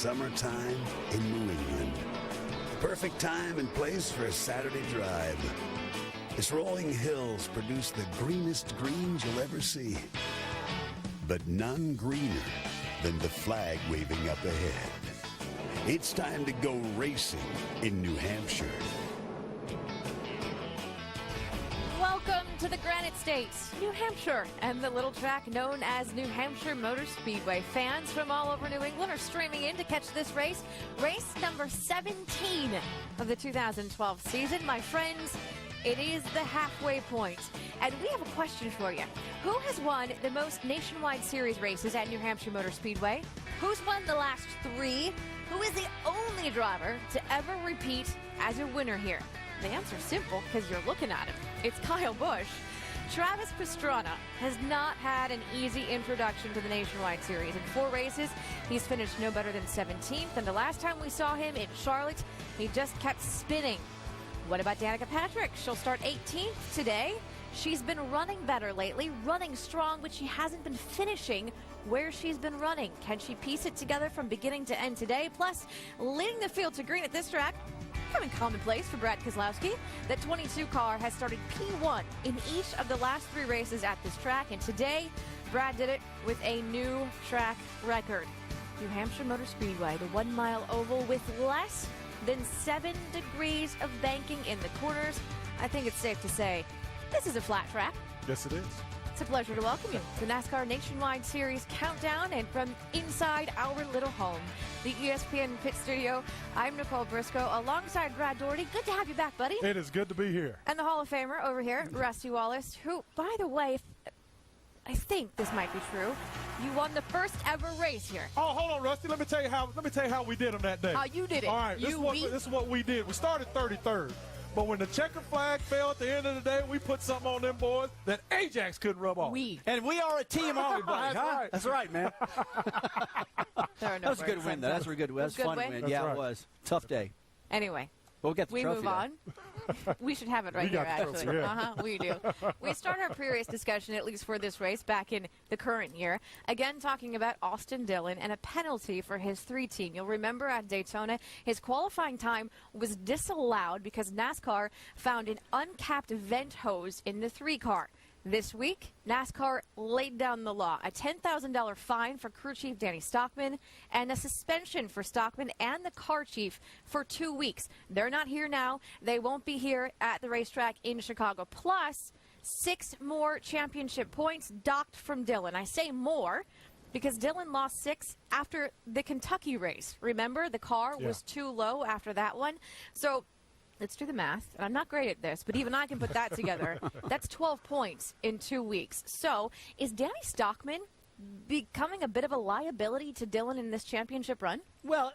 summertime in New England. Perfect time and place for a Saturday drive. Its rolling hills produce the greenest greens you'll ever see. But none greener than the flag waving up ahead. It's time to go racing in New Hampshire. Welcome to the Granite State, New Hampshire, and the little track known as New Hampshire Motor Speedway. Fans from all over New England are streaming in to catch this race number 17 of the 2012 season. My friends, it is the halfway point, and we have a question for you. Who has won the most nationwide series races at New Hampshire Motor Speedway? Who's won the last 3? Who is the only driver to ever repeat as a winner here? The answer's simple because you're looking at him. It's Kyle Busch. Travis Pastrana has not had an easy introduction to the Nationwide Series. In 4 races, he's finished no better than 17th, and the last time we saw him in Charlotte, he just kept spinning. What about Danica Patrick? She'll start 18th today. She's been running better lately, running strong, but she hasn't been finishing where she's been running. Can she piece it together from beginning to end today? Plus, leading the field to green at this track, becoming commonplace for Brad Keselowski. The 22 car has started P1 in each of the last 3 races at this track, and today, Brad did it with a new track record. New Hampshire Motor Speedway, the 1-mile oval with less than 7 degrees of banking in the corners. I think it's safe to say this is a flat track. Yes, it is. It's a pleasure to welcome you to the NASCAR Nationwide Series Countdown, and from inside our little home, the ESPN Pit Studio, I'm Nicole Briscoe alongside Brad Doherty. Good to have you back, buddy. It is good to be here. And the Hall of Famer over here, Rusty Wallace, who, by the way, I think this might be true. You won the first ever race here. Oh, hold on, Rusty. Let me tell you how we did on that day. How you did it. All right, this is what we did. We started 33rd. But when the checker flag fell at the end of the day, we put something on them boys that Ajax couldn't rub off. And we are a team, aren't we, buddy? That's right. That's right, man. That was a good win, though. That's a good win. That was a fun win. That's yeah, right. It was. Tough day. Anyway. We'll get the we trophy, move on. We should have it right here, actually. Trophy, yeah. We do. We start our pre-race discussion, at least for this race, back in the current year. Again, talking about Austin Dillon and a penalty for his 3 team. You'll remember at Daytona, his qualifying time was disallowed because NASCAR found an uncapped vent hose in the 3 car. This week, NASCAR laid down the law, a $10,000 fine for crew chief Danny Stockman and a suspension for Stockman and the car chief for 2 weeks. They're not here now. They won't be here at the racetrack in Chicago. Plus, 6 more championship points docked from Dillon. I say more because Dillon lost 6 after the Kentucky race. Remember, the car was too low after that one. So let's do the math. And I'm not great at this, but even I can put that together. That's 12 points in 2 weeks. So is Danny Stockman becoming a bit of a liability to Dillon in this championship run? Well,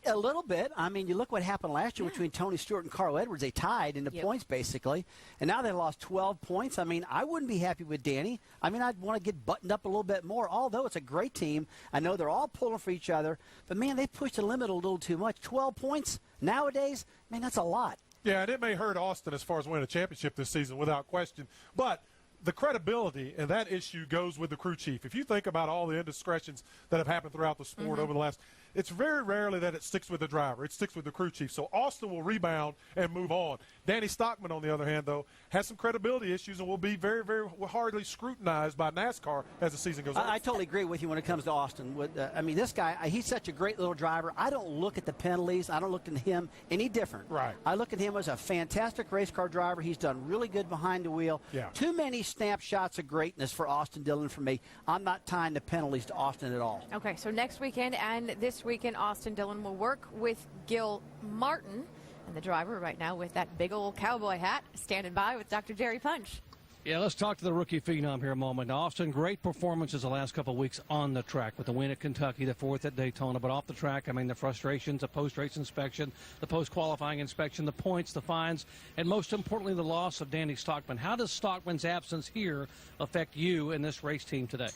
a little bit. I mean, you look what happened last year between Tony Stewart and Carl Edwards. They tied in the points, basically. And now they lost 12 points. I mean, I wouldn't be happy with Danny. I mean, I'd want to get buttoned up a little bit more, although it's a great team. I know they're all pulling for each other. But, man, they pushed the limit a little too much. 12 points nowadays, man, that's a lot. Yeah, and it may hurt Austin as far as winning a championship this season without question. But the credibility and that issue goes with the crew chief. If you think about all the indiscretions that have happened throughout the sport over the last – it's very rarely that it sticks with the driver. It sticks with the crew chief. So Austin will rebound and move on. Danny Stockman, on the other hand, though, has some credibility issues and will be very, very hardly scrutinized by NASCAR as the season goes on. I totally agree with you when it comes to Austin. I mean, this guy, he's such a great little driver. I don't look at the penalties. I don't look at him any different. Right. I look at him as a fantastic race car driver. He's done really good behind the wheel. Yeah. Too many snapshots of greatness for Austin Dillon for me. I'm not tying the penalties to Austin at all. Okay, so next weekend and this weekend, Austin Dillon will work with Gil Martin. And the driver right now with that big old cowboy hat standing by with Dr. Jerry Punch. Yeah, let's talk to the rookie phenom here a moment. Now, Austin, great performances the last couple of weeks on the track with the win at Kentucky, the 4th at Daytona. But off the track, I mean, the frustrations, the post-race inspection, the post-qualifying inspection, the points, the fines, and most importantly, the loss of Danny Stockman. How does Stockman's absence here affect you and this race team today?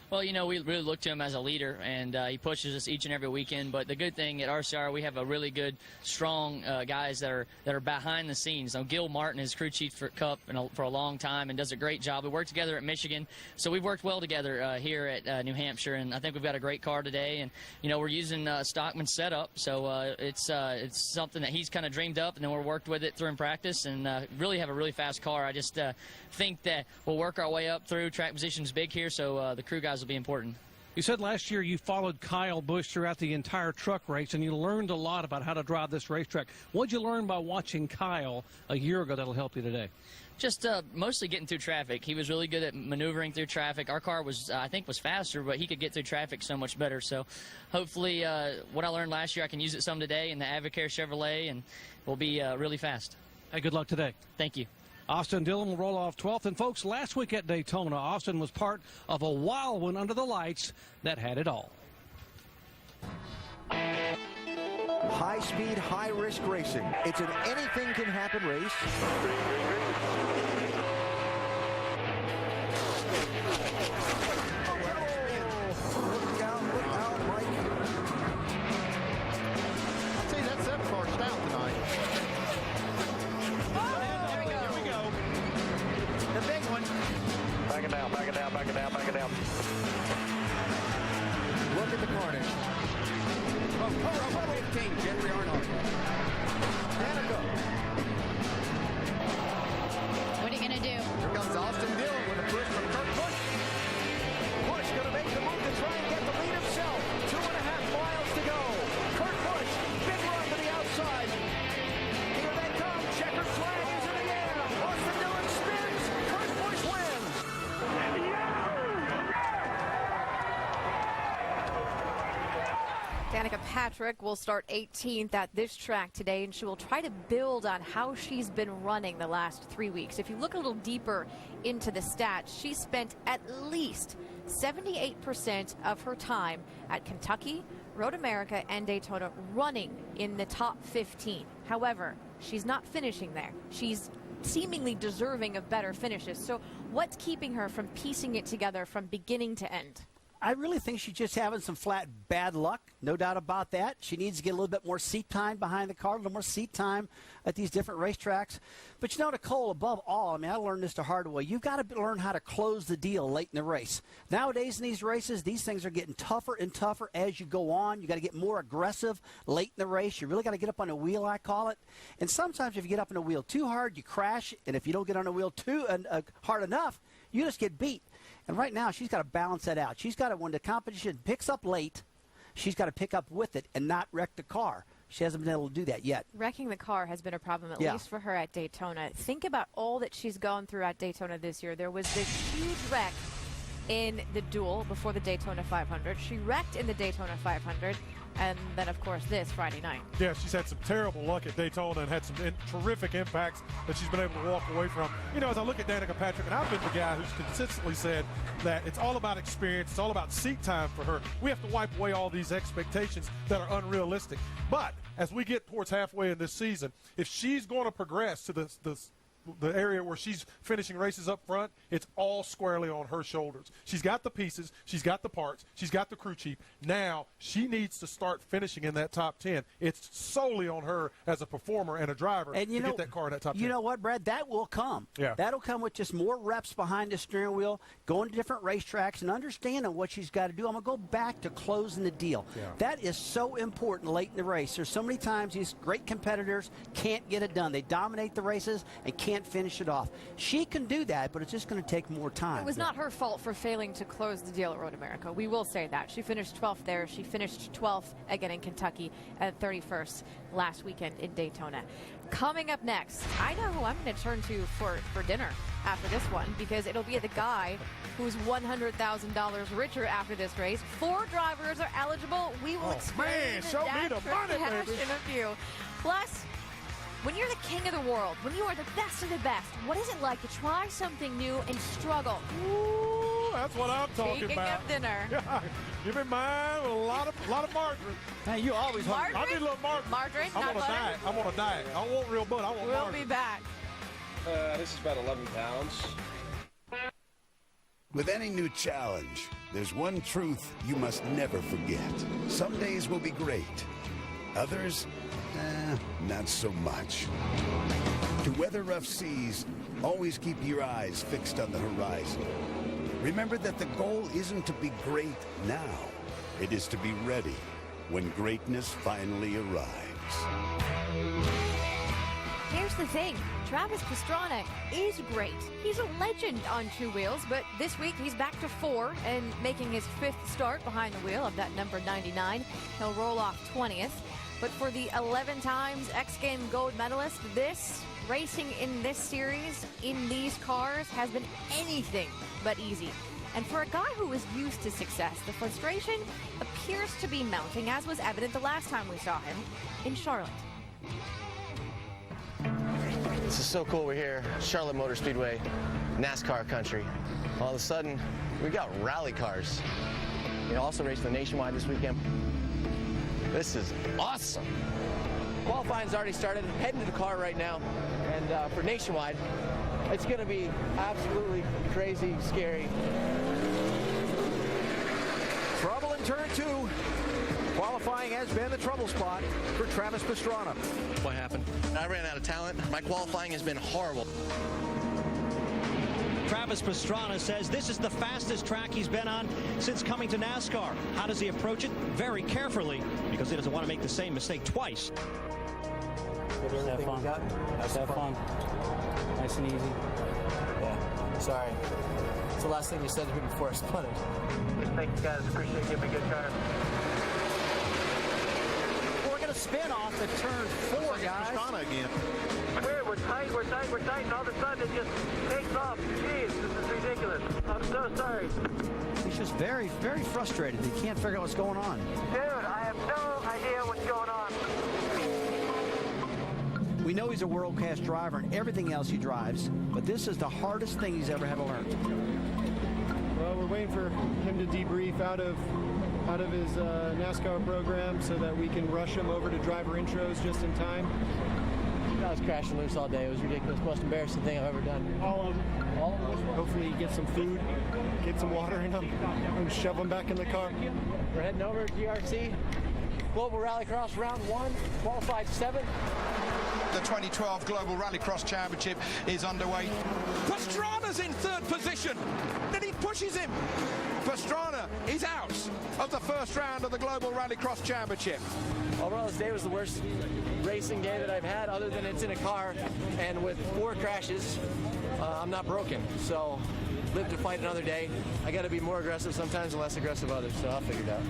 Well, you know, we really look to him as a leader, and he pushes us each and every weekend. But the good thing at RCR, we have a really good, strong guys that are behind the scenes. So Gil Martin is crew chief for Cup for a long time and does a great job. We work together at Michigan, so we've worked well together here at New Hampshire, and I think we've got a great car today. And you know, we're using Stockman's setup, so it's something that he's kind of dreamed up, and then we're worked with it through in practice, and really have a really fast car. I just think that we'll work our way up through. Track position's big here, so the crew guys will be important. You said last year you followed Kyle Busch throughout the entire truck race, and you learned a lot about how to drive this racetrack. What did you learn by watching Kyle a year ago that'll help you today? Just mostly getting through traffic. He was really good at maneuvering through traffic. Our car was, I think, was faster, but he could get through traffic so much better. So hopefully what I learned last year, I can use it some today in the Advocare Chevrolet, and we'll be really fast. Hey, good luck today. Thank you. Austin Dillon will roll off 12th. And, folks, last week at Daytona, Austin was part of a wild one under the lights that had it all. High-speed, high-risk racing. It's an anything-can-happen race. Look out, Mike. I'll tell you, that 7-car stout tonight. The big one. Back it down, back it down, back it down, back it down. Look at the carnage. Oh, 15, Jeffrey Arnold. Danica. What are you going to do? Here comes Austin Dillon with a push from Kurt Busch. Busch going to make the move to try and get the lead himself. 2.5 miles to go. Kurt Busch, big run to the outside. Here they come. Checkered flag is in the air. Austin Dillon spins. Kurt Busch wins. Danica Patrick will start 18th at this track today, and she will try to build on how she's been running the last 3 weeks. If you look a little deeper into the stats, she spent at least 78% of her time at Kentucky, Road America, and Daytona running in the top 15. However, she's not finishing there. She's seemingly deserving of better finishes. So what's keeping her from piecing it together from beginning to end? I really think she's just having some flat bad luck, no doubt about that. She needs to get a little bit more seat time behind the car, a little more seat time at these different racetracks. But, you know, Nicole, above all, I mean, I learned this the hard way. You've got to learn how to close the deal late in the race. Nowadays in these races, these things are getting tougher and tougher as you go on. You got to get more aggressive late in the race. You really got to get up on the wheel, I call it. And sometimes if you get up on the wheel too hard, you crash. And if you don't get on the wheel too hard enough, you just get beat. And right now, she's got to balance that out. She's got to, when the competition picks up late, she's got to pick up with it and not wreck the car. She hasn't been able to do that yet. Wrecking the car has been a problem, at least for her at Daytona. Think about all that she's gone through at Daytona this year. There was this huge wreck in the duel before the Daytona 500. She wrecked in the Daytona 500. And then, of course, this Friday night. Yeah, she's had some terrible luck at Daytona and had some terrific impacts that she's been able to walk away from. You know, as I look at Danica Patrick, and I've been the guy who's consistently said that it's all about experience, it's all about seat time for her. We have to wipe away all these expectations that are unrealistic. But as we get towards halfway in this season, if she's going to progress to the area where she's finishing races up front, it's all squarely on her shoulders. She's got the pieces, she's got the parts, she's got the crew chief. Now she needs to start finishing in that top 10. It's solely on her as a performer and a driver to get that car in that top 10. You know what, Brad? That will come. Yeah. That'll come with just more reps behind the steering wheel, going to different racetracks and understanding what she's got to do. I'm going to go back to closing the deal. Yeah. That is so important late in the race. There's so many times these great competitors can't get it done. They dominate the races and can't finish it off. She can do that, but it's just going to take more time. It was not her fault for failing to close the deal at Road America. We will say that. She finished 12th there. She finished 12th again in Kentucky at 31st last weekend in Daytona. Coming up next, I know who I'm going to turn to for dinner after this one, because it'll be the guy who's $100,000 richer after this race. 4 drivers are eligible. We will explain show me the money, baby. in a few. Plus, when you're the king of the world, when you are the best of the best, what is it like to try something new and struggle? Ooh, that's what I'm talking Speaking about. of dinner. Yeah, give me mine with a lot of margarine. Hey, you always Margarine? I need a little margarine. Margarine, I'm not on a butter? diet. I'm on a diet. I don't want real butter. I want We'll margarine. be back. This is about 11 pounds. With any new challenge, there's one truth you must never forget. Some days will be great. Others, not so much. To weather rough seas, always keep your eyes fixed on the horizon. Remember that the goal isn't to be great now. It is to be ready when greatness finally arrives. Here's the thing. Travis Pastrana is great. He's a legend on two wheels, but this week he's back to 4 and making his 5th start behind the wheel of that number 99. He'll roll off 20th. But for the 11 times X Games gold medalist, racing in this series, in these cars, has been anything but easy. And for a guy who is used to success, the frustration appears to be mounting, as was evident the last time we saw him in Charlotte. This is so cool. We're here, Charlotte Motor Speedway, NASCAR country. All of a sudden, we got rally cars. We also raced the Nationwide this weekend. This is awesome. Qualifying's already started. Heading to the car right now. And for Nationwide, it's going to be absolutely crazy, scary. Trouble in turn 2. Qualifying has been the trouble spot for Travis Pastrana. What happened? I ran out of talent. My qualifying has been horrible. Travis Pastrana says this is the fastest track he's been on since coming to NASCAR. How does he approach it? Very carefully, because he doesn't want to make the same mistake twice. Have fun. Have fun. Nice and easy. Yeah, sorry. It's the last thing you said to me before I spun it. Thanks, guys. Appreciate it. Give me a good car. We're going to spin off the turn 4, guys. Pastrana again. We're tight, and all of a sudden it just takes off. Jeez, this is ridiculous. I'm so sorry. He's just very, very frustrated. He can't figure out what's going on. Dude, I have no idea what's going on. We know he's a world-class driver and everything else he drives, but this is the hardest thing he's ever had to learn. Well, we're waiting for him to debrief out of his NASCAR program so that we can rush him over to driver intros just in time. I was crashing loose all day. It was ridiculous. Most embarrassing thing I've ever done. All of them. Hopefully he gets some food, get some water in him, and shove him back in the car. We're heading over to GRC. Global Rallycross Round 1, qualified 7th. The 2012 Global Rallycross Championship is underway. Pastrana's in 3rd position. Then he pushes him. Pastrana is out of the first round of the Global Rallycross Championship. Overall, this day was the worst racing day that I've had, other than it's in a car, and with 4 crashes, I'm not broken. So, live to fight another day. I got to be more aggressive sometimes and less aggressive others, so I'll figure it out.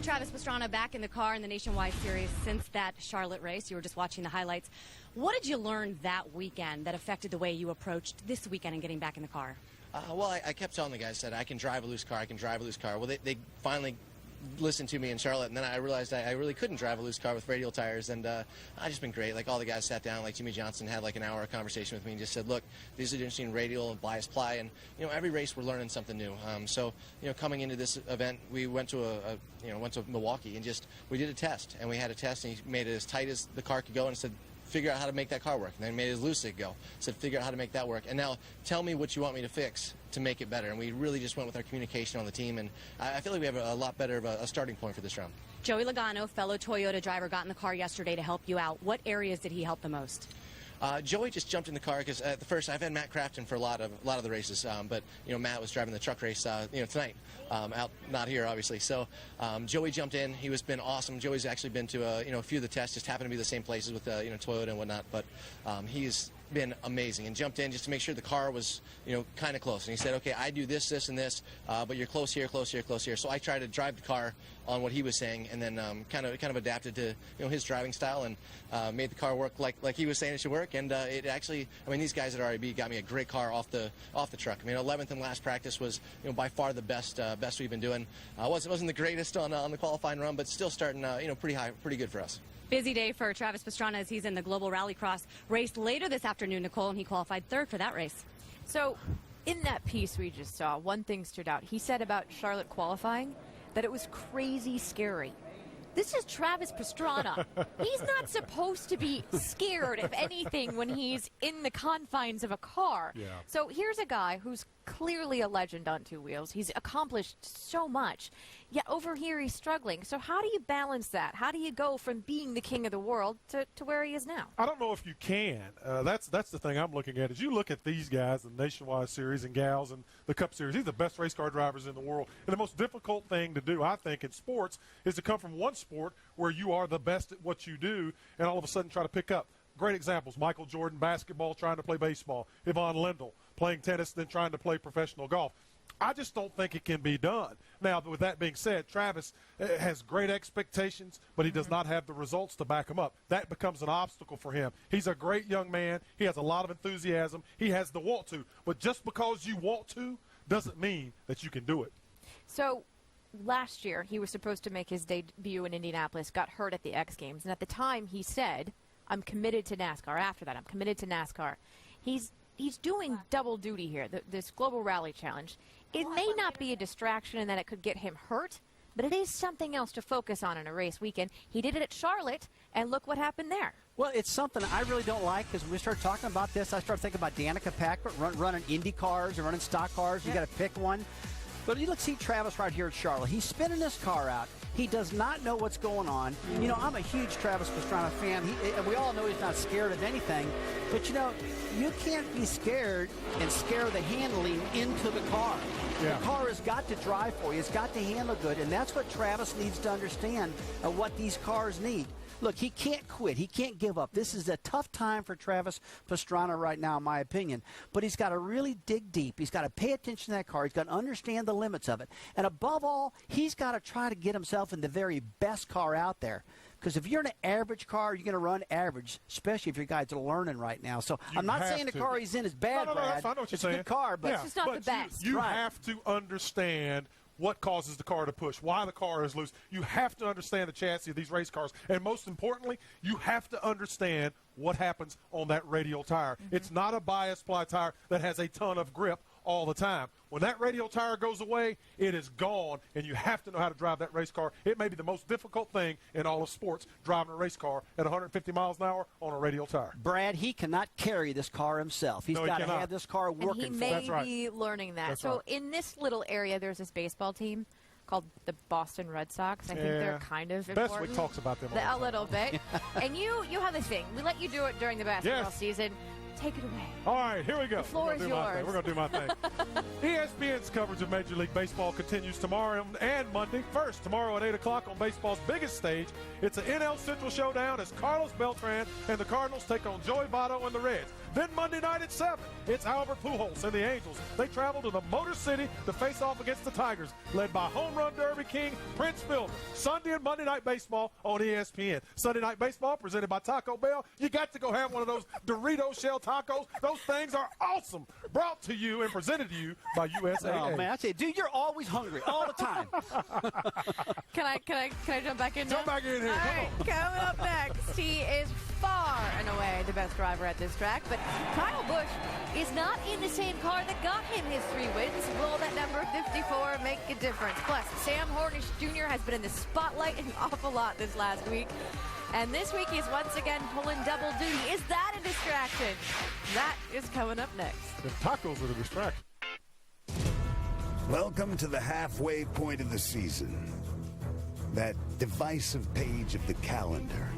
Travis Pastrana back in the car in the Nationwide Series since that Charlotte race. You were just watching the highlights. What did you learn that weekend that affected the way you approached this weekend and getting back in the car? Well, I kept telling the guys that I can drive a loose car, I can drive a loose car. Well, they finally listened to me in Charlotte, and then I realized I really couldn't drive a loose car with radial tires, and I've just been great. Like, all the guys sat down, like Jimmy Johnson had like an hour conversation with me and just said, look, these are interesting radial and bias ply, and every race we're learning something new. So coming into this event, we went to went to Milwaukee and we did a test, and we had a test, and he made it as tight as the car could go and said, figure out how to make that car work. And then made it as loose as it could go. Said, figure out how to make that work. And now tell me what you want me to fix to make it better. And we really just went with our communication on the team. And I feel like we have a lot better of a starting point for this round. Joey Logano, fellow Toyota driver, got in the car yesterday to help you out. What areas did he help the most? Joey just jumped in the car because at the first I've had Matt Crafton for a lot of the races, but Matt was driving the truck race tonight, out not here obviously. So Joey jumped in. He's been awesome. Joey's actually been to a few of the tests, just happened to be the same places with Toyota and whatnot. But he's been amazing and jumped in just to make sure the car was kind of close. And he said, okay, I do this, this, and this, but you're close here, close here, close here. So I tried to drive the car on what he was saying, and then kind of adapted to his driving style and made the car work like he was saying it should work. And it actually, these guys at RAB got me a great car off the truck. 11th in last practice was by far the best we've been doing. Wasn't the greatest on the qualifying run, but still starting pretty high, pretty good for us. Busy day for Travis Pastrana as he's in the Global Rallycross race later this afternoon, Nicole, and he qualified 3rd for that race. So in that piece we just saw, one thing stood out. He said about Charlotte qualifying that it was crazy scary. This is Travis Pastrana. He's not supposed to be scared of anything when he's in the confines of a car. Yeah. So here's a guy who's clearly a legend on two wheels. He's accomplished so much. Yet over here he's struggling. So how do you balance that? How do you go from being the king of the world to where he is now? I don't know if you can. That's the thing I'm looking at. Is you look at these guys, the Nationwide Series and gals and the Cup Series, these are the best race car drivers in the world. And the most difficult thing to do, I think, in sports is to come from one sport where you are the best at what you do and all of a sudden try to pick up. Great examples, Michael Jordan, basketball, trying to play baseball. Yvonne Lendl, playing tennis, then trying to play professional golf. I just don't think it can be done. Now, with that being said, Travis has great expectations, but he does not have the results to back him up. That becomes an obstacle for him. He's a great young man. He has a lot of enthusiasm. He has the want to. But just because you want to doesn't mean that you can do it. So last year he was supposed to make his debut in Indianapolis, got hurt at the X Games, and at the time he said, I'm committed to NASCAR. After that, I'm committed to NASCAR. He's doing double duty here, this Global Rally Challenge. It may not be a distraction in that it could get him hurt, but it is something else to focus on in a race weekend. He did it at Charlotte, and look what happened there. Well, it's something I really don't like because when we start talking about this, I start thinking about Danica Patrick running Indy cars or running stock cars. You got to pick one. But you look, see Travis right here at Charlotte. He's spinning this car out. He does not know what's going on. You know, I'm a huge Travis Pastrana fan. We all know he's not scared of anything. But, you know, you can't be scared and scare the handling into the car. Yeah. The car has got to drive for you. It's got to handle good. And that's what Travis needs to understand of what these cars need. Look, he can't quit. He can't give up. This is a tough time for Travis Pastrana right now, in my opinion. But he's got to really dig deep. He's got to pay attention to that car. He's got to understand the limits of it. And above all, he's got to try to get himself in the very best car out there. Because if you're in an average car, you're going to run average, especially if your guys are learning right now. So I'm not saying the car he's in is bad, Brad. I know what you're saying. It's a good car, but it's just not the best. You have to understand what causes the car to push, why the car is loose. You have to understand the chassis of these race cars. And most importantly, you have to understand what happens on that radial tire. It's not a bias ply tire that has a ton of grip all the time. When that radial tire goes away, it is gone, and you have to know how to drive that race car. It may be the most difficult thing in all of sports, driving a race car at 150 miles an hour on a radial tire. Brad, he cannot carry this car himself. He's got to have this car working for him. And he may be learning that. So in this little area, there's this baseball team called the Boston Red Sox. I think they're kind of important. Bestwick talks about them a little bit. And you have this thing. We let you do it during the basketball season. Take it away. All right, here we go. The floor is yours. We're going to do my thing. ESPN's coverage of Major League Baseball continues tomorrow and Monday. First, tomorrow at 8 o'clock on baseball's biggest stage, it's an NL Central showdown as Carlos Beltran and the Cardinals take on Joey Votto and the Reds. Then Monday night at 7, it's Albert Pujols and the Angels. They travel to the Motor City to face off against the Tigers, led by Home Run Derby King Prince Fielder. Sunday and Monday Night Baseball on ESPN. Sunday Night Baseball presented by Taco Bell. You got to go have one of those Dorito shell tacos. Those things are awesome. Brought to you and presented to you by USAA. Oh, man, I say, dude, you're always hungry all the time. Can I jump back in now? Jump back in here. All right, coming up next, he is far and away the best driver at this track, but Kyle Busch is not in the same car that got him his 3 wins. Will that number 54 make a difference? Plus, Sam Hornish Jr. has been in the spotlight an awful lot this last week. And this week he's once again pulling double duty. Is that a distraction? That is coming up next. The tacos are the distraction. Welcome to the halfway point of the season. That divisive page of the calendar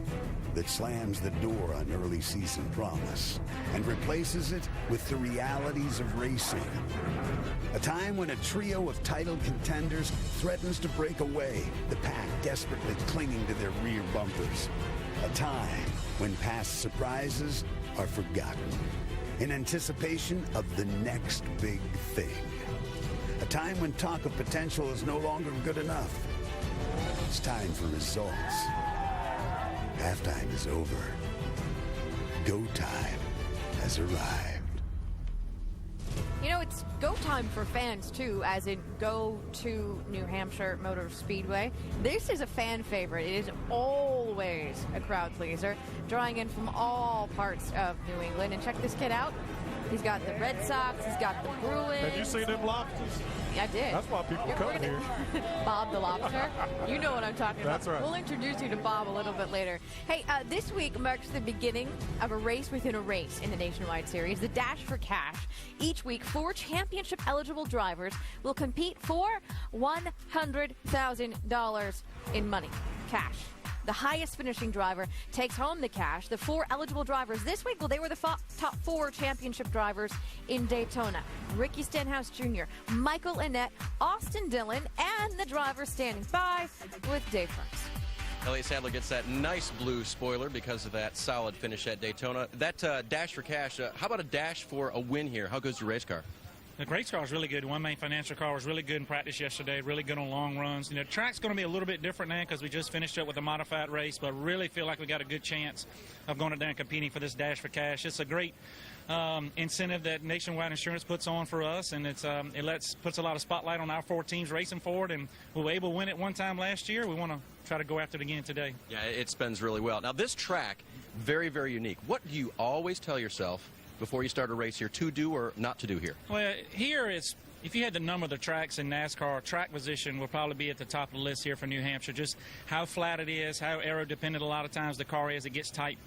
that slams the door on early season promise and replaces it with the realities of racing. A time when a trio of title contenders threatens to break away, the pack desperately clinging to their rear bumpers. A time when past surprises are forgotten in anticipation of the next big thing. A time when talk of potential is no longer good enough. It's time for results. Halftime is over. Go time has arrived. You know, it's go time for fans, too, as in go to New Hampshire Motor Speedway. This is a fan favorite. It is always a crowd pleaser, drawing in from all parts of New England. And check this kid out. He's got the Red Sox. He's got the Bruins. Have you seen them lobsters? I did. That's why people come here. Bob the Lobster. You know what I'm talking about. That's right. We'll introduce you to Bob a little bit later. Hey, this week marks the beginning of a race within a race in the Nationwide Series, the Dash for Cash. Each week, 4 championship-eligible drivers will compete for $100,000 in money, cash. The highest finishing driver takes home the cash. The 4 eligible drivers this week, well, they were the top 4 championship drivers in Daytona. Ricky Stenhouse Jr., Michael Annett, Austin Dillon, and the driver standing by with Dave Burns. Elliott Sadler gets that nice blue spoiler because of that solid finish at Daytona. That dash for cash, how about a dash for a win here? How good's your race car? The race car is really good. One Main Financial car was really good in practice yesterday, really good on long runs. You know, the track's going to be a little bit different now because we just finished up with a modified race, but really feel like we got a good chance of going out there and competing for this Dash for Cash. It's a great incentive that Nationwide Insurance puts on for us, and it puts a lot of spotlight on our 4 teams racing for it, and we were able to win it one time last year. We want to try to go after it again today. Yeah, it spins really well. Now, this track, very, very unique. What do you always tell yourself before you start a race here to do or not to do here? Well, here it's, if you had the number of the tracks in NASCAR, track position will probably be at the top of the list here for New Hampshire. Just how flat it is, how aero dependent a lot of times the car is. It gets tight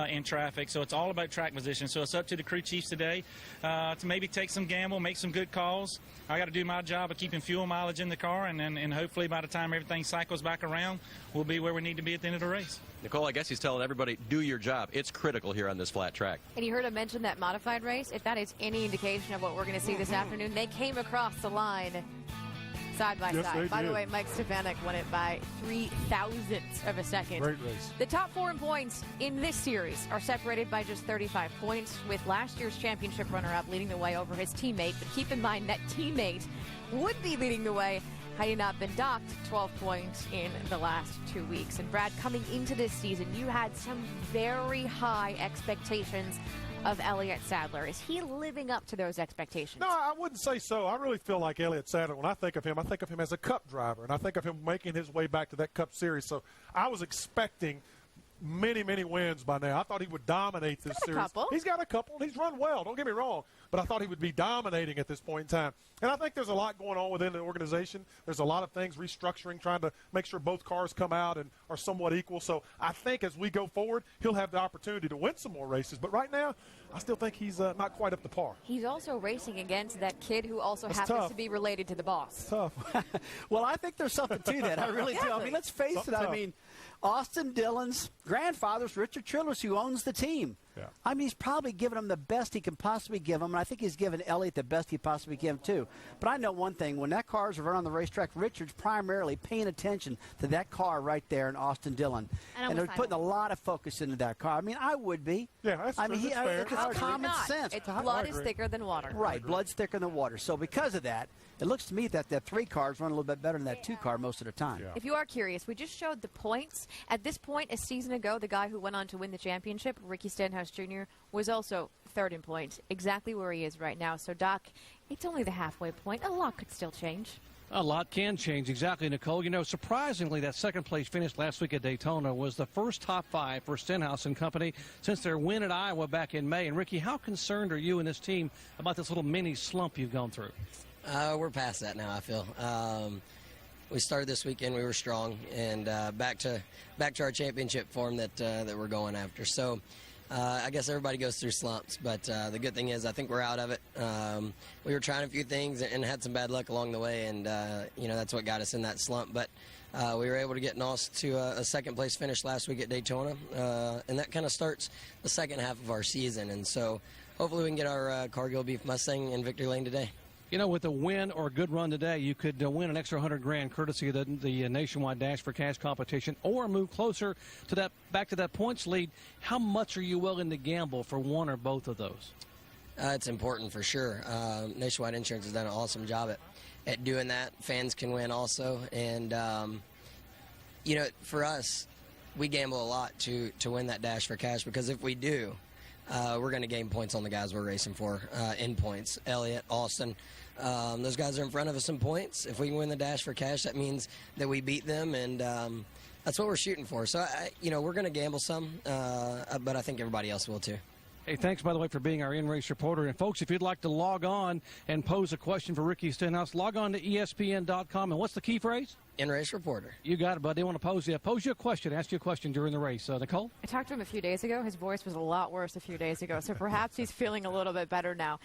in traffic. So it's all about track position. So it's up to the crew chiefs today to maybe take some gamble, make some good calls. I got to do my job of keeping fuel mileage in the car, and hopefully by the time everything cycles back around, we'll be where we need to be at the end of the race. Nicole, I guess he's telling everybody, do your job. It's critical here on this flat track. And you heard him mention that modified race. If that is any indication of what we're going to see this afternoon, they came across the line side by side. By the way, Mike Stefanik won it by 0.003 of a second. Great race. The top 4 in points in this series are separated by just 35 points, with last year's championship runner-up leading the way over his teammate. But keep in mind that teammate would be leading the way had he not been docked 12 points in the last 2 weeks. And Brad, coming into this season, you had some very high expectations of Elliott Sadler. Is he living up to those expectations? No, I wouldn't say so. I really feel like Elliott Sadler, when I think of him as a Cup driver, and I think of him making his way back to that Cup Series. So I was expecting many, many wins by now. I thought he would dominate this series. He's got a couple. He's run well, don't get me wrong, but I thought he would be dominating at this point in time. And I think there's a lot going on within the organization. There's a lot of things restructuring, trying to make sure both cars come out and are somewhat equal. So I think as we go forward, he'll have the opportunity to win some more races. But right now, I still think he's not quite up to par. He's also racing against that kid who also happens to be related to the boss. It's tough. Well, I think there's something to that. I really do. I mean, let's face it. I mean, Austin Dillon's grandfather's Richard Trillers, who owns the team. Yeah. I mean, he's probably given him the best he can possibly give him, and I think he's given Elliott the best he possibly give him, too. But I know one thing. When that car's around the racetrack, Richard's primarily paying attention to that car right there in Austin Dillon. And they're putting a lot of focus into that car. I mean, I would be. Yeah, that's I mean, fair. It's common sense. It's blood is thicker than water. Right, blood's thicker than water. So because of that, it looks to me that 3 cars run a little bit better than that 2 car most of the time. If you are curious, we just showed the points. At this point, a season ago, the guy who went on to win the championship, Ricky Stenhouse Jr., was also 3rd in points, exactly where he is right now. So, Doc, it's only the halfway point. A lot could still change. A lot can change, exactly, Nicole. You know, surprisingly, that second-place finish last week at Daytona was the first top 5 for Stenhouse and company since their win at Iowa back in May. And, Ricky, how concerned are you and this team about this little mini slump you've gone through? We're past that now, I feel. We started this weekend, we were strong, and back to our championship form that we're going after. So I guess everybody goes through slumps, but the good thing is I think we're out of it. We were trying a few things and had some bad luck along the way, and that's what got us in that slump. But we were able to get NOS to a second-place finish last week at Daytona, and that kind of starts the second half of our season. And so hopefully we can get our Cargill Beef Mustang in victory lane today. You know, with a win or a good run today, you could win an extra $100,000 courtesy of the Nationwide Dash for Cash competition, or move closer to that, back to that points lead. How much are you willing to gamble for one or both of those? It's important for sure. Nationwide Insurance has done an awesome job at doing that. Fans can win also, and for us, we gamble a lot to win that Dash for Cash, because if we do, we're going to gain points on the guys we're racing for in points. Elliott, Austin, those guys are in front of us in points. If we can win the Dash for Cash, that means that we beat them, and that's what we're shooting for. So, we're going to gamble some, but I think everybody else will too. Hey, thanks, by the way, for being our in-race reporter. And, folks, if you'd like to log on and pose a question for Ricky Stenhouse, log on to ESPN.com. And what's the key phrase? In-race reporter. You got it, bud. They want to pose you a question, ask you a question during the race. Nicole? I talked to him a few days ago. His voice was a lot worse a few days ago, so perhaps he's feeling a little bit better now.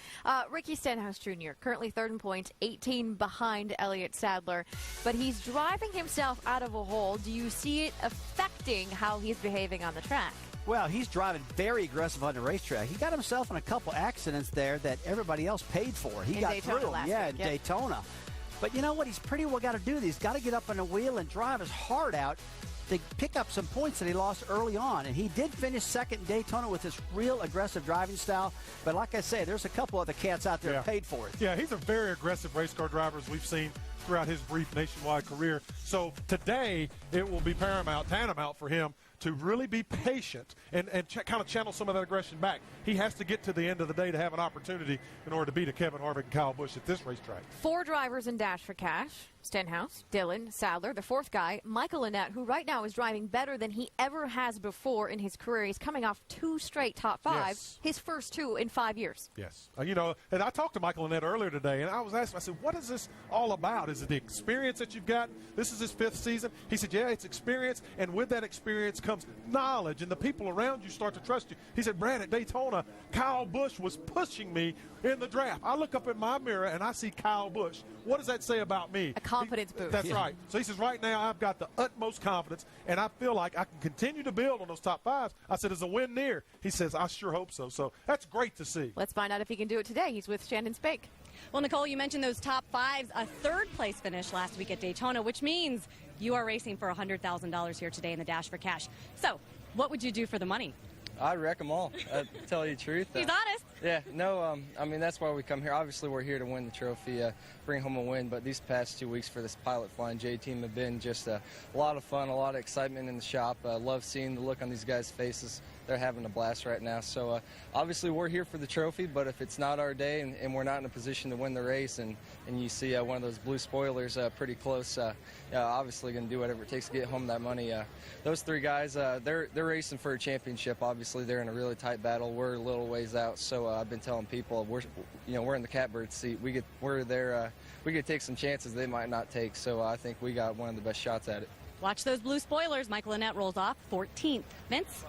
Ricky Stenhouse Jr., currently third in points, 18 behind Elliott Sadler, but he's driving himself out of a hole. Do you see it affecting how he's behaving on the track? Well, he's driving very aggressive on the racetrack. He got himself in a couple accidents there that everybody else paid for. He got Daytona through them. last week, in Daytona. But you know what? He's pretty well got to do this. He's got to get up on the wheel and drive his heart out to pick up some points that he lost early on. And he did finish second in Daytona with his real aggressive driving style. But like I say, there's a couple other cats out there who paid for it. Yeah, he's a very aggressive race car driver, as we've seen throughout his brief nationwide career. So today it will be tantamount for him to really be patient and kind of channel some of that aggression back. He has to get to the end of the day to have an opportunity in order to beat a Kevin Harvick and Kyle Busch at this racetrack. 4 drivers in Dash for Cash. Stenhouse, Dillon, Sadler, the 4th guy, Michael Annett, who right now is driving better than he ever has before in his career. He's coming off 2 straight top 5, his first 2 in 5 years. Yes. And I talked to Michael Annett earlier today, and I was asking, I said, what is this all about? Is it the experience that you've got? This is his 5th season. He said, yeah, it's experience, and with that experience comes knowledge, and the people around you start to trust you. He said, Brad, at Daytona, Kyle Busch was pushing me in the draft. I look up in my mirror, and I see Kyle Busch. What does that say about me? A confidence boost. That's right. So he says, right now I've got the utmost confidence, and I feel like I can continue to build on those top 5s. I said, is a win near? He says, I sure hope so. So that's great to see. Let's find out if he can do it today. He's with Shannon Spake. Well, Nicole, you mentioned those top 5s, a 3rd place finish last week at Daytona, which means you are racing for $100,000 here today in the Dash for Cash. So what would you do for the money? I'd wreck them all, to tell you the truth. He's honest. Yeah, no, I mean, that's why we come here. Obviously, we're here to win the trophy, bring home a win, but these past 2 weeks for this Pilot Flying J team have been just a lot of fun, a lot of excitement in the shop. I love seeing the look on these guys' faces. They're having a blast right now. So, obviously, we're here for the trophy, but if it's not our day and we're not in a position to win the race and you see one of those blue spoilers pretty close, obviously going to do whatever it takes to get home that money. Those 3 guys, they're racing for a championship. Obviously, they're in a really tight battle. We're a little ways out, so I've been telling people we're in the catbird seat. We're there. We could take some chances they might not take. So I think we got one of the best shots at it. Watch those blue spoilers. Michael Annett rolls off 14th. Vince?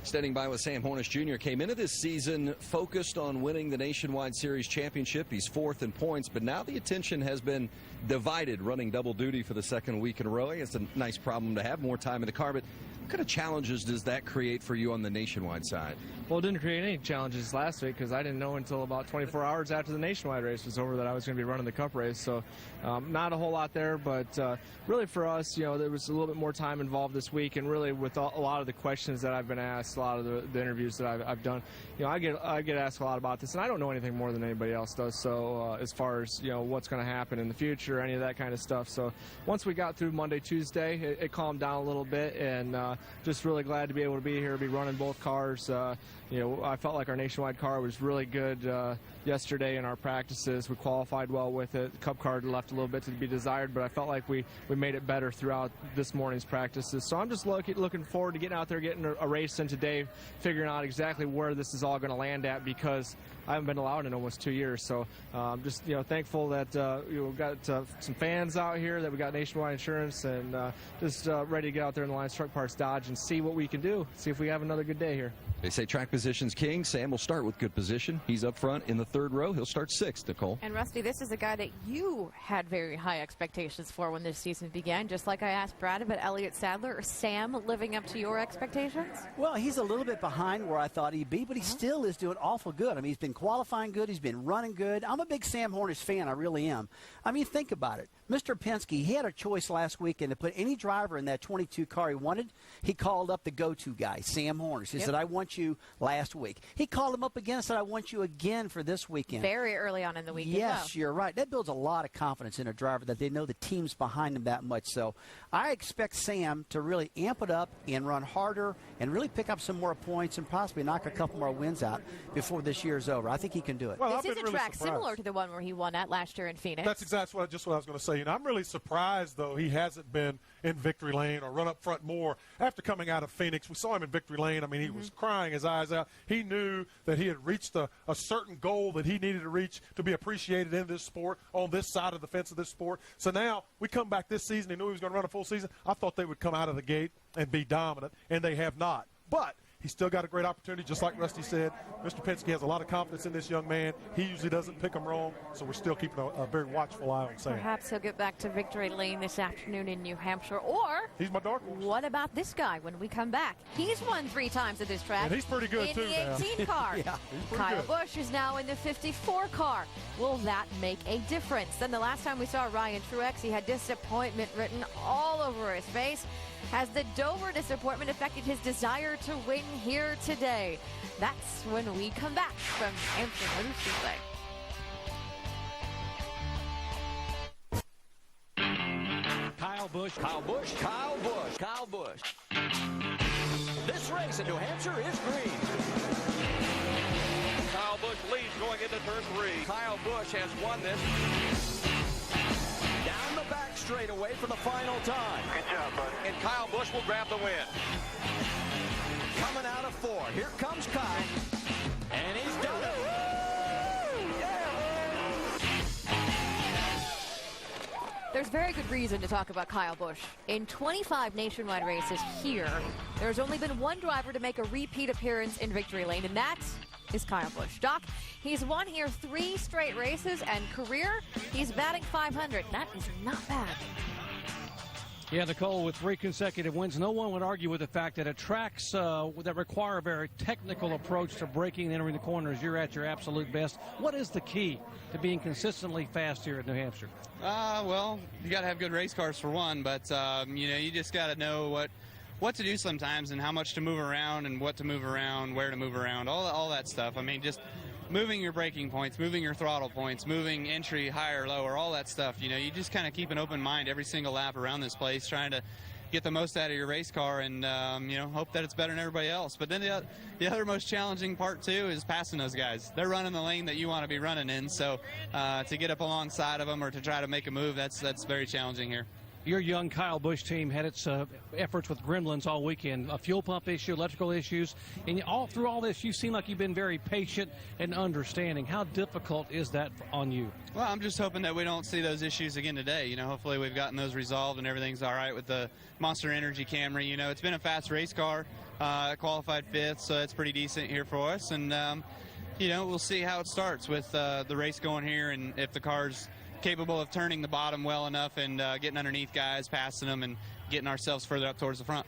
Standing by with Sam Hornish Jr. came into this season focused on winning the Nationwide Series championship. He's 4th in points, but now the attention has been divided, running double duty for the 2nd week in a row. It's a nice problem to have, more time in the car, but what kind of challenges does that create for you on the Nationwide side? Well, it didn't create any challenges last week because I didn't know until about 24 hours after the Nationwide race was over that I was going to be running the Cup race. So not a whole lot there, but really for us, there was a little bit more time involved this week, and really with a lot of the questions that I've been asked, a lot of the interviews that I've done, I get asked a lot about this, and I don't know anything more than anybody else does. So as far as what's going to happen in the future, any of that kind of stuff. So once we got through Monday, Tuesday, it calmed down a little bit, and just really glad to be able to be here, be running both cars. I felt like our Nationwide car was really good yesterday in our practices. We qualified well with it. The Cup car left a little bit to be desired, but I felt like we made it better throughout this morning's practices. So I'm just looking forward to getting out there, getting a race in today, figuring out exactly where this is all going to land at, because I haven't been allowed in almost 2 years. So just thankful that we've got some fans out here, that we got Nationwide Insurance, and just ready to get out there in the Lions Truck Parts Dodge and see what we can do, see if we have another good day here. They say track position's king. Sam will start with good position. He's up front in the 3rd row. He'll start 6th, Nicole. And Rusty, this is a guy that you had very high expectations for when this season began, just like I asked Brad about Elliott Sadler. Or Sam living up to your expectations? Well, he's a little bit behind where I thought he'd be, but he still is doing awful good. I mean, he's been qualifying good. He's been running good. I'm a big Sam Hornish fan. I really am. I mean, think about it. Mr. Penske, he had a choice last weekend to put any driver in that 22 car he wanted. He called up the go-to guy, Sam Hornish. He said, I want you last week. He called him up again and said, I want you again for this weekend. Very early on in the weekend. Yes, you're right. That builds a lot of confidence in a driver that they know the team's behind them that much. So I expect Sam to really amp it up and run harder and really pick up some more points and possibly knock a couple more wins out before this year's over. I think he can do it. Well, this is a track similar to the one where he won at last year in Phoenix. That's exactly what I was going to say. say, I'm really surprised, though, he hasn't been in victory lane or run up front more after coming out of Phoenix. We saw him in victory lane. I mean, he was crying his eyes out. He knew that he had reached a certain goal that he needed to reach to be appreciated in this sport, on this side of the fence of this sport. So now we come back this season. He knew he was going to run a full season. I thought they would come out of the gate and be dominant, and they have not. But he's still got a great opportunity, just like Rusty said. Mr. Penske has a lot of confidence in this young man. He usually doesn't pick him wrong, so we're still keeping a very watchful eye on Sam. Perhaps he'll get back to victory lane this afternoon in New Hampshire. Or he's my dark horse. What about this guy when we come back? He's won 3 times at this track. And he's pretty good, in too, the 18 car. Yeah, he's pretty Kyle good. Busch is now in the 54 car. Will that make a difference? Then the last time we saw Ryan Truex, he had disappointment written all over his face. Has the Dover disappointment affected his desire to win here today? That's when we come back from Hampshire Motor Speedway. Kyle Busch, Kyle Busch, Kyle Busch, Kyle Busch. This race in New Hampshire is green. Kyle Busch leads going into turn 3. Kyle Busch has won this. Down the back straightaway for the final time. Good job, buddy. And Kyle Busch will grab the win. Coming out of 4. Here comes Kyle. And he's done it. There's very good reason to talk about Kyle Busch. In 25 nationwide races here, there's only been one driver to make a repeat appearance in victory lane, and that is Kyle Busch. Doc, he's won here 3 straight races, and career, he's batting .500. That is not bad. Yeah, Nicole, with 3 consecutive wins, no one would argue with the fact that at tracks that require a very technical approach to braking and entering the corners, you're at your absolute best. What is the key to being consistently fast here at New Hampshire? Well, you got to have good race cars for one, but you just got to know what to do sometimes and how much to move around and what to move around, where to move around, all that stuff. I mean, just moving your braking points, moving your throttle points, moving entry higher, lower, all that stuff. You just kind of keep an open mind every single lap around this place, trying to get the most out of your race car and, hope that it's better than everybody else. But then the other most challenging part, too, is passing those guys. They're running the lane that you want to be running in, so to get up alongside of them or to try to make a move, that's very challenging here. Your young Kyle Busch team had its efforts with gremlins all weekend, a fuel pump issue, electrical issues, and through all this, you seem like you've been very patient and understanding. How difficult is that on you? Well, I'm just hoping that we don't see those issues again today. Hopefully we've gotten those resolved and everything's all right with the Monster Energy Camry. It's been a fast race car, qualified 5th, so it's pretty decent here for us. And, we'll see how it starts with the race going here and if the car's capable of turning the bottom well enough and getting underneath guys, passing them, and getting ourselves further up towards the front.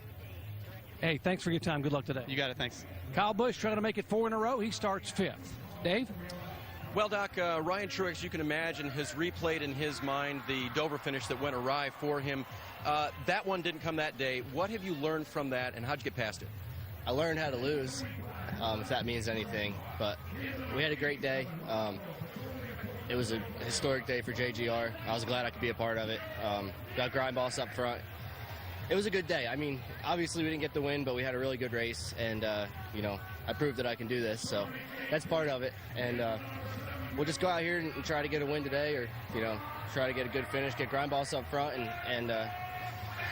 Hey, thanks for your time. Good luck today. You got it. Thanks. Kyle Busch trying to make it 4 in a row. He starts 5th. Dave? Well, Doc, Ryan Truex, you can imagine, has replayed in his mind the Dover finish that went awry for him. That one didn't come that day. What have you learned from that, and how'd you get past it? I learned how to lose, if that means anything. But we had a great day. It was a historic day for JGR. I was glad I could be a part of it. Got grind boss up front. It was a good day. I mean, obviously we didn't get the win, but we had a really good race, and I proved that I can do this. So that's part of it, and we'll just go out here and try to get a win today, or try to get a good finish, get grind boss up front, and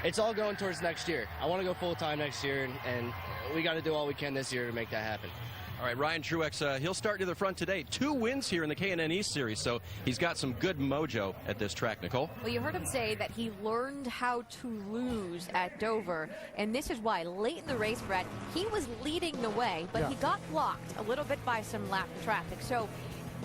it's all going towards next year. I want to go full time next year, and we got to do all we can this year to make that happen. All right, Ryan Truex, he'll start to the front today. 2 wins here in the K&N East Series, so he's got some good mojo at this track, Nicole. Well, you heard him say that he learned how to lose at Dover, and this is why late in the race, Brad, he was leading the way, but he got blocked a little bit by some lap traffic. So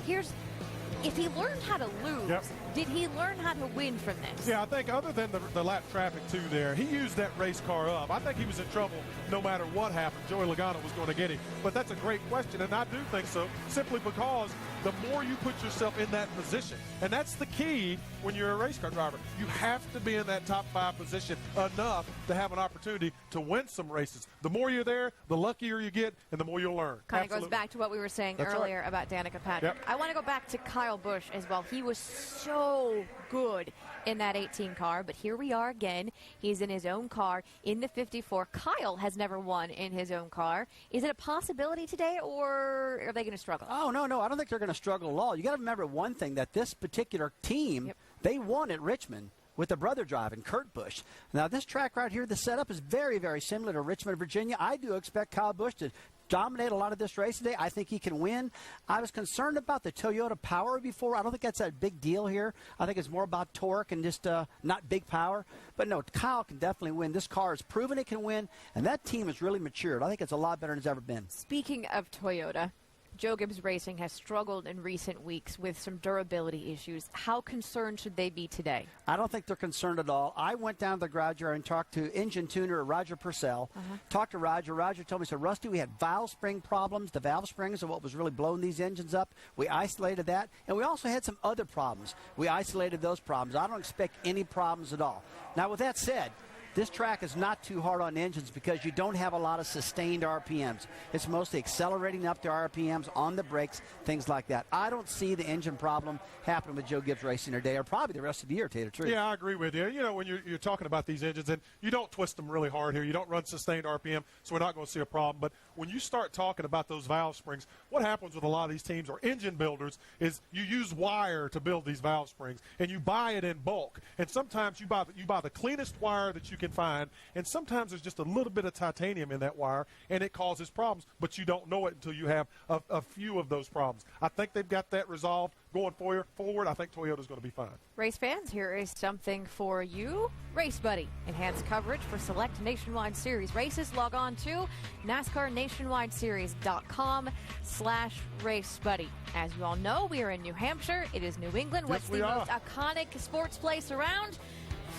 if he learned how to lose, did he learn how to win from this? Yeah, I think other than the lap traffic, too, there, he used that race car up. I think he was in trouble no matter what happened. Joey Logano was going to get him. But that's a great question, and I do think so, simply because the more you put yourself in that position, and that's the key when you're a race car driver. You have to be in that top 5 position enough to have an opportunity to win some races. The more you're there, the luckier you get, and the more you'll learn. Kind of goes back to what we were saying earlier about Danica Patrick. Yep. I want to go back to Kyle Busch as well. He was so good in that 18 car, but here we are again. He's in his own car in the 54. Kyle has never won in his own car. Is it a possibility today, or are they going to struggle? Oh, no, I don't think they're going to struggle at all. You got to remember one thing, that this particular team They won at Richmond with the brother driving, Kurt Busch. Now, this track right here, the setup is very, very similar to Richmond, Virginia. I do expect Kyle Busch to dominate a lot of this race today. I think he can win. I was concerned about the Toyota power before. I don't think that's a big deal here. I think it's more about torque and just not big power. But no, Kyle can definitely win. This car has proven it can win, and that team has really matured. I think it's a lot better than it's ever been. Speaking of Toyota, Joe Gibbs Racing has struggled in recent weeks with some durability issues. How concerned should they be today? I don't think they're concerned at all. I went down to the garage and talked to engine tuner Roger Purcell. Talked to Roger. Roger told me, said, Rusty, we had valve spring problems. The valve springs are what was really blowing these engines up. We isolated that. And we also had some other problems. We isolated those problems. I don't expect any problems at all. Now, with that said, this track is not too hard on engines because you don't have a lot of sustained RPMs. It's mostly accelerating up to RPMs on the brakes, things like that. I don't see the engine problem happening with Joe Gibbs Racing today, or probably the rest of the year, to tell you the truth. Yeah, I agree with you. You know, when you're talking about these engines, and you don't twist them really hard here. You don't run sustained RPM, so we're not going to see a problem. But when you start talking about those valve springs, what happens with a lot of these teams or engine builders is you use wire to build these valve springs, and you buy it in bulk. And sometimes you buy the cleanest wire that you can find, and sometimes there's just a little bit of titanium in that wire, and it causes problems, but you don't know it until you have a few of those problems. I think they've got that resolved going forward. I think Toyota's going to be fine. Race fans, here is something for you. Race Buddy. Enhanced coverage for select Nationwide Series races. Log on to NASCARNationwideSeries.com/Race Buddy. As you all know, we are in New Hampshire. It is New England. What's the most iconic sports place around?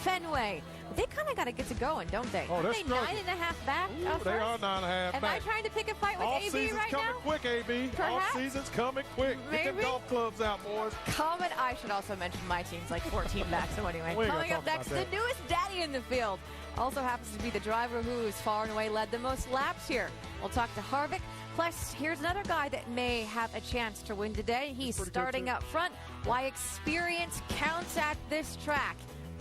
Fenway. They kind of got to get to going, don't they? Oh, Aren't they 9.5 back? They are 9.5 Am back. I trying to pick a fight with All AB season's right coming now? quick, AB. Perhaps? All season's coming quick. Get them Maybe? golf clubs out, boys. I should also mention my team's like 14 back. So anyway, We ain't coming gonna up talk next, about the newest daddy in the field. Also happens to be the driver who's far and away led the most laps here. We'll talk to Harvick. Plus, here's another guy that may have a chance to win today. He's starting up front. Why experience counts at this track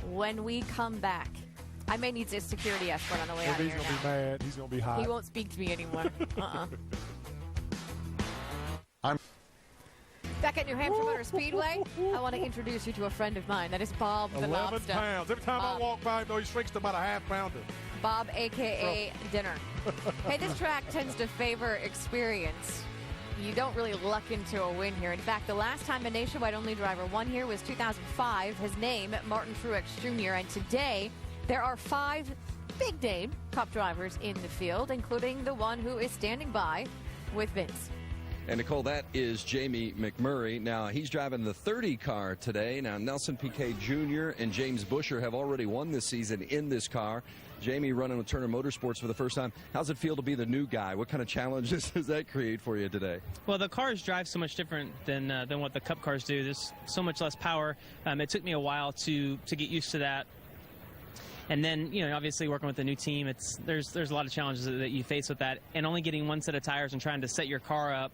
when we come back. I may need a security escort on the way out of He's here going to be now. mad. He's going to be hot. He won't speak to me anymore. Back at New Hampshire Motor Speedway, I want to introduce you to a friend of mine. That is Bob the 11 Lobster. pounds. Every time I walk by him, though, he shrinks to about a half-pounder. Bob, a.k.a. Dinner. Hey, this track tends to favor experience. You don't really luck into a win here. In fact, the last time a Nationwide-only driver won here was 2005. His name, Martin Truex Jr. And today, there are 5 big-name Cup drivers in the field, including the one who is standing by with Vince. And Nicole, that is Jamie McMurray. Now, he's driving the 30 car today. Now, Nelson Piquet Jr. and James Buescher have already won this season in this car. Jamie running with Turner Motorsports for the first time. How's it feel to be the new guy? What kind of challenges does that create for you today? Well, the cars drive so much different than what the Cup cars do. There's so much less power. It took me a while to get used to that. And then, you know, obviously working with a new team, there's a lot of challenges that you face with that. And only getting one set of tires and trying to set your car up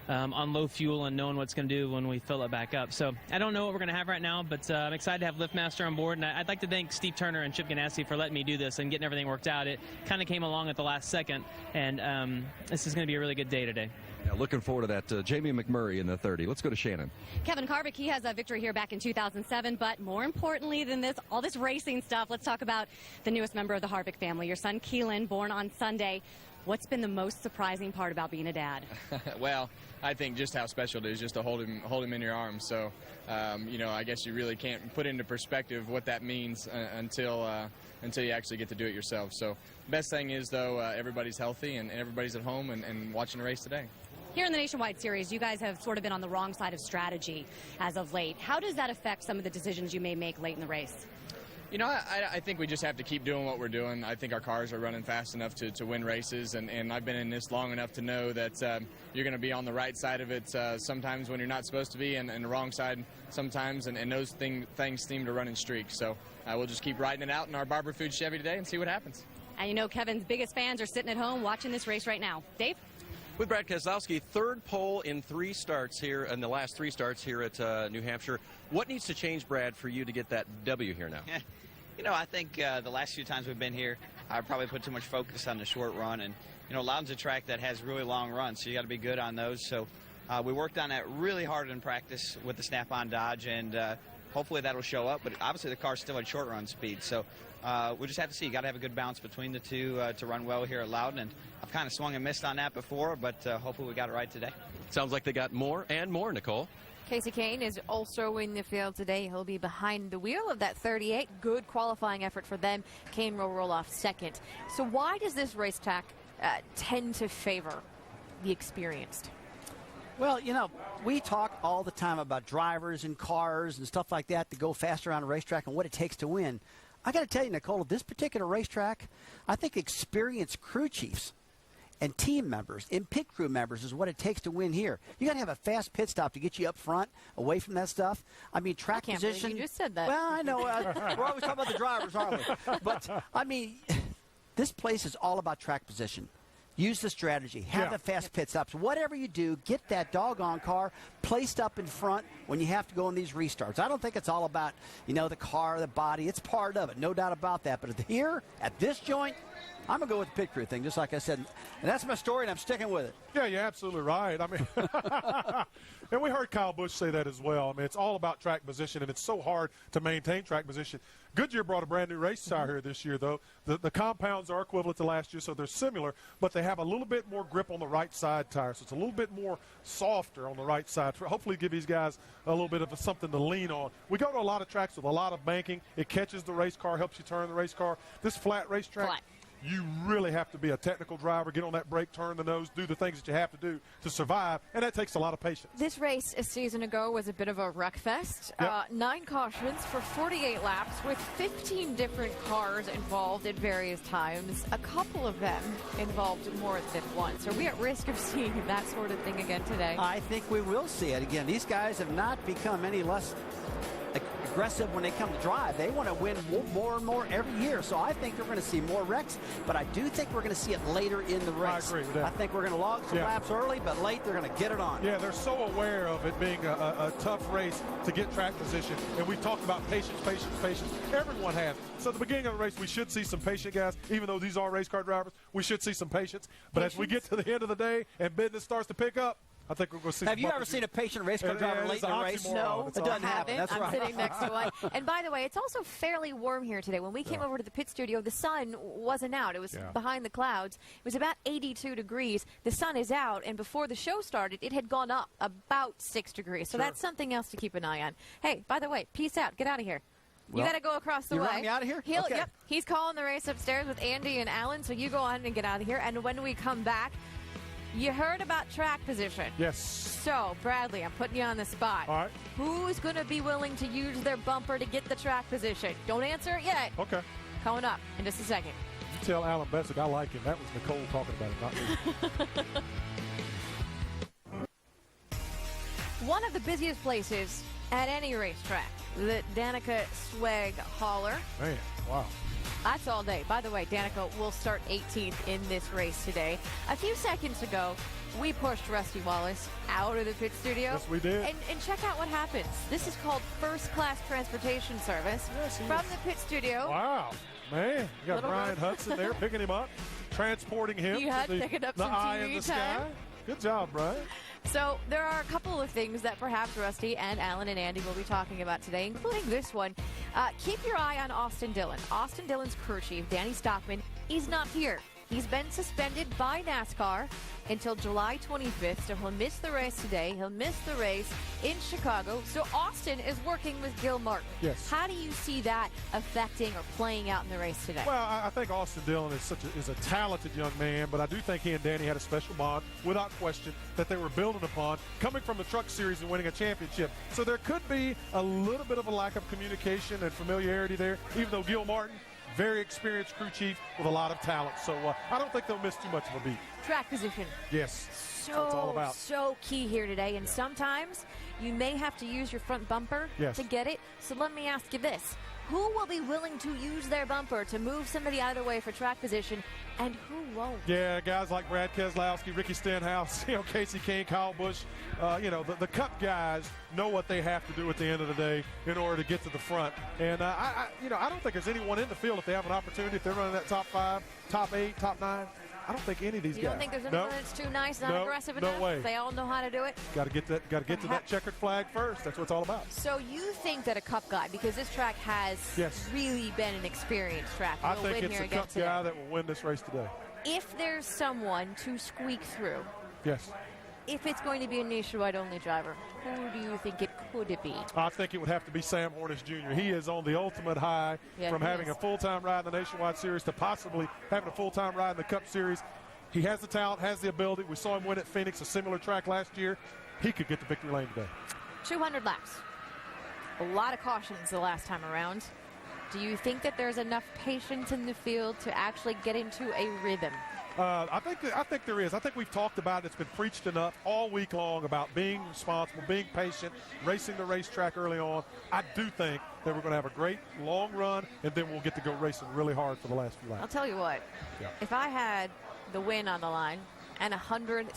on low fuel and knowing what's going to do when we fill it back up. So I don't know what we're going to have right now, but I'm excited to have LiftMaster on board. And I'd like to thank Steve Turner and Chip Ganassi for letting me do this and getting everything worked out. It kind of came along at the last second, and this is going to be a really good day today. Yeah, looking forward to that. Jamie McMurray in the 30. Let's go to Shannon. Kevin Harvick, he has a victory here back in 2007, but more importantly than this, all this racing stuff, let's talk about the newest member of the Harvick family, your son Keelan, born on Sunday. What's been the most surprising part about being a dad? Well, I think just how special it is just to hold him in your arms. So, you know, I guess you really can't put into perspective what that means until you actually get to do it yourself. So, best thing is, though, everybody's healthy and everybody's at home and watching the race today. Here in the Nationwide Series, you guys have sort of been on the wrong side of strategy as of late. How does that affect some of the decisions you may make late in the race? You know, I think we just have to keep doing what we're doing. I think our cars are running fast enough to win races, and I've been in this long enough to know that you're going to be on the right side of it sometimes when you're not supposed to be, and the wrong side sometimes, and those things seem to run in streaks. So we'll just keep riding it out in our Barber Foods Chevy today and see what happens. And you know Kevin's biggest fans are sitting at home watching this race right now. Dave? With Brad Keselowski, third pole in the last 3 starts here at New Hampshire. What needs to change, Brad, for you to get that W here now? You know, I think the last few times we've been here, I probably put too much focus on the short run. And, you know, Loudon's a track that has really long runs, so you got to be good on those. So we worked on that really hard in practice with the snap-on dodge, and hopefully that'll show up. But obviously the car's still at short run speed, so we'll just have to see. You got to have a good balance between the two to run well here at Loudon. And I've kind of swung and missed on that before, but hopefully we got it right today. Sounds like they got more and more, Nicole. Casey Kane is also in the field today. He'll be behind the wheel of that 38. Good qualifying effort for them. Kane will roll off second. So why does this racetrack tend to favor the experienced? Well, you know, we talk all the time about drivers and cars and stuff like that to go faster around a racetrack and what it takes to win. I got to tell you, Nicole, this particular racetrack, I think experienced crew chiefs and team members and pit crew members is what it takes to win here. You got to have a fast pit stop to get you up front, away from that stuff. I mean, track I can't position. believe you just said that. Well, I know. We're always talking about the drivers, aren't we? But, I mean, this place is all about track position. Use the strategy. Have the fast pit stops. Whatever you do, get that doggone car placed up in front when you have to go in these restarts. I don't think it's all about, you know, the car, the body. It's part of it, no doubt about that. But here, at this joint, I'm going to go with the pit crew thing, just like I said. And that's my story, and I'm sticking with it. Yeah, you're absolutely right. I mean, and we heard Kyle Busch say that as well. I mean, it's all about track position, and it's so hard to maintain track position. Goodyear brought a brand-new race tire here this year, though. The compounds are equivalent to last year, so they're similar, but they have a little bit more grip on the right side tire, so it's a little bit more softer on the right side. Hopefully give these guys a little bit of something to lean on. We go to a lot of tracks with a lot of banking. It catches the race car, helps you turn the race car. This flat racetrack, you really have to be a technical driver, get on that brake, turn the nose, do the things that you have to do to survive, and that takes a lot of patience. This race a season ago was a bit of a wreck fest. Yep. 9 cautions for 48 laps with 15 different cars involved at various times. A couple of them involved more than once. Are we at risk of seeing that sort of thing again today? I think we will see it again. These guys have not become any less aggressive when they come to drive. They want to win more and more every year. So I think we're going to see more wrecks, but I do think we're going to see it later in the race. I agree with that. I think we're going to log some laps early, but late they're going to get it on. Yeah, they're so aware of it being a tough race to get track position. And we talked about patience. Everyone has. So at the beginning of the race, we should see some patient guys. Even though these are race car drivers, we should see some patience. But as we get to the end of the day and business starts to pick up, I think we're going to see. Have you ever seen a patient race car driver late in the race? No, it doesn't happen. That's I'm right. sitting next to one. And by the way, it's also fairly warm here today. When we came over to the pit studio, the sun wasn't out. It was behind the clouds. It was about 82 degrees. The sun is out, and before the show started, it had gone up about 6 degrees. So that's something else to keep an eye on. Hey, by the way, peace out. Get out of here. You got to go across the way. You running me out of here? Okay. Yep. He's calling the race upstairs with Andy and Alan, so you go on and get out of here. And when we come back, you heard about track position. Yes. So, Bradley, I'm putting you on the spot. All right. Who's going to be willing to use their bumper to get the track position? Don't answer it yet. Okay. Coming up in just a second. You tell Alan Bessick I like him. That was Nicole talking about it, not me. One of the busiest places at any racetrack, the Danica Swag Hauler. Man, wow. That's all day. By the way, Danica will start 18th in this race today. A few seconds ago, we pushed Rusty Wallace out of the pit studio. Yes, we did. And check out what happens. This is called first-class transportation service from the pit studio. Wow. Man, you got Brian Hudson there picking him up, transporting him to the eye in the sky. Good job, Brian. So there are a couple of things that perhaps Rusty and Alan and Andy will be talking about today, including this one. Keep your eye on Austin Dillon. Austin Dillon's crew chief, Danny Stockman, is not here. He's been suspended by NASCAR until July 25th, so he'll miss the race today. He'll miss the race in Chicago. So Austin is working with Gil Martin. Yes. How do you see that affecting or playing out in the race today? Well, I think Austin Dillon is a talented young man, but I do think he and Danny had a special bond, without question, that they were building upon, coming from the Truck Series and winning a championship. So there could be a little bit of a lack of communication and familiarity there, even though Gil Martin, very experienced crew chief with a lot of talent. So I don't think they'll miss too much of a beat. Track position. Yes. That's what it's all about. So key here today. And sometimes you may have to use your front bumper to get it. So let me ask you this. Who will be willing to use their bumper to move somebody out of the way for track position, and who won't? Yeah, guys like Brad Keselowski, Ricky Stenhouse, Casey Kane, Kyle Busch, the Cup guys know what they have to do at the end of the day in order to get to the front. And I don't think there's anyone in the field, if they have an opportunity, if they're running that top 5, top 8, top 9, I don't think any of these You guys. don't think there's anyone that's too nice, not aggressive enough? No way. They all know how to do it? Got to get to that checkered flag first. That's what it's all about. So you think that a Cup guy, because this track has really been an experienced track, I will think win it's here a again Cup today. guy that will win this race today. If there's someone to squeak through, Yes. if it's going to be a nationwide only driver, who do you think it could be? I think it would have to be Sam Hornish Jr. He is on the ultimate high from he having is. a full-time ride in the Nationwide Series to possibly having a full-time ride in the Cup Series. He has the talent, has the ability. We saw him win at Phoenix, a similar track last year. He could get the victory lane today. 200 laps. A lot of cautions the last time around. Do you think that there's enough patience in the field to actually get into a rhythm? I think there is. I think we've talked about it. It's been preached enough all week long about being responsible, being patient, racing the racetrack early on. I do think that we're going to have a great long run, and then we'll get to go racing really hard for the last few laps. I'll tell you what. Yeah. If I had the win on the line and $100,000,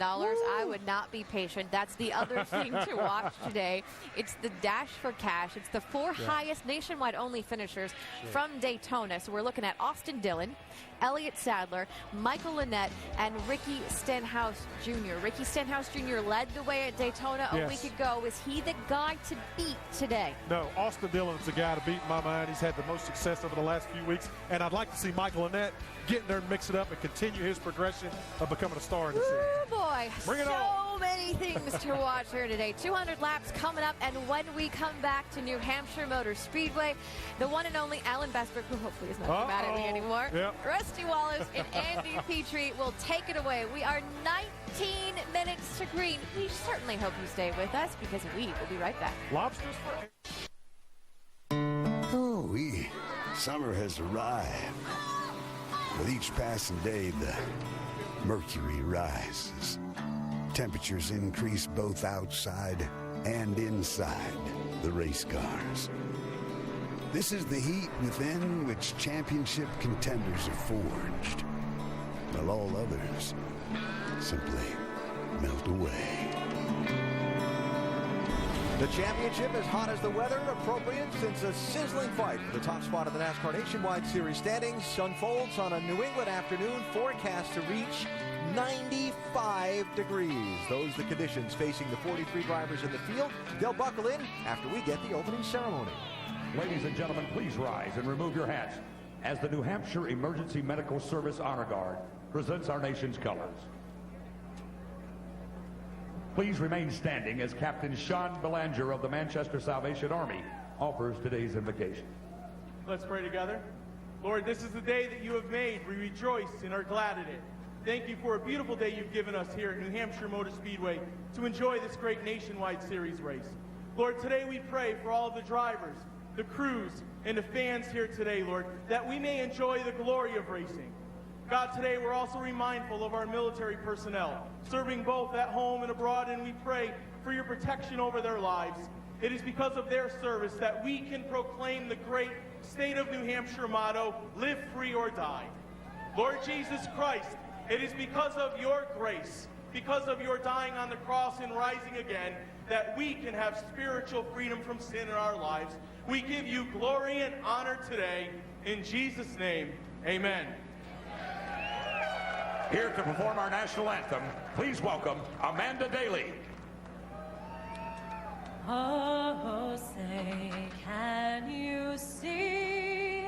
I would not be patient. That's the other thing to watch today. It's the Dash for Cash. It's the four highest nationwide only finishers from Daytona. So we're looking at Austin Dillon, Elliott Sadler, Michael Lynette, and Ricky Stenhouse Jr. Ricky Stenhouse Jr. led the way at Daytona a week ago. Is he the guy to beat today? No, Austin Dillon's the guy to beat in my mind. He's had the most success over the last few weeks, and I'd like to see Michael Lynette get in there and mix it up and continue his progression of becoming a star in the series. Oh boy, Bring it so on. many things to watch here today. 200 laps coming up, and when we come back to New Hampshire Motor Speedway, the one and only Alan Bestbrook, who hopefully is not too mad at me anymore, Rusty Wallace and Andy Petrie will take it away. We are 19 minutes to green. We certainly hope you stay with us because we will be right back. Lobsters for... Oh, summer has arrived. With each passing day, the mercury rises. Temperatures increase both outside and inside the race cars. This is the heat within which championship contenders are forged, while all others simply melt away. The championship is hot as the weather, appropriate since a sizzling fight for the top spot of the NASCAR Nationwide Series standings unfolds on a New England afternoon forecast to reach 95 degrees. Those are the conditions facing the 43 drivers in the field. They'll buckle in after we get the opening ceremony. Ladies and gentlemen, please rise and remove your hats as the New Hampshire Emergency Medical Service Honor Guard presents our nation's colors. Please remain standing as Captain Sean Belanger of the Manchester Salvation Army offers today's invocation. Let's pray together. Lord, this is the day that you have made. We rejoice and are glad in it. Thank you for a beautiful day you've given us here at New Hampshire Motor Speedway to enjoy this great nationwide series race. Lord, today we pray for all of the drivers, the crews, and the fans here today, Lord, that we may enjoy the glory of racing. God, today we're also mindful of our military personnel, serving both at home and abroad, and we pray for your protection over their lives. It is because of their service that we can proclaim the great state of New Hampshire motto, live free or die. Lord Jesus Christ, it is because of your grace, because of your dying on the cross and rising again, that we can have spiritual freedom from sin in our lives. We give you glory and honor today. In Jesus' name, amen. Here to perform our national anthem, please welcome Amanda Daly. Oh, say, can you see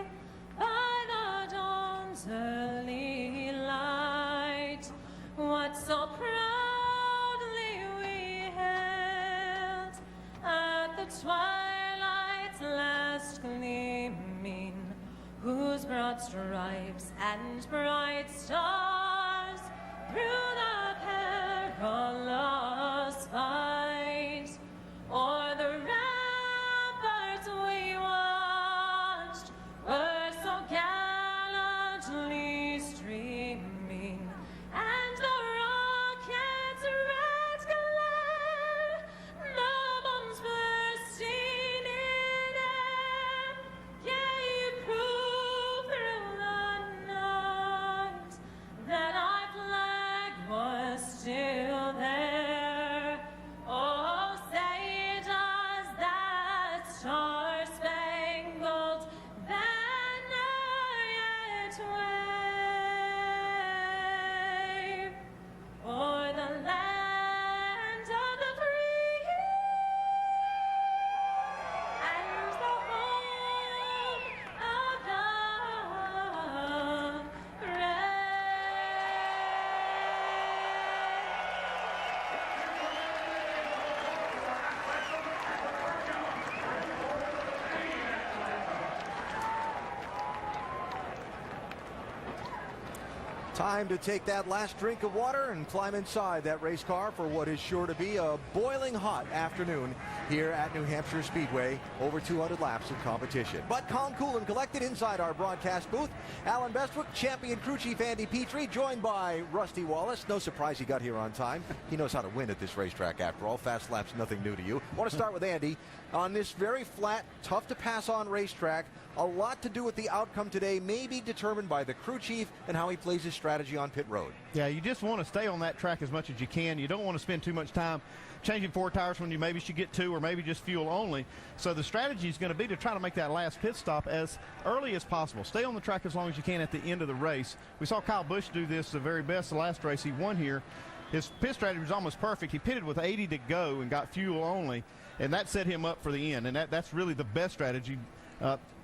by the dawn's early light what so proudly we held at the twilight's last gleaming, whose broad stripes and bright stars through the perilous fight o'er the ramparts we watched were so gallantly streaming, and the rocket's red glare, the bombs bursting in air, gave proof through the night that our flag was still there. Time to take that last drink of water and climb inside that race car for what is sure to be a boiling hot afternoon here at New Hampshire Speedway. Over 200 laps of competition. But calm, cool, and collected inside our broadcast booth. Alan Bestwick, champion crew chief Andy Petrie, joined by Rusty Wallace. No surprise he got here on time. He knows how to win at this racetrack after all. Fast laps, nothing new to you. I want to start with Andy. On this very flat, tough to pass on racetrack, a lot to do with the outcome today may be determined by the crew chief and how he plays his strategy on pit road. Yeah, you just want to stay on that track as much as you can. You don't want to spend too much time changing 4 tires when you maybe should get 2 or maybe just fuel only. So the strategy is going to be to try to make that last pit stop as early as possible. Stay on the track as long as you can at the end of the race. We saw Kyle Busch do this the very best the last race he won here. His pit strategy was almost perfect. He pitted with 80 to go and got fuel only, and that set him up for the end. And that's really the best strategy.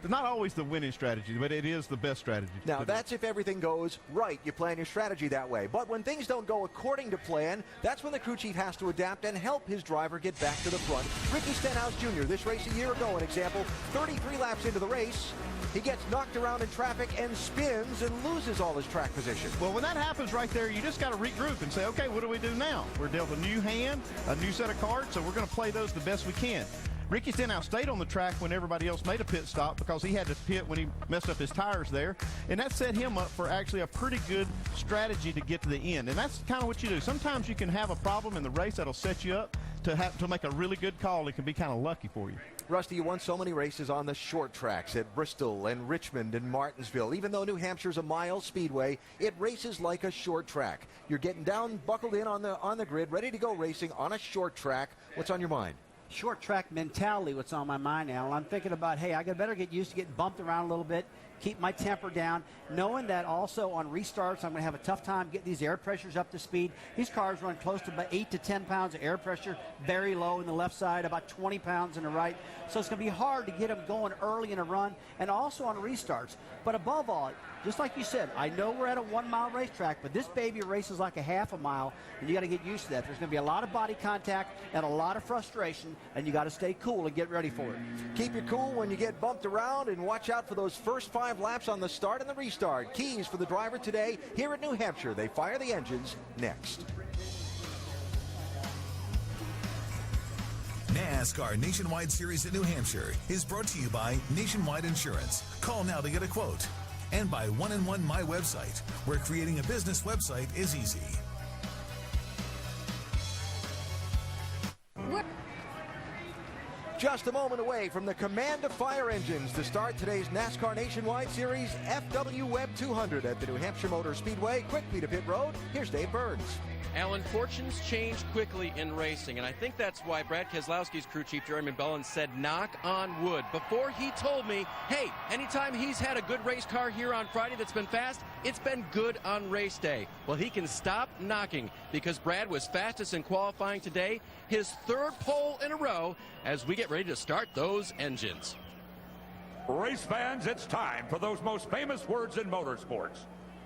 Not always the winning strategy, but it is the best strategy. Now, that's if everything goes right. You plan your strategy that way. But when things don't go according to plan, that's when the crew chief has to adapt and help his driver get back to the front. Ricky Stenhouse Jr., this race a year ago, an example, 33 laps into the race, he gets knocked around in traffic and spins and loses all his track position. Well, when that happens right there, you just got to regroup and say, okay, what do we do now? We're dealt a new hand, a new set of cards, so we're going to play those the best we can. Ricky Stenhouse stayed on the track when everybody else made a pit stop because he had to pit when he messed up his tires there, and that set him up for actually a pretty good strategy to get to the end. And that's kind of what you do. Sometimes you can have a problem in the race that'll set you up to make a really good call. It can be kind of lucky for you. Rusty, you won so many races on the short tracks at Bristol and Richmond and Martinsville. Even though New Hampshire's a mile speedway, it races like a short track. You're getting down, buckled in on the grid, ready to go racing on a short track. What's on your mind? Short track mentality, what's on my mind, Alan. I'm thinking about, hey, I better get used to getting bumped around a little bit, keep my temper down, knowing that also on restarts I'm going to have a tough time getting these air pressures up to speed. These cars run close to about 8 to 10 pounds of air pressure, very low in the left side, about 20 pounds in the right. So it's going to be hard to get them going early in a run and also on restarts. But above all, just like you said, I know we're at a 1 mile racetrack, but this baby races like a half a mile, and you got to get used to that. There's going to be a lot of body contact and a lot of frustration, and you got to stay cool and get ready for it. Keep your cool when you get bumped around, and watch out for those first 5 laps on the start and the restart. Keys for the driver today here at New Hampshire. They fire the engines next. NASCAR Nationwide Series at New Hampshire is brought to you by Nationwide Insurance. Call now to get a quote. And by 1&1 My Website, where creating a business website is easy. Just a moment away from the command of fire engines to start today's NASCAR Nationwide Series FW Webb 200 at the New Hampshire Motor Speedway. Quickly to pit road, here's Dave Burns. Alan, fortunes change quickly in racing, and I think that's why Brad Keselowski's crew chief, Jeremy Bellin, said knock on wood before he told me, hey, anytime he's had a good race car here on Friday that's been fast, it's been good on race day. Well, he can stop knocking because Brad was fastest in qualifying today, his 3rd pole in a row, as we get ready to start those engines. Race fans, it's time for those most famous words in motorsports.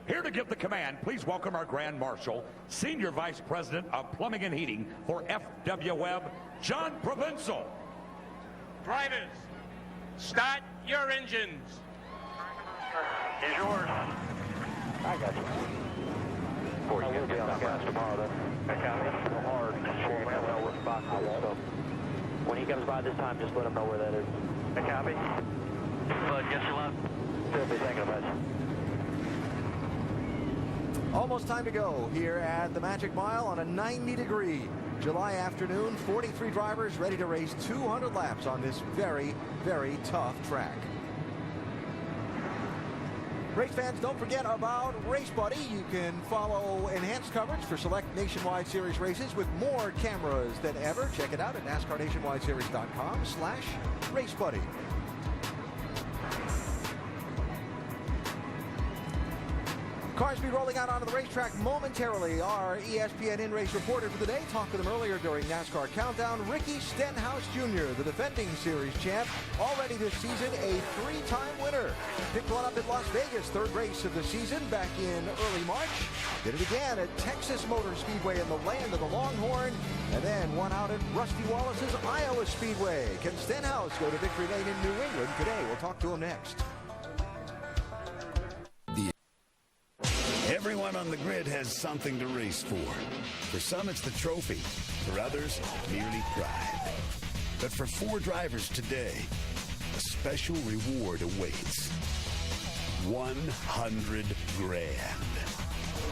Here to give the command, please welcome our Grand Marshal, Senior Vice President of Plumbing and Heating for FW Webb, John Provenzel. Drivers, start your engines. Here's yours. I got you. Before you get on the gas tomorrow, then. Hard. Sure, man, know what spot it is. So when he comes by this time, just let him know where that is. I copy. But guess you left. Still be thinking about it. Almost time to go here at the Magic Mile on a 90-degree July afternoon. 43 drivers ready to race 200 laps on this very, very tough track. Race fans, don't forget about Race Buddy. You can follow enhanced coverage for select Nationwide Series races with more cameras than ever. Check it out at NASCARNationwideSeries.com/Race Buddy. Cars be rolling out onto the racetrack momentarily. Our ESPN in-race reporter for the day talked with him earlier during NASCAR Countdown. Ricky Stenhouse Jr., the defending series champ, already this season a 3-time winner. Picked one up at Las Vegas, 3rd race of the season back in early March. Did it again at Texas Motor Speedway in the land of the Longhorn. And then one out at Rusty Wallace's Iowa Speedway. Can Stenhouse go to victory lane in New England today? We'll talk to him next. Everyone on the grid has something to race for. For some, it's the trophy. For others, merely pride. But for 4 drivers today, a special reward awaits. 100 grand.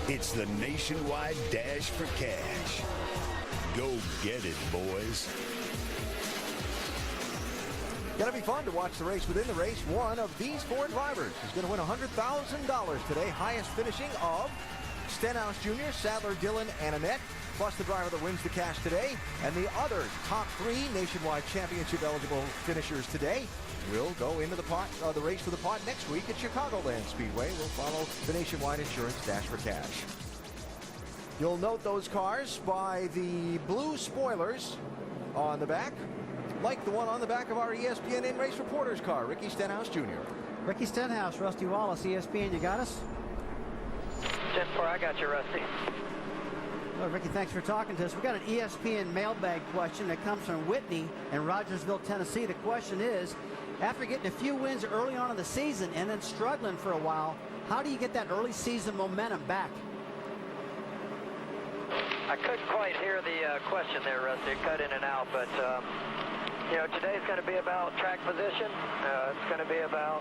It's the Nationwide Dash for Cash. Go get it, boys. Gonna be fun to watch the race within the race. One of these 4 drivers is gonna win $100,000 today. Highest finishing of Stenhouse Jr., Sadler, Dillon, and Annette, plus the driver that wins the cash today. And the other top 3 Nationwide Championship eligible finishers today will go into the race for the pot next week at Chicagoland Speedway. We'll follow the Nationwide Insurance Dash for Cash. You'll note those cars by the blue spoilers on the back, like the one on the back of our ESPN in-race reporter's car, Ricky Stenhouse Jr. Ricky Stenhouse, Rusty Wallace, ESPN, you got us? 10-4, I got you, Rusty. Well, Ricky, thanks for talking to us. We got an ESPN mailbag question that comes from Whitney in Rogersville, Tennessee. The question is, after getting a few wins early on in the season and then struggling for a while, how do you get that early season momentum back? I couldn't quite hear the question there, Rusty. It cut in and out, but you know, today's going to be about track position. It's going to be about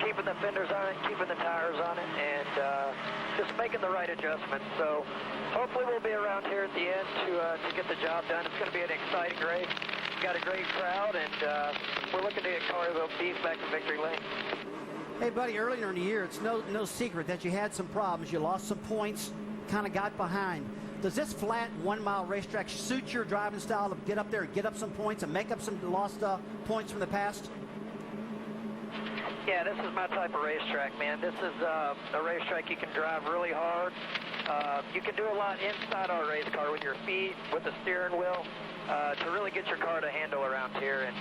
keeping the fenders on it, keeping the tires on it, and just making the right adjustments. So hopefully we'll be around here at the end to get the job done. It's going to be an exciting race. We've got a great crowd, and we're looking to get Carterville Beef back to victory lane. Hey, buddy, earlier in the year, it's no secret that you had some problems. You lost some points, kind of got behind. Does this flat 1-mile racetrack suit your driving style to get up there and get up some points and make up some lost points from the past? Yeah, this is my type of racetrack, man. This is a racetrack you can drive really hard. You can do a lot inside our race car with your feet, with the steering wheel, to really get your car to handle around here. And,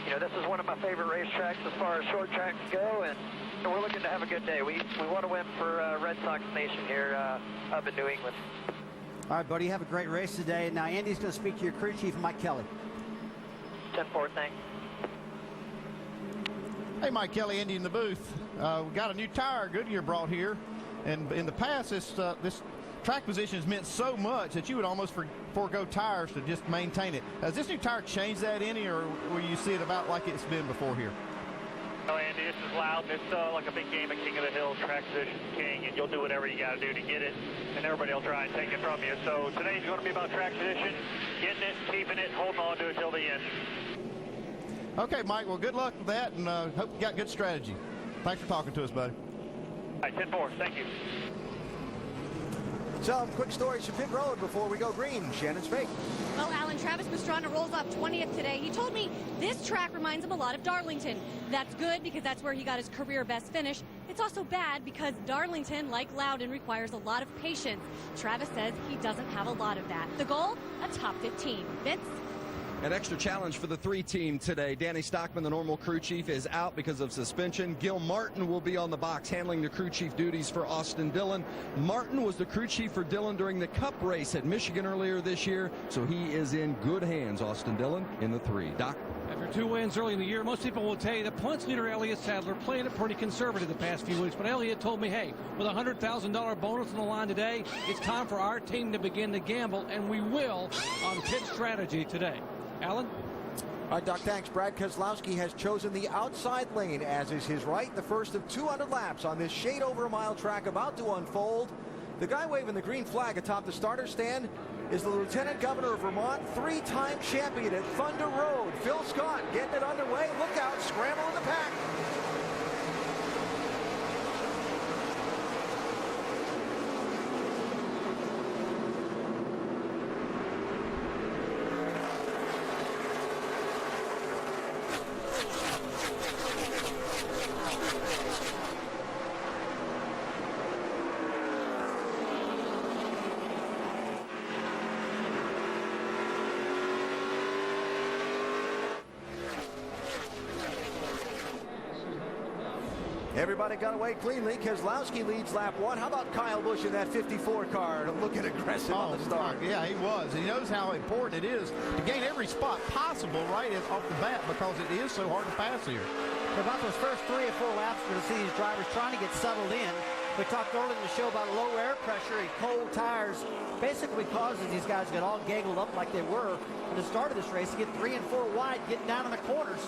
you know, this is one of my favorite racetracks as far as short tracks go, and we're looking to have a good day. We want to win for Red Sox Nation here up in New England. All right, buddy, have a great race today. Now, Andy's going to speak to your crew chief, Mike Kelly. 10-4, thanks. Hey, Mike Kelly, Andy in the booth. We got a new tire Goodyear brought here, and in the past, this track position has meant so much that you would almost forego tires to just maintain it. Has this new tire changed that any, or will you see it about like it's been before here? No, Andy, this is Loudon. It's like a big game of King of the Hill, track position king, and you'll do whatever you got to do to get it, and everybody will try and take it from you. So today's going to be about track position, getting it, keeping it, holding on to it till the end. Okay, Mike, well, good luck with that, and hope you got good strategy. Thanks for talking to us, buddy. All right, 10-4, thank you. Some quick stories from pit road before we go green. Shannon Spake. Well, Alan, Travis Pastrana rolls off 20th today. He told me this track reminds him a lot of Darlington. That's good because that's where he got his career best finish. It's also bad because Darlington, like Loudon, requires a lot of patience. Travis says he doesn't have a lot of that. The goal, a top 15. Vince? An extra challenge for the 3 team today. Danny Stockman, the normal crew chief, is out because of suspension. Gil Martin will be on the box handling the crew chief duties for Austin Dillon. Martin was the crew chief for Dillon during the Cup race at Michigan earlier this year, so he is in good hands, Austin Dillon, in the 3. Doc? After 2 wins early in the year, most people will tell you that points leader Elliott Sadler played it pretty conservative the past few weeks. But Elliott told me, hey, with a $100,000 bonus on the line today, it's time for our team to begin to gamble, and we will on pit strategy today. Alan? All right, Doc, thanks. Brad Keselowski has chosen the outside lane, as is his right. The first of 200 laps on this shade over a mile track about to unfold. The guy waving the green flag atop the starter stand is the Lieutenant Governor of Vermont, 3-time champion at Thunder Road, Phil Scott, getting it underway. Look out, scramble in the pack. Everybody got away cleanly. Keselowski leads lap 1. How about Kyle Busch in that 54 car looking aggressive on the start? Yeah, he was. And he knows how important it is to gain every spot possible right off the bat because it is so hard to pass here. For about those first 3 or 4 laps, we're going to see these drivers trying to get settled in. We talked earlier in the show about low air pressure and cold tires basically causes these guys to get all gaggled up like they were at the start of this race to get 3 and 4 wide, getting down in the corners.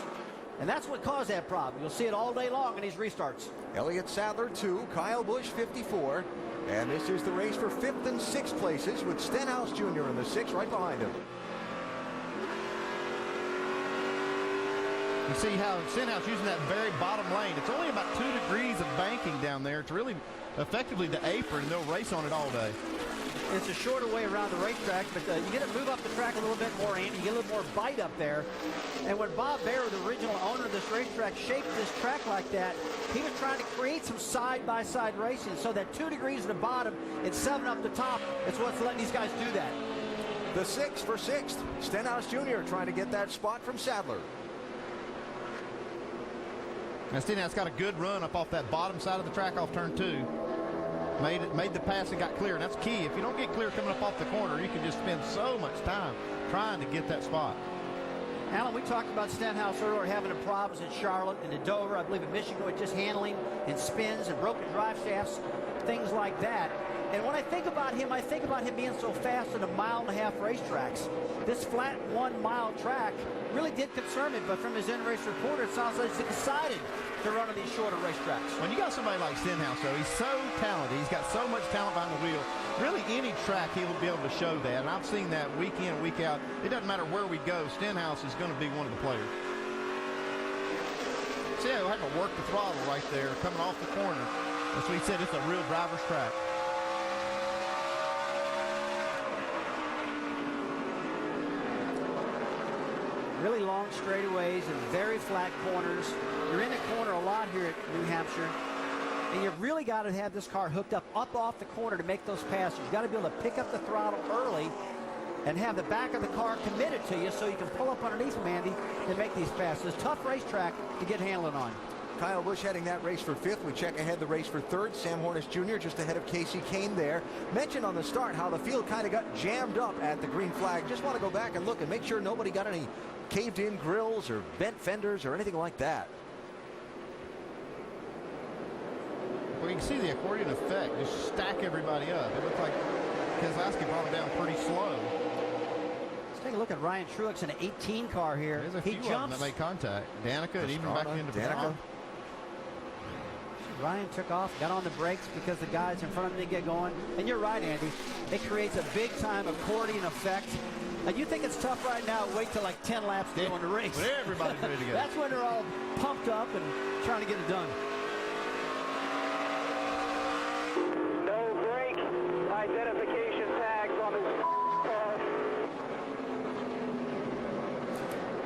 And that's what caused that problem. You'll see it all day long in these restarts. Elliott Sadler 2, Kyle Busch 54. And this is the race for 5th and 6th places with Stenhouse Jr. in the 6th right behind him. You see how Stenhouse using that very bottom lane. It's only about 2 degrees of banking down there. It's really effectively the apron, and they'll race on it all day. It's a shorter way around the racetrack, but you get to move up the track a little bit more, Andy. You get a little more bite up there. And when Bob Baer, the original owner of this racetrack, shaped this track like that, he was trying to create some side-by-side racing. So that 2 degrees at the bottom and 7 up the top, it's what's letting these guys do that. The 6 for 6th. Stenhouse Jr. trying to get that spot from Sadler. Now Stenhouse got a good run up off that bottom side of the track off turn 2. Made the pass and got clear, and that's key. If you don't get clear coming up off the corner, you can just spend so much time trying to get that spot. Alan, we talked about Stenhouse earlier having problems in Charlotte and in Dover, I believe in Michigan, with just handling and spins and broken drive shafts, things like that. And when I think about him being so fast in 1.5 mile racetracks. This flat 1 mile track really did concern me, but from his in-race reporter, it sounds like he's excited to run on these shorter racetracks. When you got somebody like Stenhouse, though, he's so talented. He's got so much talent behind the wheel. Really, any track he will be able to show that, and I've seen that week in and week out. It doesn't matter where we go, Stenhouse is going to be one of the players. See how he'll have to work the throttle right there, coming off the corner. That's what he said, it's a real driver's track. Really long straightaways and very flat corners. You're in the corner a lot here at New Hampshire. And you've really got to have this car hooked up off the corner to make those passes. You've got to be able to pick up the throttle early and have the back of the car committed to you so you can pull up underneath them, Andy, and make these passes. Tough racetrack to get handling on. Kyle Busch heading that race for 5th. We check ahead the race for 3rd. Sam Hornish Jr. just ahead of Casey Kane there. Mentioned on the start how the field kind of got jammed up at the green flag. Just want to go back and look and make sure nobody got any caved in grills or bent fenders or anything like that. Well, you can see the accordion effect. Just stack everybody up. It looked like Keselowski brought him down pretty slow. Let's take a look at Ryan Truex in an 18 car here. There's a few of them that made contact. Danica and even back into Danica. Ryan took off, got on the brakes because the guys in front of him didn't get going. And you're right, Andy. It creates a big-time accordion effect. And you think it's tough right now, wait till like 10 laps to go in the race. But everybody's ready to go. That's when they're all pumped up and trying to get it done. No brake identification tags on his car.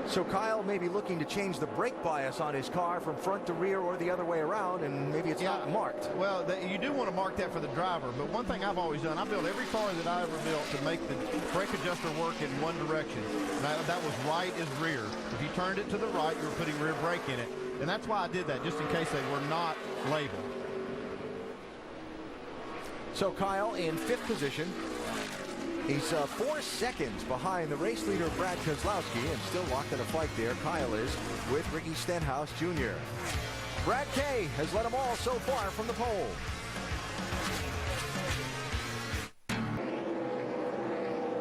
So Kyle may be looking to change the brake bias on his car from front to rear or the other way around, and maybe it's not marked. Well, you do want to mark that for the driver, but one thing I've always done, I built every car that I ever built to make the brake adjuster work in one direction. That was right as rear. If you turned it to the right, you were putting rear brake in it. And that's why I did that, just in case they were not labeled. So Kyle in 5th position. He's 4 seconds behind the race leader, Brad Keselowski, and still locked in a fight there. Kyle is with Ricky Stenhouse Jr. Brad K has led them all so far from the pole.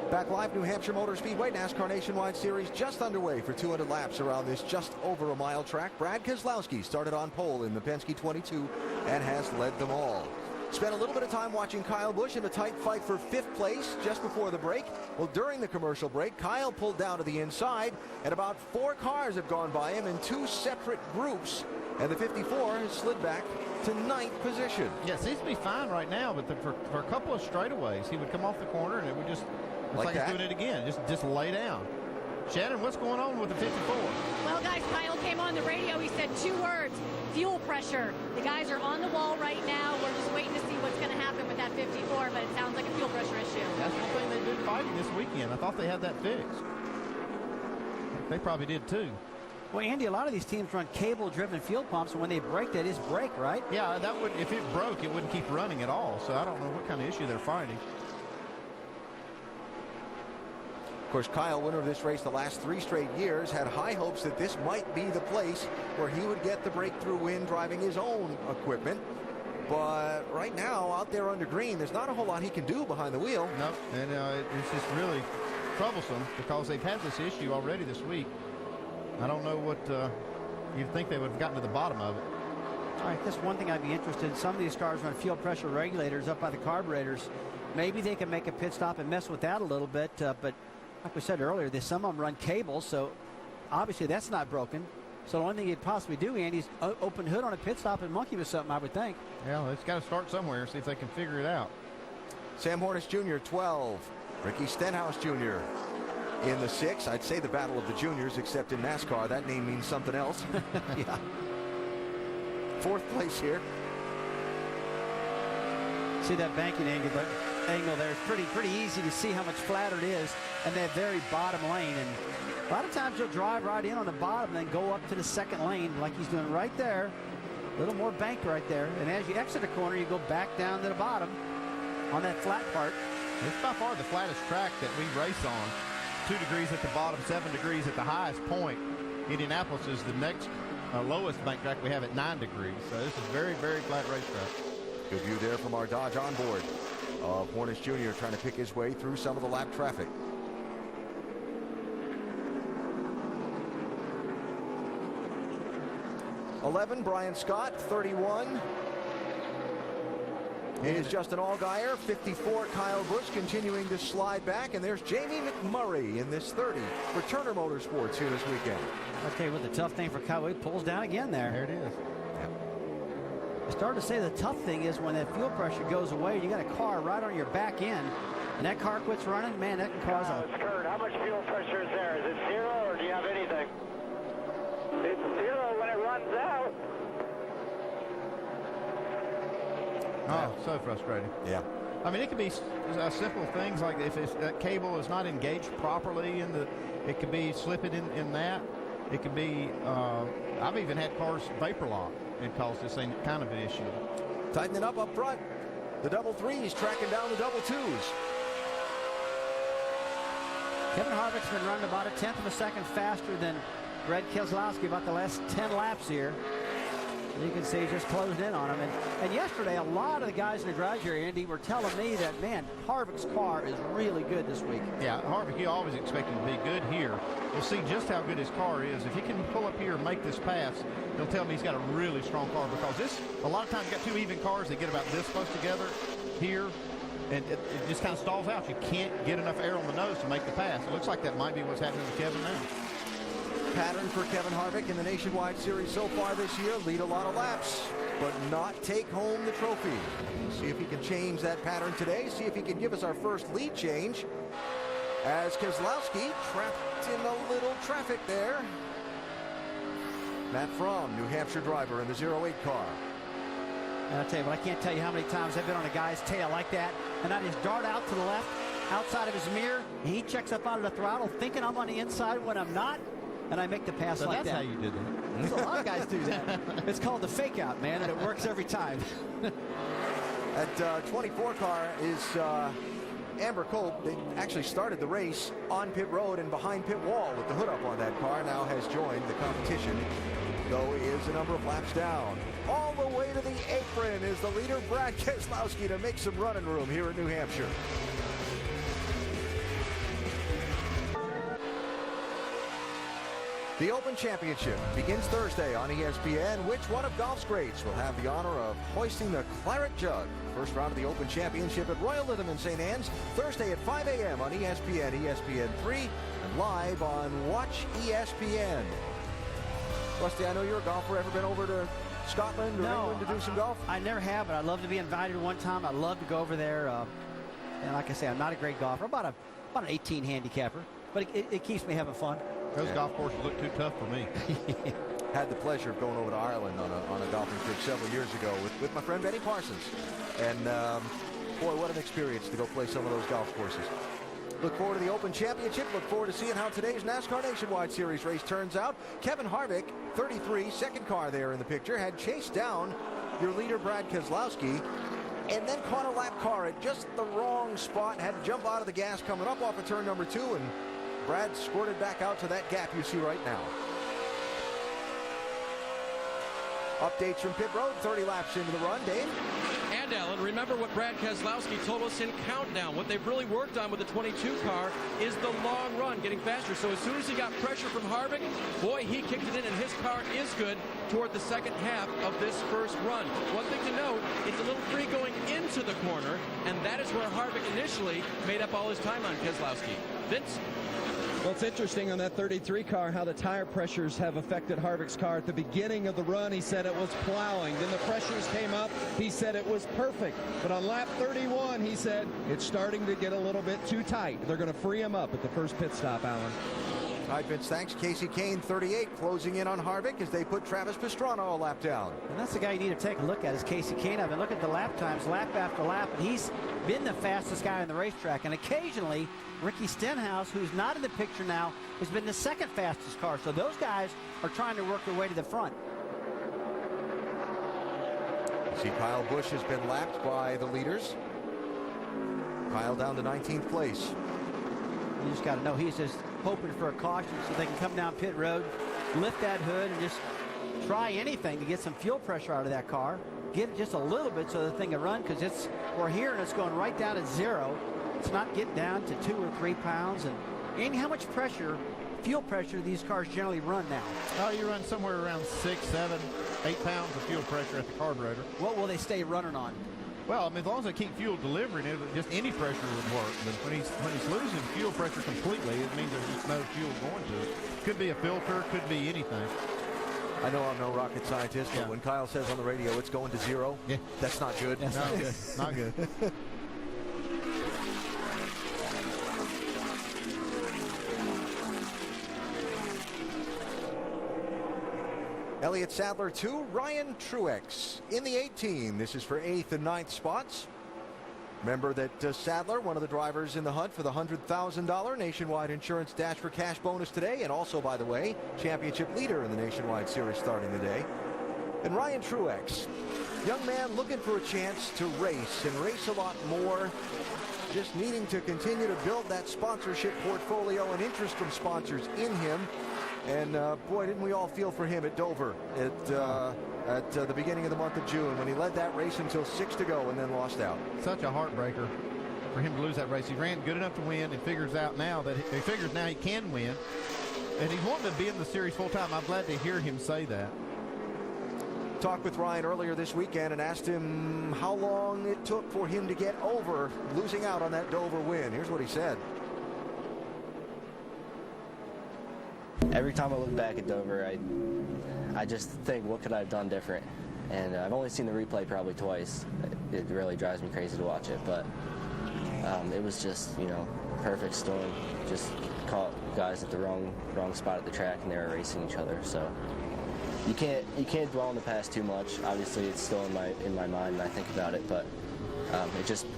Back live, New Hampshire Motor Speedway, NASCAR Nationwide Series just underway for 200 laps around this just over a mile track. Brad Keselowski started on pole in the Penske 22 and has led them all. Spent a little bit of time watching Kyle Busch in a tight fight for 5th place just before the break. Well, during the commercial break, Kyle pulled down to the inside, and about 4 cars have gone by him in 2 separate groups, and the 54 has slid back to 9th position. Yeah, it seems to be fine right now, but for a couple of straightaways, he would come off the corner, and it would just, looks like he's doing it again, just lay down. Shannon, what's going on with the 54? Well, guys, Kyle came on the radio. He said 2 words, fuel pressure. The guys are on the wall right now. We're just waiting to see what's going to happen with that 54, but it sounds like a fuel pressure issue. That's one thing they've been fighting this weekend. I thought they had that fixed. They probably did, too. Well, Andy, a lot of these teams run cable-driven fuel pumps, and when they break, that is break, right? Yeah, that would, if it broke, it wouldn't keep running at all. So I don't know what kind of issue they're fighting. Of course, Kyle, winner of this race the last 3 straight years, had high hopes that this might be the place where he would get the breakthrough win driving his own equipment. But right now, out there under green, there's not a whole lot he can do behind the wheel. No, and it's just really troublesome because they've had this issue already this week. I don't know what you'd think they would have gotten to the bottom of it. All right, that's one thing I'd be interested in. Some of these cars run fuel pressure regulators up by the carburetors. Maybe they can make a pit stop and mess with that a little bit. But like we said earlier, some of them run cables, so obviously that's not broken. So the only thing you'd possibly do, Andy, is open hood on a pit stop and monkey with something, I would think. Yeah, it's got to start somewhere and see if they can figure it out. Sam Hornish Jr., 12. Ricky Stenhouse Jr. in the 6. I'd say the battle of the juniors, except in NASCAR. That name means something else. Yeah. 4th place here. See that banking angle there? It's pretty easy to see how much flatter it is in that very bottom lane. And a lot of times you'll drive right in on the bottom and then go up to the 2nd lane like he's doing right there. A little more bank right there. And as you exit the corner, you go back down to the bottom on that flat part. It's by far the flattest track that we race on. 2 degrees at the bottom, 7 degrees at the highest point. Indianapolis is the next lowest bank track we have at 9 degrees. So this is very, very flat racetrack. Good view there from our Dodge onboard of Hornish Jr. trying to pick his way through some of the lap traffic. '11, Brian Scott. 31 is Justin Allgaier. 54, Kyle Busch continuing to slide back. And there's Jamie McMurray in this 30 for Turner Motorsports here this weekend. I'll tell you what, the tough thing for Kyle, he pulls down again there. There it is. I started to say the tough thing is when that fuel pressure goes away, you got a car right on your back end, and that car quits running, man, that can cause a... Kurt, how much fuel pressure is there? Is it 0 or do you have anything? It's 0 when it runs out. Oh, so frustrating. Yeah. I mean, it could be simple things like if that cable is not engaged properly, it could be slipping in that. It could be, I've even had cars vapor lock and cause this same kind of an issue. Tightening up front. The double 3s tracking down the double 2s. Kevin Harvick's been running about 1/10 of a second faster than Brad Keselowski about the last 10 laps here. You can see he's just closed in on him. And yesterday, a lot of the guys in the garage here, Andy, were telling me that, man, Harvick's car is really good this week. Yeah, Harvick, you always expect him to be good here. We'll see just how good his car is. If he can pull up here and make this pass, they'll tell me he's got a really strong car, because a lot of times you got 2 even cars that get about this close together here, and it just kind of stalls out. You can't get enough air on the nose to make the pass. It looks like that might be what's happening to Kevin now. Pattern for Kevin Harvick in the Nationwide Series so far this year: lead a lot of laps, but not take home the trophy. See if he can change that pattern today. See if he can give us our first lead change, as Keselowski trapped in a little traffic there. Matt Fromm, New Hampshire driver in the 08 car. And I'll tell you what, I can't tell you how many times I've been on a guy's tail like that, and I just dart out to the left, outside of his mirror, and he checks up out of the throttle, thinking I'm on the inside when I'm not, and I make the pass so like that. That's how you did that. There's a lot of guys do that. It's called the fake out, man, and it works every time. At 24 car is Amber Cope. They actually started the race on pit road and behind pit wall with the hood up on that car. Now has joined the competition, though is a number of laps down. All the way to the apron is the leader, Brad Keselowski, to make some running room here in New Hampshire. The Open Championship begins Thursday on ESPN. Which one of golf's greats will have the honor of hoisting the Claret Jug? First round of the Open Championship at Royal Lytham in St. Anne's, Thursday at 5 a.m. on ESPN, ESPN3, and live on Watch ESPN. Rusty, I know you're a golfer. Ever been over to Scotland or England to do some golf? I never have, but I'd love to be invited one time. I'd love to go over there. And like I say, I'm not a great golfer. I'm about an 18 handicapper, but it keeps me having fun. Those golf courses look too tough for me. Had the pleasure of going over to Ireland on a golfing trip several years ago with my friend Benny Parsons. And boy, what an experience to go play some of those golf courses. Look forward to the Open Championship. Look forward to seeing how today's NASCAR Nationwide Series race turns out. Kevin Harvick, 33, second car there in the picture, had chased down your leader, Brad Keselowski, and then caught a lap car at just the wrong spot. Had to jump out of the gas coming up off of turn number 2, and Brad squirted back out to that gap you see right now. Updates from pit road, 30 laps into the run. Dave? And Ellen, remember what Brad Keselowski told us in Countdown. What they've really worked on with the 22 car is the long run, getting faster. So as soon as he got pressure from Harvick, boy, he kicked it in, and his car is good toward the second half of this first run. One thing to note, it's a little free going into the corner, and that is where Harvick initially made up all his time on Keselowski. Vince? Well, it's interesting on that 33 car how the tire pressures have affected Harvick's car. At the beginning of the run, he said it was plowing. Then the pressures came up. He said it was perfect. But on lap 31, he said it's starting to get a little bit too tight. They're going to free him up at the first pit stop, Alan. All right, Vince, thanks. Casey Kane, 38, closing in on Harvick as they put Travis Pastrana a lap down. And that's the guy you need to take a look at is Casey Kane. I've been looking at the lap times, lap after lap, and he's been the fastest guy on the racetrack. And occasionally, Ricky Stenhouse, who's not in the picture now, has been the second fastest car. So those guys are trying to work their way to the front. You see Kyle Busch has been lapped by the leaders. Kyle down to 19th place. You just got to know he's just hoping for a caution so they can come down pit road, lift that hood, and just try anything to get some fuel pressure out of that car. Get it just a little bit so the thing can run, because we're here and it's going right down to 0. It's not getting down to 2 or 3 pounds. And how much pressure, fuel pressure, these cars generally run now? Oh, you run somewhere around 6, 7, 8 pounds of fuel pressure at the carburetor. What will they stay running on? Well, I mean, as long as they keep fuel delivering it, just any pressure would work. But when he's losing fuel pressure completely, it means there's just no fuel going to it. Could be a filter, could be anything. I know I'm no rocket scientist, but when Kyle says on the radio it's going to 0, that's not good. That's not good. Not good. Elliott Sadler 2, Ryan Truex in the 18. This is for 8th and 9th spots. Remember that Sadler, one of the drivers in the hunt for the $100,000 Nationwide Insurance Dash for Cash bonus today, and also, by the way, championship leader in the Nationwide Series starting the day. And Ryan Truex, young man looking for a chance to race and race a lot more, just needing to continue to build that sponsorship portfolio and interest from sponsors in him. And boy, didn't we all feel for him at Dover at the beginning of the month of June when he led that race until 6 to go and then lost out. Such a heartbreaker for him to lose that race. He ran good enough to win and figures out now that he can win. And he's wanting to be in the series full time. I'm glad to hear him say that. Talked with Ryan earlier this weekend and asked him how long it took for him to get over losing out on that Dover win. Here's what he said. Every time I look back at Dover, I just think, what could I have done different? And I've only seen the replay probably twice. It really drives me crazy to watch it, but it was just, perfect storm. Just caught guys at the wrong spot at the track, and they were racing each other. So you can't dwell on the past too much. Obviously, it's still in my mind, and I think about it, but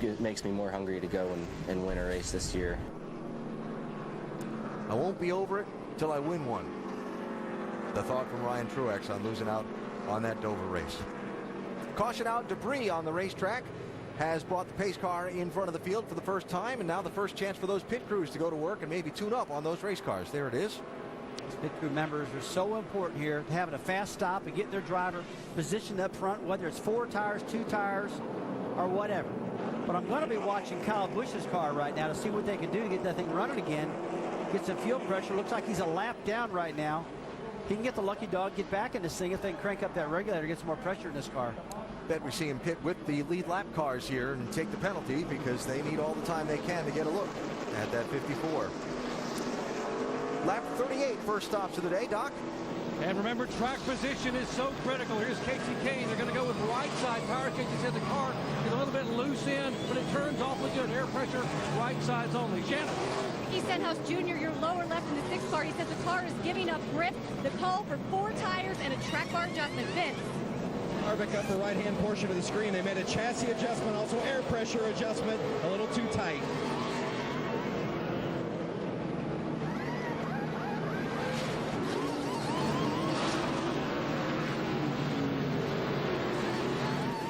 it makes me more hungry to go and win a race this year. I won't be over it till I win one. The thought from Ryan Truex on losing out on that Dover race. Caution out, debris on the racetrack has brought the pace car in front of the field for the first time, and now the first chance for those pit crews to go to work and maybe tune up on those race cars. There it is. These pit crew members are so important here, having a fast stop and getting their driver positioned up front, whether it's 4 tires, 2 tires, or whatever. But I'm going to be watching Kyle Busch's car right now to see what they can do to get that thing running again. Get some fuel pressure. Looks like he's a lap down right now. He can get the lucky dog, get back in this thing if they can crank up that regulator, get some more pressure in this car. Bet we see him pit with the lead lap cars here and take the penalty because they need all the time they can to get a look at that 54. Lap 38, first stops of the day. Doc? And remember, track position is so critical. Here's Casey Kane. They're going to go with right side. Power changes in the car. Get a little bit loose in, but it turns awfully good. Air pressure, right sides only. Shannon. Ricky Stenhouse Jr., your lower left in the 6th car. He says the car is giving up grip. The call for 4 tires and a track bar adjustment. Vince. Harvick upper right-hand portion of the screen. They made a chassis adjustment, also air pressure adjustment. A little too tight.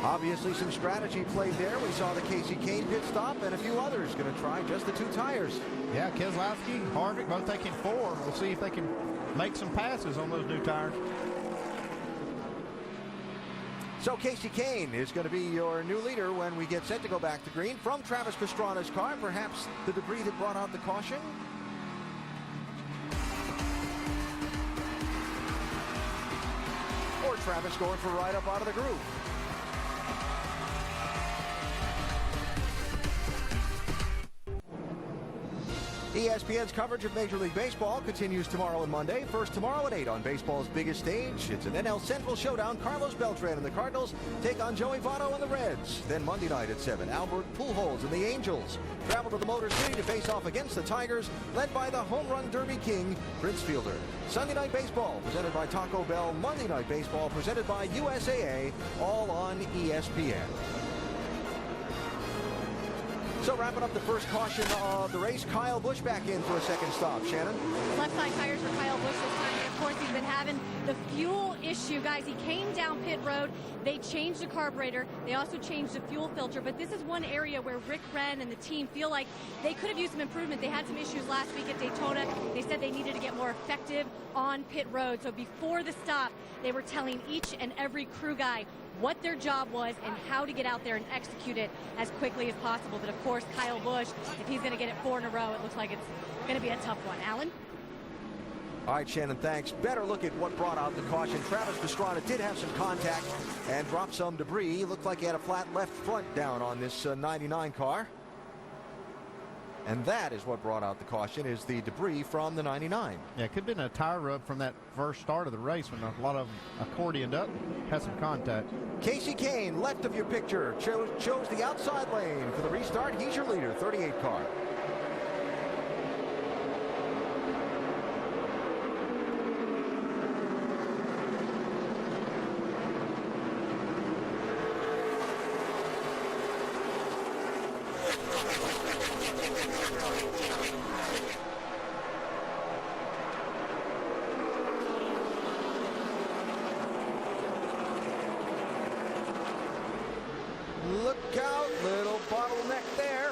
Obviously some strategy played there. We saw the Casey Kane pit stop and a few others going to try just the 2 tires. Yeah, Keselowski, Harvick both taking 4. We'll see if they can make some passes on those new tires. So Casey Kane is going to be your new leader when we get set to go back to green. From Travis Pastrana's car, perhaps the debris that brought out the caution. Or Travis going for a ride up out of the groove. ESPN's coverage of Major League Baseball continues tomorrow and Monday. First tomorrow at 8 on baseball's biggest stage. It's an NL Central showdown. Carlos Beltran and the Cardinals take on Joey Votto and the Reds. Then Monday night at 7, Albert Pujols and the Angels travel to the Motor City to face off against the Tigers, led by the home run derby king, Prince Fielder. Sunday Night Baseball presented by Taco Bell. Monday Night Baseball presented by USAA, all on ESPN. So wrapping up the first caution of the race, Kyle Busch back in for a second stop. Shannon? Left side tires for Kyle Busch this time. And of course, he's been having the fuel issue. Guys, he came down pit road. They changed the carburetor. They also changed the fuel filter. But this is one area where Rick Wrenn and the team feel like they could have used some improvement. They had some issues last week at Daytona. They said they needed to get more effective on pit road. So before the stop, they were telling each and every crew guy what their job was and how to get out there and execute it as quickly as possible. But of course, Kyle Busch, if he's going to get it 4 in a row, it looks like it's going to be a tough one. Alan? All right, Shannon, thanks. Better look at what brought out the caution. Travis Pastrana did have some contact and dropped some debris. Looked like he had a flat left front down on this 99 car. And that is what brought out the caution, is the debris from the 99. Yeah, it could have been a tire rub from that first start of the race when a lot of them accordioned up, had some contact. Casey Kane, left of your picture, chose the outside lane for the restart. He's your leader, 38 car. Look out, little bottleneck there.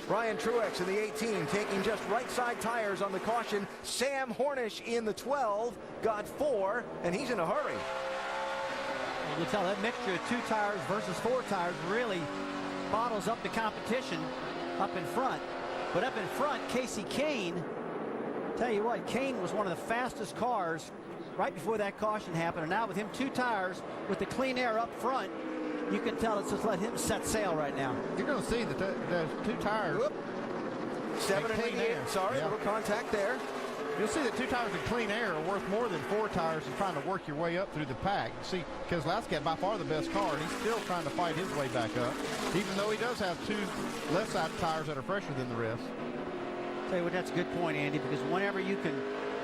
Ryan Truex in the 18, taking just right side tires on the caution. Sam Hornish in the 12, got 4, and he's in a hurry. You can tell that mixture of 2 tires versus 4 tires really bottles up the competition up in front. But up in front, Casey Kane, tell you what, Kane was one of the fastest cars right before that caution happened. And now with him 2 tires, with the clean air up front, you can tell it's just let him set sail right now. You're going to see that there's 2 tires. Whoop. 7 and 8. Sorry, yeah. Little contact there. You'll see that 2 tires in clean air are worth more than 4 tires and trying to work your way up through the pack. You see, Keselowski had by far the best car, and he's still trying to fight his way back up, even though he does have 2 left side tires that are fresher than the rest. Tell you what, that's a good point, Andy, because whenever you can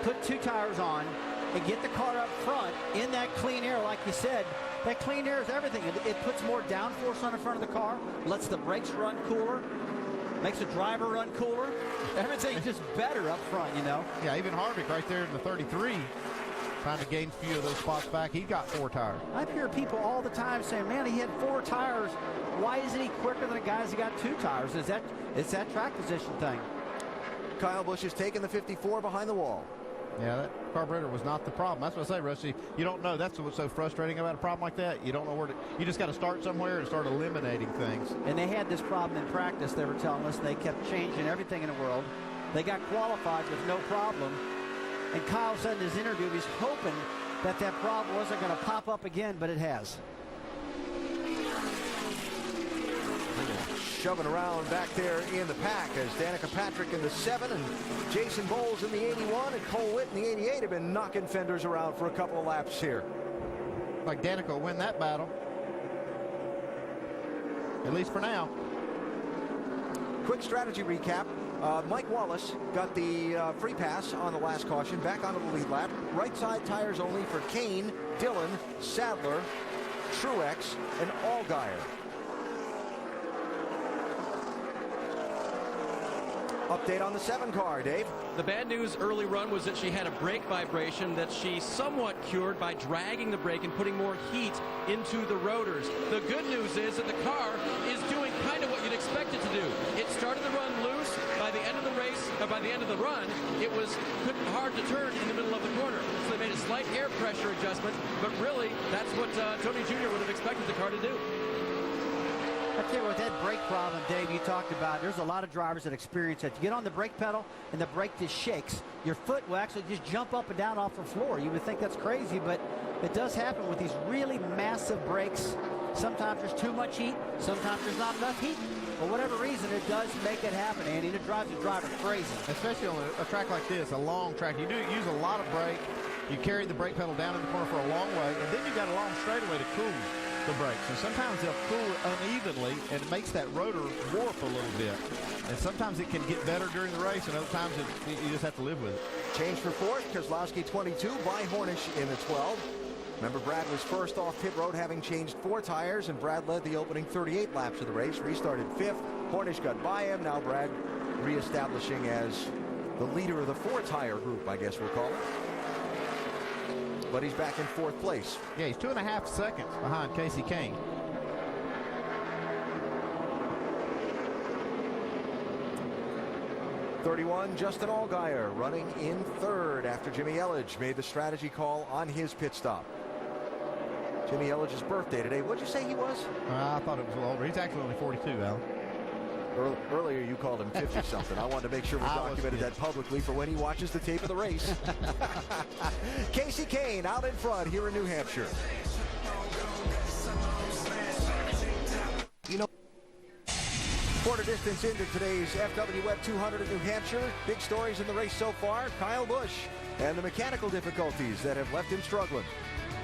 put 2 tires on and get the car up front in that clean air, like you said, that clean air is everything. It puts more downforce on the front of the car, lets the brakes run cooler, makes the driver run cooler. Everything's just better up front, you know. Yeah, even Harvick right there in the 33, trying to gain a few of those spots back. He got 4 tires. I hear people all the time saying, man, he had 4 tires. Why isn't he quicker than the guys who got 2 tires? It's that track position thing. Kyle Busch has taken the 54 behind the wall. Yeah, that carburetor was not the problem. That's what I say, Rusty. You don't know. That's what's so frustrating about a problem like that. You don't know where to. You just got to start somewhere and start eliminating things. And they had this problem in practice, they were telling us. They kept changing everything in the world. They got qualified with no problem. And Kyle said in his interview he's hoping that problem wasn't going to pop up again, but it has. Shoving around back there in the pack as Danica Patrick in the 7 and Jason Bowles in the 81 and Cole Witt in the 88 have been knocking fenders around for a couple of laps here. Like Danica will win that battle, at least for now. Quick strategy recap. Mike Wallace got the free pass on the last caution, back onto the lead lap. Right side tires only for Kane, Dillon, Sadler, Truex, and Allgaier. Update on the 7 car, Dave. The bad news early run was that she had a brake vibration that she somewhat cured by dragging the brake and putting more heat into the rotors. The good news is that the car is doing kind of what you'd expect it to do. It started the run loose. By the end of the race, or by the end of the run, it was hard to turn in the middle of the corner. So they made a slight air pressure adjustment, but really, that's what Tony Jr. would have expected the car to do. I tell you what, that brake problem, Dave, you talked about, there's a lot of drivers that experience that. You get on the brake pedal and the brake just shakes. Your foot will actually just jump up and down off the floor. You would think that's crazy, but it does happen with these really massive brakes. Sometimes there's too much heat. Sometimes there's not enough heat. For whatever reason, it does make it happen, Andy, and it drives the driver crazy. Especially on a track like this, a long track. You do use a lot of brake. You carry the brake pedal down in the corner for a long way, and then you got a long straightaway to cool the brakes. And sometimes they'll cool unevenly, and it makes that rotor warp a little bit. And sometimes it can get better during the race, and other times you just have to live with it. Change for fourth, Keselowski 22, by Hornish in the 12. Remember, Brad was first off pit road, having changed 4 tires, and Brad led the opening 38 laps of the race. Restarted 5th. Hornish got by him. Now Brad reestablishing as the leader of the 4-tire group, I guess we'll call it. But he's back in 4th place. Yeah, he's 2.5 seconds behind Casey Kane. '31, Justin Allgaier running in 3rd after Jimmy Elledge made the strategy call on his pit stop. Jimmy Elledge's birthday today. What'd you say he was? I thought it was a little older. He's actually only 42, Al. Earlier you called him 50-something. I wanted to make sure we documented that publicly for when he watches the tape of the race. Casey Kane out in front here in New Hampshire. You know, quarter distance into today's F W Webb 200 in New Hampshire. Big stories in the race so far. Kyle Busch and the mechanical difficulties that have left him struggling.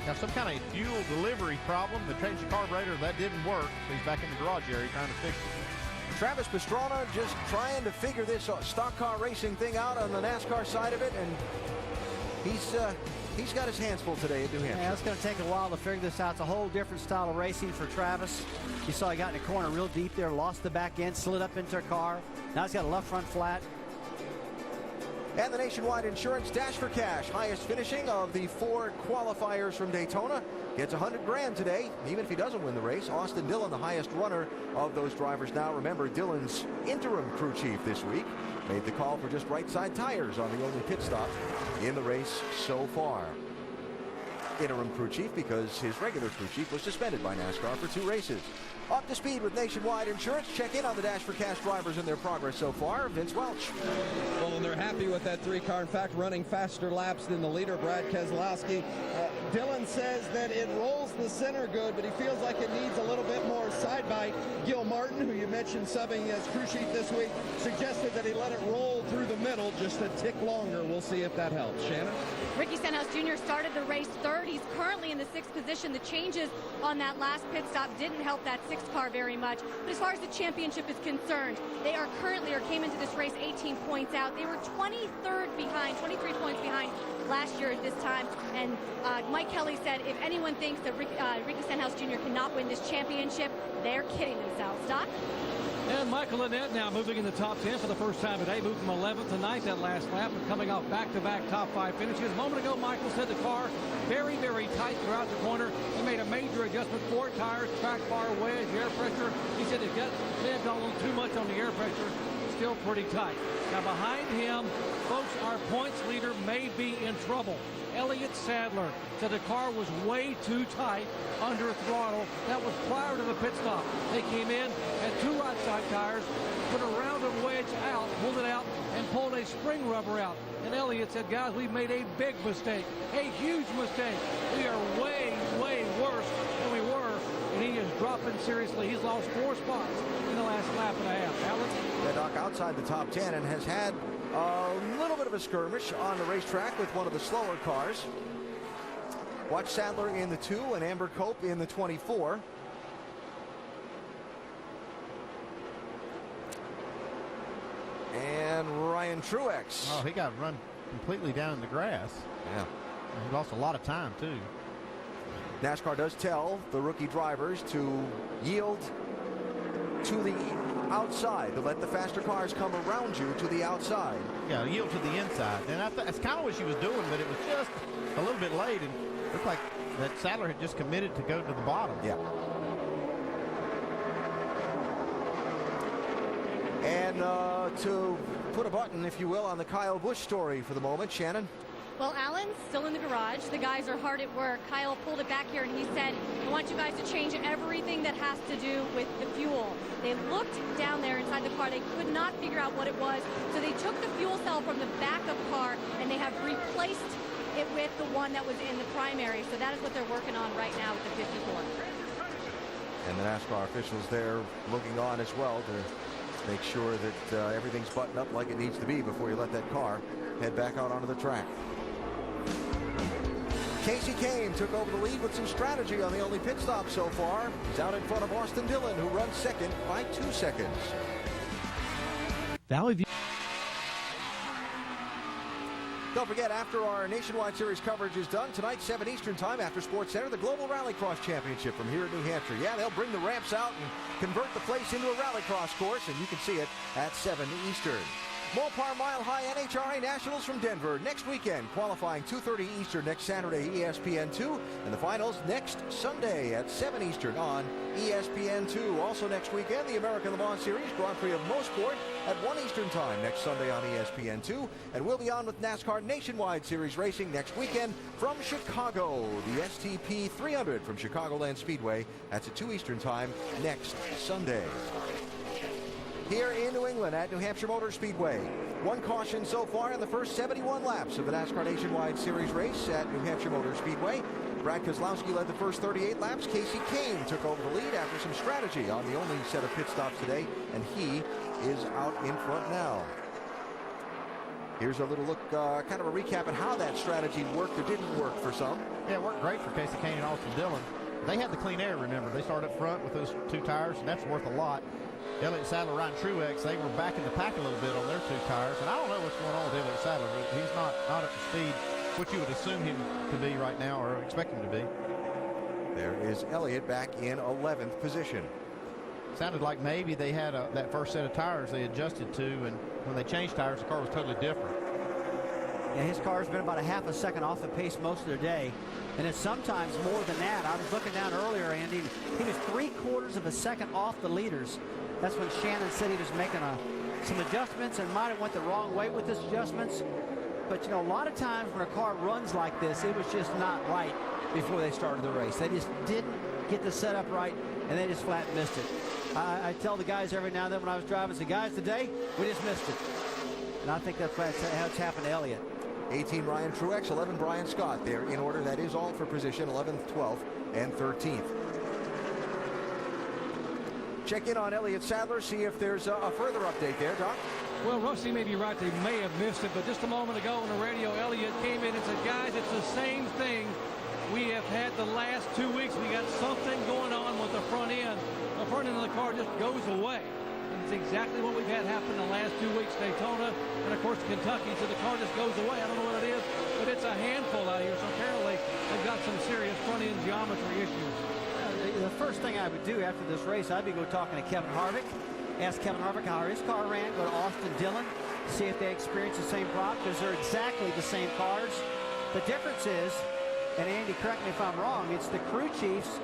Now, some kind of fuel delivery problem. They changed the carburetor. That didn't work. So he's back in the garage area trying to fix it. Travis Pastrana just trying to figure this stock car racing thing out on the NASCAR side of it, and he's got his hands full today at New Hampshire. Yeah, it's going to take a while to figure this out. It's a whole different style of racing for Travis. You saw he got in the corner real deep there, lost the back end, slid up into a car. Now he's got a left front flat. And the Nationwide Insurance Dash for Cash, highest finishing of the 4 qualifiers from Daytona, gets $100,000 today, even if he doesn't win the race. Austin Dillon, the highest runner of those drivers now. Remember, Dillon's interim crew chief this week made the call for just right side tires on the only pit stop in the race so far. Interim crew chief because his regular crew chief was suspended by NASCAR for 2 races. Up to speed with Nationwide Insurance. Check in on the Dash for Cash drivers and their progress so far. Vince Welch. Well, and they're happy with that 3-car. In fact, running faster laps than the leader, Brad Keselowski. Dillon says that it rolls the center good, but he feels like it needs a little bit more side bite. Gil Martin, who you mentioned subbing as crew chief this week, suggested that he let it roll through the middle just a tick longer. We'll see if that helps. Shannon? Ricky Stenhouse Jr. started the race 3rd. He's currently in the 6th position. The changes on that last pit stop didn't help that 6th car very much. But as far as the championship is concerned, they are currently, or came into this race 18 points out. They were 23rd behind, 23 points behind last year at this time. And Mike Kelly said if anyone thinks that Ricky Stenhouse Jr. cannot win this championship, they're kidding themselves. Doc? And Michael Annett now moving in the top 10 for the first time today, moved from 11th to 9th that last lap, and coming off back-to-back top 5 finishes. A moment ago, Michael said the car very, very tight throughout the corner. He made a major adjustment, 4 tires, track bar, wedge, air pressure. He said it may have gone a little too much on the air pressure. Still pretty tight. Now behind him, folks, our points leader may be in trouble. Elliott Sadler said the car was way too tight under throttle. That was prior to the pit stop. They came in, had 2 right side tires, put a rounded wedge out, pulled it out, and pulled a spring rubber out. And Elliott said, guys, we've made a big mistake, a huge mistake. We are way, way worse than we were, and he is dropping seriously. He's lost 4 spots in the last lap and a half. Alex? Yeah, Doc, outside the top 10 and has had a little bit of a skirmish on the racetrack with one of the slower cars. Watch Sadler in the 2 and Amber Cope in the 24. And Ryan Truex. Oh, he got run completely down in the grass. Yeah. He lost a lot of time, too. NASCAR does tell the rookie drivers to yield to the outside, to let the faster cars come around you to the outside. Yeah, yield to the inside. And that's kind of what she was doing, but it was just a little bit late, and it looked like that Sadler had just committed to go to the bottom. Yeah. to put a button, if you will, on the Kyle Busch story for the moment. Shannon? Well, Alan's still in the garage. The guys are hard at work. Kyle pulled it back here and he said, I want you guys to change everything that has to do with the fuel. They looked down there inside the car. They could not figure out what it was. So they took the fuel cell from the backup car and they have replaced it with the one that was in the primary. So that is what they're working on right now with the 54. And the NASCAR officials there looking on as well to make sure that everything's buttoned up like it needs to be before you let that car head back out onto the track. Casey Kane took over the lead with some strategy on the only pit stop so far. He's out in front of Austin Dillon, who runs second by 2 seconds. Valley View. Don't forget, after our Nationwide Series coverage is done, tonight, 7 Eastern time after Sports Center, the Global Rallycross Championship from here at New Hampshire. Yeah, they'll bring the ramps out and convert the place into a rallycross course, and you can see it at 7 Eastern. Mopar Mile High NHRA Nationals from Denver next weekend, qualifying 2:30 Eastern next Saturday, ESPN2, and the finals next Sunday at 7 Eastern on ESPN2. Also next weekend, the American Le Mans Series Grand Prix of Mosport at 1 Eastern time next Sunday on ESPN2, and we'll be on with NASCAR Nationwide Series racing next weekend from Chicago. The STP 300 from Chicagoland Speedway. That's at 2 Eastern time next Sunday. Here in New England at New Hampshire Motor Speedway. One caution so far in the first 71 laps of the NASCAR Nationwide Series race at New Hampshire Motor Speedway. Brad Keselowski led the first 38 laps. Casey Kane took over the lead after some strategy on the only set of pit stops today, and he is out in front now. Here's a little look, kind of a recap at how that strategy worked or didn't work for some. Yeah, it worked great for Casey Kane and Austin Dillon. They had the clean air, remember. They started up front with those 2 tires, and that's worth a lot. Elliott Sadler, Ryan Truex, they were back in the pack a little bit on their 2 tires, and I don't know what's going on with Elliott Sadler. He's not up to speed, what you would assume him to be right now or expect him to be. There is Elliott back in 11th position. Sounded like maybe they had that first set of tires they adjusted to, and when they changed tires, the car was totally different. Yeah, his car's been about a half a second off the pace most of their day, and it's sometimes more than that. I was looking down earlier, Andy. He was 3/4 of a second off the leaders. That's when Shannon said he was making some adjustments and might have went the wrong way with his adjustments. But, you know, a lot of times when a car runs like this, it was just not right before they started the race. They just didn't get the setup right, and they just flat missed it. I tell the guys every now and then when I was driving, I say, guys, today, we just missed it. And I think that's how it's happened to Elliott. 18 Ryan Truex, 11 Brian Scott there in order. That is all for position 11th, 12th, and 13th. Check in on Elliott Sadler, see if there's a further update there, Doc. Well, Rusty may be right. They may have missed it, but just a moment ago on the radio, Elliott came in and said, guys, it's the same thing we have had the last 2 weeks. We got something going on with the front end. The front end of the car just goes away. And it's exactly what we've had happen the last 2 weeks. Daytona and, of course, Kentucky. So the car just goes away. I don't know what it is, but it's a handful out here. So apparently they've got some serious front end geometry issues. The first thing I would do after this race, I'd be go talking to Kevin Harvick, ask Kevin Harvick how his car ran, go to Austin Dillon, see if they experience the same problem, because they're exactly the same cars. The difference is, and Andy, correct me if I'm wrong, it's the crew chiefs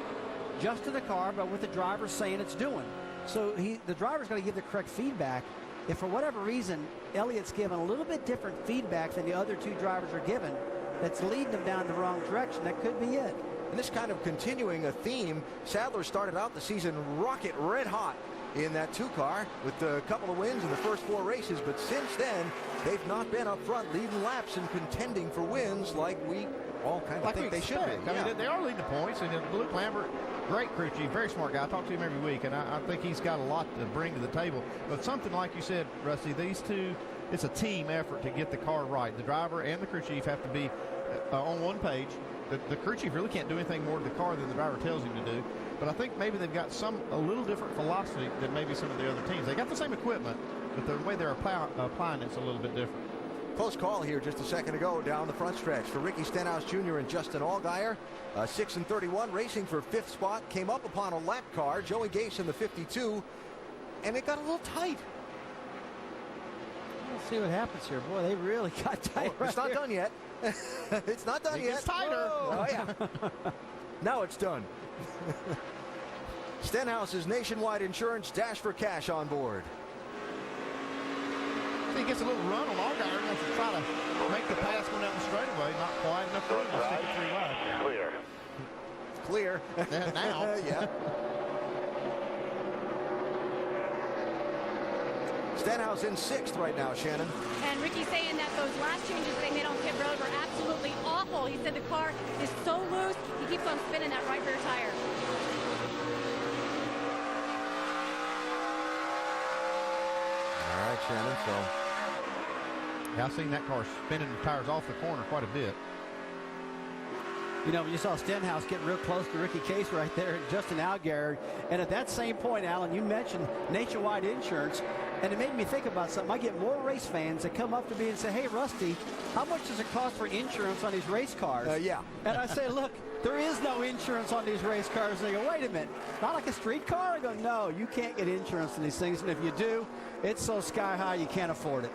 just to the car, but with the driver saying it's doing. So the driver's going to give the correct feedback. If for whatever reason Elliott's given a little bit different feedback than the other 2 drivers are given, that's leading them down the wrong direction, that could be it. And this kind of continuing a theme, Sadler started out the season rocket red hot in that 2 car with a couple of wins in the first 4 races, but since then they've not been up front leading laps and contending for wins like we all kind of think they should be. I mean, they are leading the points, and Luke Lambert, great crew chief, very smart guy. I talk to him every week, and I think he's got a lot to bring to the table. But something like you said, Rusty, these 2, it's a team effort to get the car right. The driver and the crew chief have to be on one page. The crew chief really can't do anything more to the car than the driver tells him to do. But I think maybe they've got a little different philosophy than maybe some of the other teams. They got the same equipment, but the way they're applying it's a little bit different. Close call here just a second ago down the front stretch for Ricky Stenhouse Jr. and Justin Allgaier. 6 and 31 racing for 5th spot. Came up upon a lap car. Joey Gase in the 52. And it got a little tight. Let's see what happens here. Boy, they really got tight. It's not done yet. It's not done yet. It's tighter. Whoa. Oh, yeah. Now it's done. Stenhouse's Nationwide Insurance Dash for Cash on board. See, he gets a little run on Allgaier. Wants to try to make the pass going down the straightaway. Not quite enough room to stick it 3 wide. Clear. It's clear. Now. Yeah. Stenhouse in 6th right now, Shannon. And Ricky saying that those last changes they made on pit road were absolutely awful. He said the car is so loose, he keeps on spinning that right rear tire. All right, Shannon, so. Yeah, I've seen that car spinning the tires off the corner quite a bit. You know, you saw Stenhouse get real close to Ricky Case right there, and Justin Allgaier. And at that same point, Alan, you mentioned Nationwide Insurance, and it made me think about something. I get more race fans that come up to me and say, hey, Rusty, how much does it cost for insurance on these race cars? Yeah. And I say, look, there is no insurance on these race cars. And they go, wait a minute, not like a street car? I go, no, you can't get insurance on these things. And if you do, it's so sky high you can't afford it.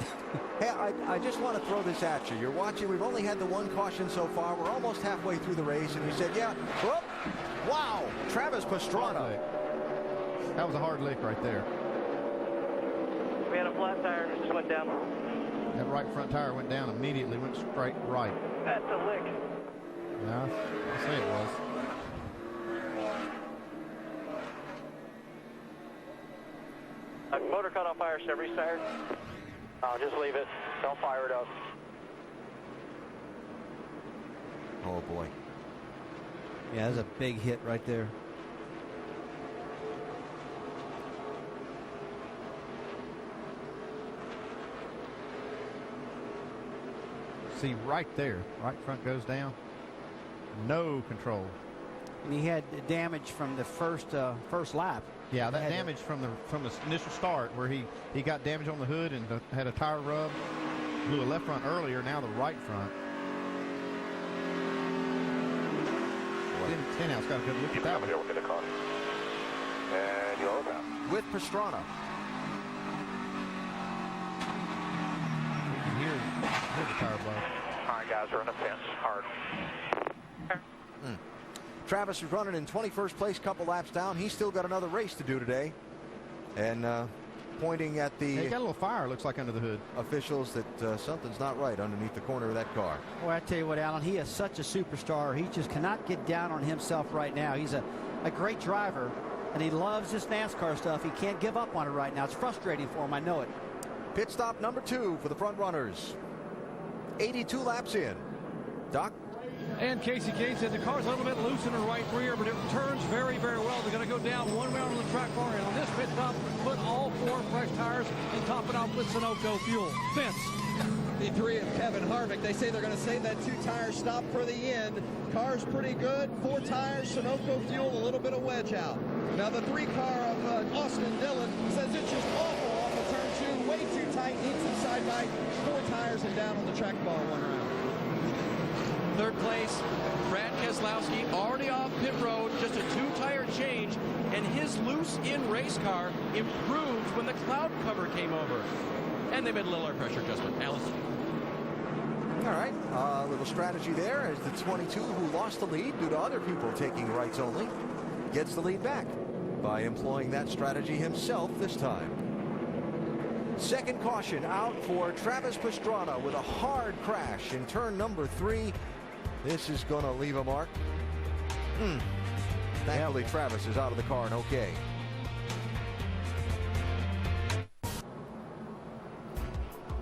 Hey, I just want to throw this at you. You're watching. We've only had the one caution so far. We're almost halfway through the race. And you said, yeah, whoop, wow, Travis Pastrana. That was a hard lick right there. We had a flat tire and it just went down. That right front tire went down immediately, went straight right. That's a lick. Yeah, I'll say it was. Motor caught on fire, should I restart? Oh, just leave it. Don't fire it up. Oh, boy. Yeah, that's a big hit right there. See, right there, right front goes down. No control. And he had damage from the first lap. Yeah, that damage from the initial start where he got damage on the hood and had a tire rub. Blew a left front earlier, now the right front. Stenhouse got a good look at that one. We'll get a car. And you'll open. With Pastrana. You can hear the tire blow. All right, guys, we're in the fence. Hard. Travis is running in 21st place, couple laps down. He's still got another race to do today. And pointing at the... He got a little fire, looks like, under the hood. Officials that something's not right underneath the corner of that car. Well, I tell you what, Alan, he is such a superstar. He just cannot get down on himself right now. He's a great driver, and he loves this NASCAR stuff. He can't give up on it right now. It's frustrating for him, I know it. Pit stop number 2 for the front runners. 82 laps in. Doc? And Casey Kane said the car's a little bit loose in the right rear, but it turns very, very well. They're going to go down one round on the track car, and on this pit stop, put all 4 fresh tires and top it off with Sunoco fuel. Vince. The 3 of Kevin Harvick. They say they're going to save that 2-tire stop for the end. Car's pretty good. 4 tires, Sunoco fuel, a little bit of wedge out. Now the 3 car of Austin Dillon says it's just awful off of turn 2, way too tight, needs some side bite. 4 tires and down on the track bar 1 round. Third place, Brad Keselowski, already off pit road, just a 2-tire change, and his loose-in race car improved when the cloud cover came over. And they made a little air pressure adjustment. Alice. All right, a little strategy there as the 22 who lost the lead due to other people taking rights only gets the lead back by employing that strategy himself this time. Second caution out for Travis Pastrana with a hard crash in turn number 3. This is going to leave a mark. Thankfully, Travis is out of the car and okay.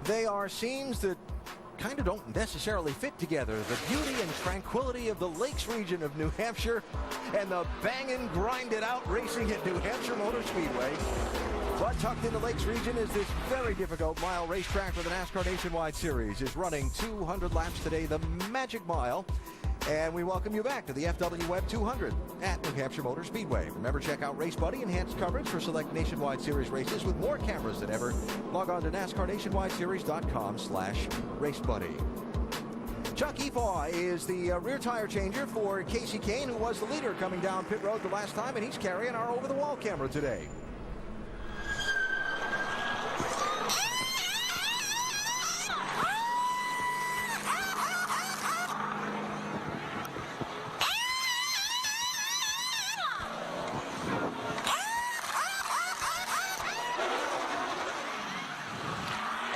They are scenes that kind of don't necessarily fit together. The beauty and tranquility of the Lakes region of New Hampshire and the banging, grinded out racing at New Hampshire Motor Speedway. But tucked in the Lakes region is this very difficult mile racetrack for the NASCAR Nationwide Series. Is running 200 laps today, the Magic Mile. And we welcome you back to the FW Webb 200 at New Hampshire Motor Speedway. Remember, check out Race Buddy, enhanced coverage for select Nationwide Series races with more cameras than ever. Log on to NASCARNationwideSeries.com/RaceBuddy. Chuck Efaw is the rear tire changer for Casey Kane, who was the leader coming down pit road the last time, and he's carrying our over-the-wall camera today.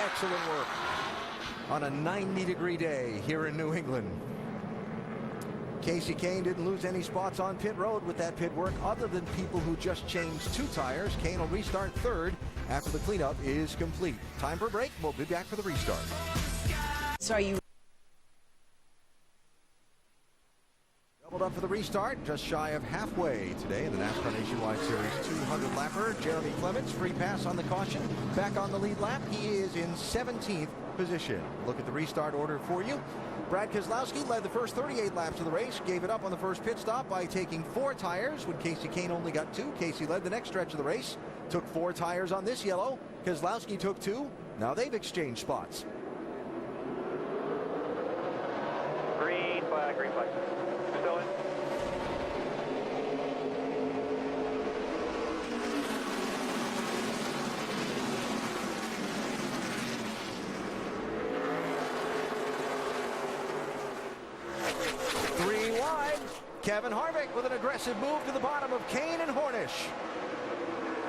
Excellent work on a 90-degree day here in New England. Casey Kane didn't lose any spots on pit road with that pit work other than people who just changed 2 tires. Kane will restart third after the cleanup is complete. Time for a break. We'll be back for the restart. Sorry, you doubled up for the restart, just shy of halfway today in the NASCAR Nationwide Series 200-lapper. Jeremy Clements, free pass on the caution. Back on the lead lap, he is in 17th position. Look at the restart order for you. Brad Keselowski led the first 38 laps of the race, gave it up on the first pit stop by taking 4 tires when Casey Kane only got 2. Casey led the next stretch of the race, took 4 tires on this yellow. Keselowski took 2. Now they've exchanged spots. Green flag, green flag. Still in. Kevin Harvick with an aggressive move to the bottom of Kane and Hornish.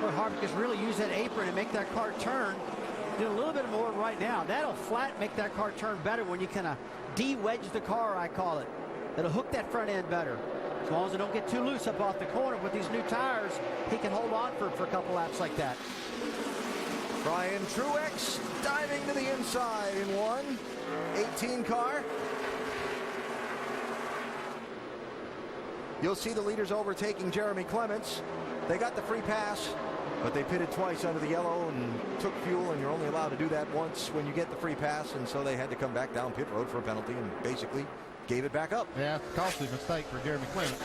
Well, Harvick has really used that apron to make that car turn. Doing a little bit more right now. That'll flat make that car turn better when you kind of de-wedge the car, I call it. It'll hook that front end better. As long as it don't get too loose up off the corner with these new tires, he can hold on for a couple laps like that. Brian Truex diving to the inside in 118 car. You'll see the leaders overtaking Jeremy Clements. They got the free pass, but they pitted twice under the yellow and took fuel, and you're only allowed to do that once when you get the free pass, and so they had to come back down pit road for a penalty and basically gave it back up. Yeah, costly mistake for Jeremy Clements.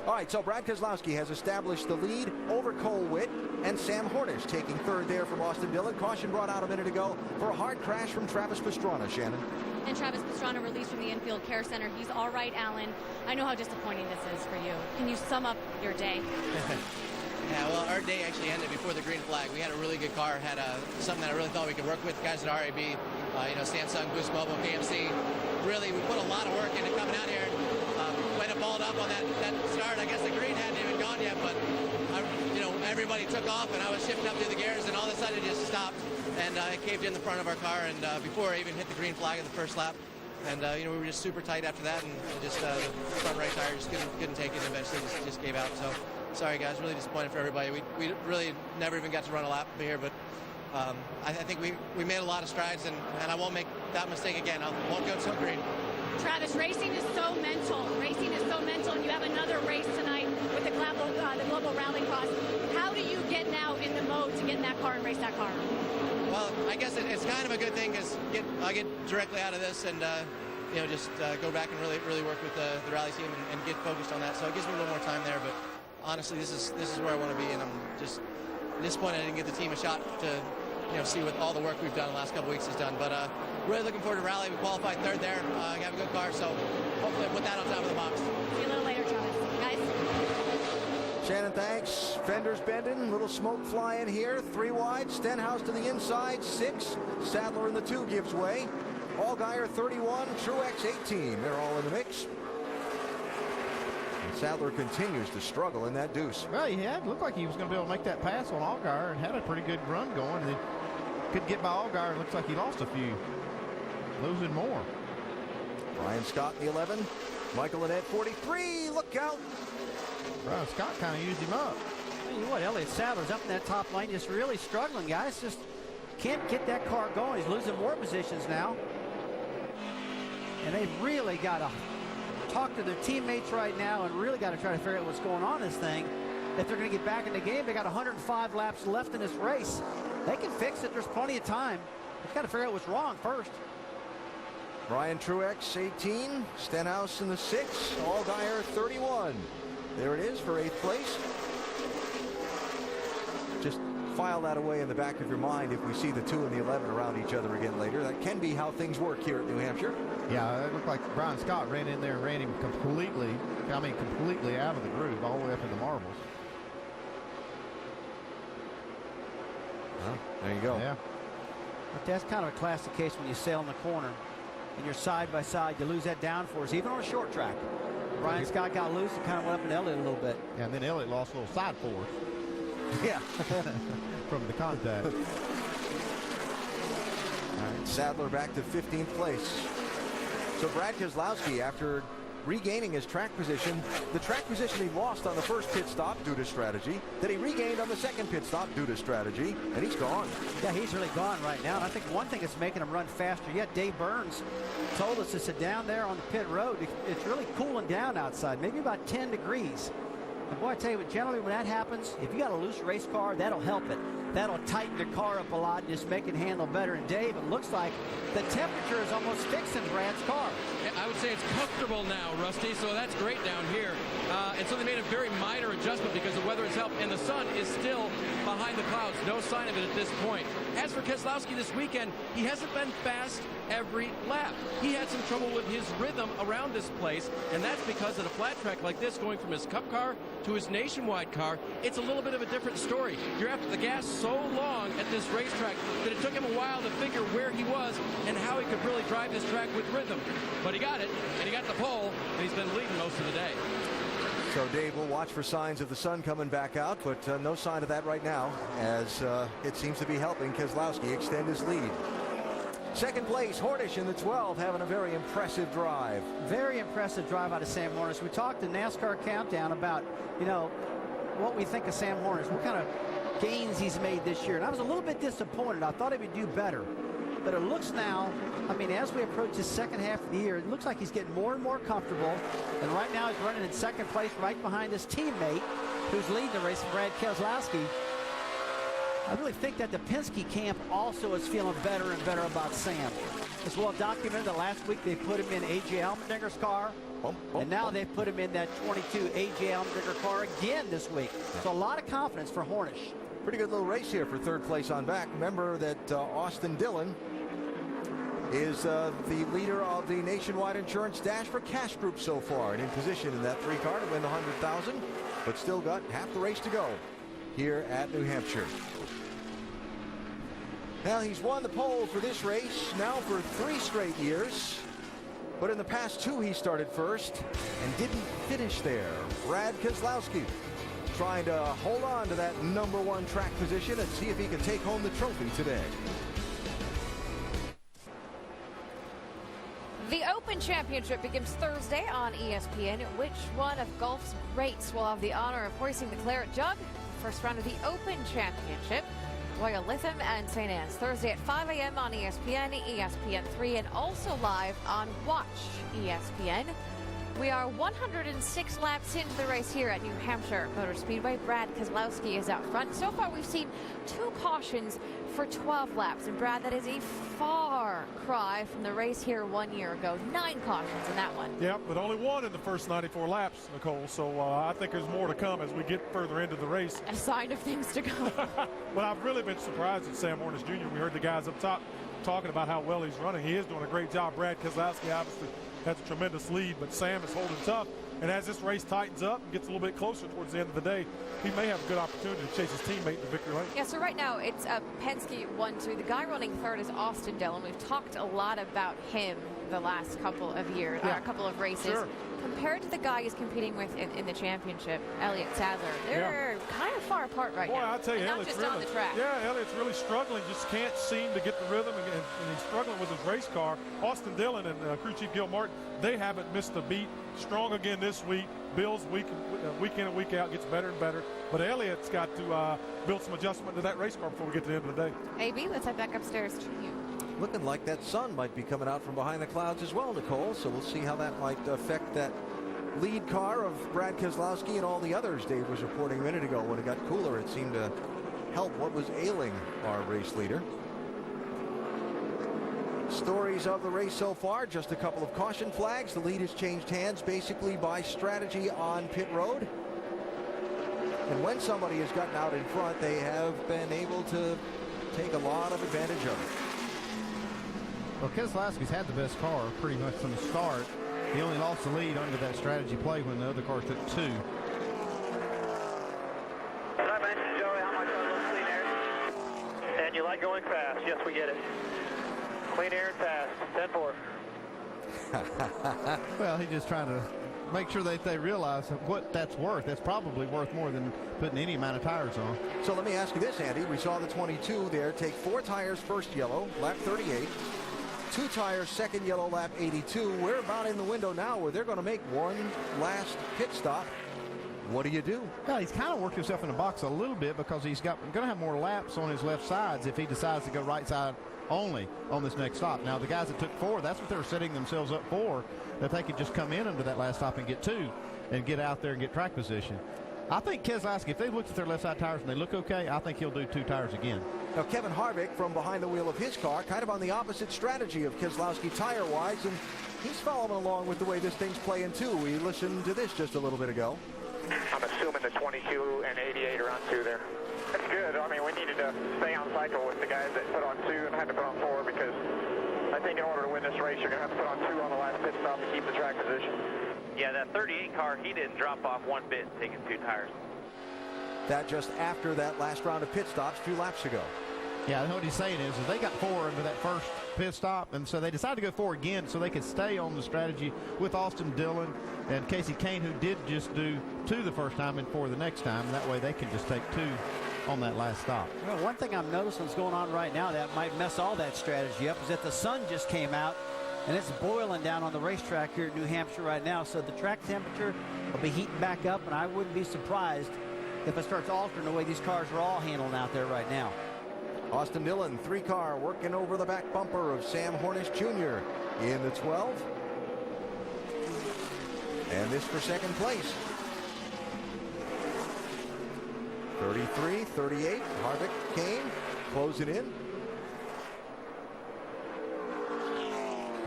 All right, so Brad Keselowski has established the lead over Cole Witt and Sam Hornish taking third there from Austin Dillon. Caution brought out a minute ago for a hard crash from Travis Pastrana, Shannon. And Travis Pastrana released from the infield care center. He's all right, Alan. I know how disappointing this is for you. Can you sum up your day? Yeah, well, our day actually ended before the green flag. We had a really good car, had something that I really thought we could work with. Guys at RAB, Samsung, Boost Mobile, KMC. Really, we put a lot of work into coming out here. Went and balled up on that start. I guess the green hadn't even gone yet, but everybody took off, and I was shifting up through the gears, and all of a sudden it just stopped, and it caved in the front of our car, and before I even hit the green flag in the first lap. And we were just super tight after that, and just the front right tire just couldn't take it, and eventually just gave out. So sorry, guys, really disappointed for everybody. We really never even got to run a lap here, but I think we made a lot of strides, and I won't make that mistake again. I won't go so green. Travis, racing is so mental. Racing is so mental, and you have another race tonight with the Global Rallycross. How do you get now in the mode to get in that car and race that car? Well, I guess it's kind of a good thing because I get directly out of this and just go back and really work with the rally team and get focused on that. So it gives me a little more time there. But honestly, this is where I want to be, and I'm just disappointed I didn't give the team a shot to see what all the work we've done the last couple weeks has done. But really looking forward to rally. We qualified third there. Got a good car, so hopefully I'll put that on top of the box. See you a little later, Travis. Guys. Shannon, thanks. Fenders bending, little smoke flying here. 3 wide, Stenhouse to the inside, 6. Sadler in the 2 gives way. Allgaier 31, Truex 18. They're all in the mix. And Sadler continues to struggle in that deuce. Well, it looked like he was going to be able to make that pass on Allgaier and had a pretty good run going. And could get by Allgaier. Looks like he lost a few. Losing more. Ryan Scott in the 11. Michael Annett 43. Look out. Brian Scott kind of used him up. Tell you what, Elliott Sadler's up in that top lane, just really struggling, guys. Just can't get that car going. He's losing more positions now. And they've really got to talk to their teammates right now and really got to try to figure out what's going on in this thing. If they're going to get back in the game, they got 105 laps left in this race. They can fix it. There's plenty of time. They've got to figure out what's wrong first. Ryan Truex 18. Stenhouse in the 6. Allgaier 31. There it is for 8th place. Just file that away in the back of your mind if we see the 2 and the 11 around each other again later. That can be how things work here at New Hampshire. Yeah, it looked like Brian Scott ran in there and ran him completely out of the groove all the way up in the marbles. Well, there you go. Yeah. But that's kind of a classic case when you sail in the corner and you're side by side. You lose that downforce, even on a short track. Brian Scott got loose and kind of went up and Elliott a little bit. Yeah, and then Elliott lost a little side force. Yeah. From the contact. All right, Sadler back to 15th place. So Brad Keselowski, after regaining his track position, the track position he lost on the first pit stop due to strategy, that he regained on the second pit stop due to strategy, and he's gone. Yeah, he's really gone right now. And I think one thing that's making him run faster yet, Dave Burns told us to sit down there on the pit road. It's really cooling down outside, maybe about 10 degrees. And boy, I tell you what, generally when that happens, if you got a loose race car, that'll help it. That'll tighten the car up a lot and just make it handle better. And Dave, it looks like the temperature is almost fixing Brad's car. I would say it's comfortable now, Rusty, so that's great down here. And so they made a very minor adjustment because the weather has helped, and the sun is still behind the clouds. No sign of it at this point. As for Keselowski this weekend, he hasn't been fast every lap. He had some trouble with his rhythm around this place, and that's because at a flat track like this, going from his Cup car to his Nationwide car, it's a little bit of a different story. You're after the gas so long at this racetrack that it took him a while to figure where he was and how he could really drive this track with rhythm. But he got it, and he got the pole, and he's been leading most of the day. So Dave will watch for signs of the sun coming back out, but no sign of that right now, as it seems to be helping Keselowski extend his lead. Second place, Hornish in the 12, having a very impressive drive. Very impressive drive out of Sam Hornish. We talked in NASCAR Countdown about, you know, what we think of Sam Hornish, what kind of gains he's made this year. And I was a little bit disappointed. I thought he would do better. But it looks now, I mean, as we approach the second half of the year, it looks like he's getting more and more comfortable. And right now he's running in second place right behind his teammate, who's leading the race, Brad Keselowski. I really think that the Penske camp also is feeling better and better about Sam. It's well documented that last week they put him in A.J. Allmendinger's car. And now they've put him in that 22 A.J. Allmendinger car again this week. So a lot of confidence for Hornish. Pretty good little race here for third place on back. Remember that Austin Dillon is the leader of the Nationwide Insurance Dash for Cash Group so far, and in position in that 3 car to win the $100,000, but still got half the race to go here at New Hampshire. Now he's won the pole for this race now for 3 straight years, but in the past 2 he started first and didn't finish there. Brad Keselowski trying to hold on to that #1 track position and see if he can take home the trophy today. The Open Championship begins Thursday on ESPN. Which one of golf's greats will have the honor of hoisting the claret jug? First round of the Open Championship, Royal Lytham and St. Anne's, Thursday at 5 a.m. on ESPN, ESPN3, and also live on Watch ESPN. We are 106 laps into the race here at New Hampshire Motor Speedway. Brad Keselowski is out front. So far, we've seen 2 cautions for 12 laps. And Brad, that is a far cry from the race here 1 year ago. 9 cautions in that one. Yep, but only 1 in the first 94 laps, Nicole. So I think there's more to come as we get further into the race. A sign of things to come. Well, I've really been surprised at Sam Hornish Jr. We heard the guys up top talking about how well he's running. He is doing a great job. Brad Keselowski obviously has a tremendous lead, but Sam is holding tough. And as this race tightens up and gets a little bit closer towards the end of the day, he may have a good opportunity to chase his teammate to victory lane. Yeah, so right now it's Penske 1-2. The guy running third is Austin Dillon. We've talked a lot about him the last couple of years, a couple of races. Sure. Compared to the guy he's competing with in the championship, Elliott Sadler, they're kind of far apart right now. Boy, I tell you, and not Elliott's just really, on the track. Yeah, Elliott's really struggling. Just can't seem to get the rhythm, and he's struggling with his race car. Austin Dillon and crew chief Gil Martin, they haven't missed a beat. Strong again this week. Bill's week in and week out gets better and better. But Elliott's got to build some adjustment to that race car before we get to the end of the day. AB, let's head back upstairs to you. Looking like that sun might be coming out from behind the clouds as well, Nicole. So we'll see how that might affect that lead car of Brad Keselowski and all the others Dave was reporting a minute ago. When it got cooler, it seemed to help what was ailing our race leader. Stories of the race so far, just a couple of caution flags. The lead has changed hands basically by strategy on pit road. And when somebody has gotten out in front, they have been able to take a lot of advantage of it. Well, Keselowski's had the best car pretty much from the start. He only lost the lead under that strategy play when the other cars took 2. Did I mention, Joey, how much I love clean air? And you like going fast. Yes, we get it. Clean air and fast. 10-4. Well, he's just trying to make sure that they realize what that's worth. That's probably worth more than putting any amount of tires on. So let me ask you this, Andy. We saw the 22 there take 4 tires first yellow, lap 38. 2 tires second yellow, lap 82. We're about in the window now where they're going to make one last pit stop. What do you do? Yeah, he's kind of worked himself in the box a little bit because he's going to have more laps on his left sides if he decides to go right side only on this next stop. Now, the guys that took 4, that's what they were setting themselves up for, that they could just come in under that last stop and get 2 and get out there and get track position. I think Keselowski, if they looked at their left side tires and they look okay, I think he'll do 2 tires again. Now, Kevin Harvick from behind the wheel of his car, kind of on the opposite strategy of Keselowski tire-wise, and he's following along with the way this thing's playing, too. We listened to this just a little bit ago. I'm assuming the 22 and 88 are on 2 there. That's good. I mean, we needed to stay on cycle with the guys that put on 2 and had to put on 4 because I think in order to win this race, you're going to have to put on 2 on the last pit stop to keep the track position. Yeah, that 38 car, he didn't drop off 1 bit taking 2 tires. That just after that last round of pit stops 2 laps ago. Yeah, what he's saying is they got 4 into that first pit stop, and so they decided to go 4 again so they could stay on the strategy with Austin Dillon and Casey Kane, who did just do 2 the first time and 4 the next time. And that way they can just take 2 on that last stop. Well, one thing I'm noticing is going on right now that might mess all that strategy up is that the sun just came out and it's boiling down on the racetrack here at New Hampshire right now. So the track temperature will be heating back up, and I wouldn't be surprised if it starts altering the way these cars are all handling out there right now. Austin Dillon, 3-car, working over the back bumper of Sam Hornish Jr. in the 12. And this for second place. 33, 38, Harvick, Kane, closing in.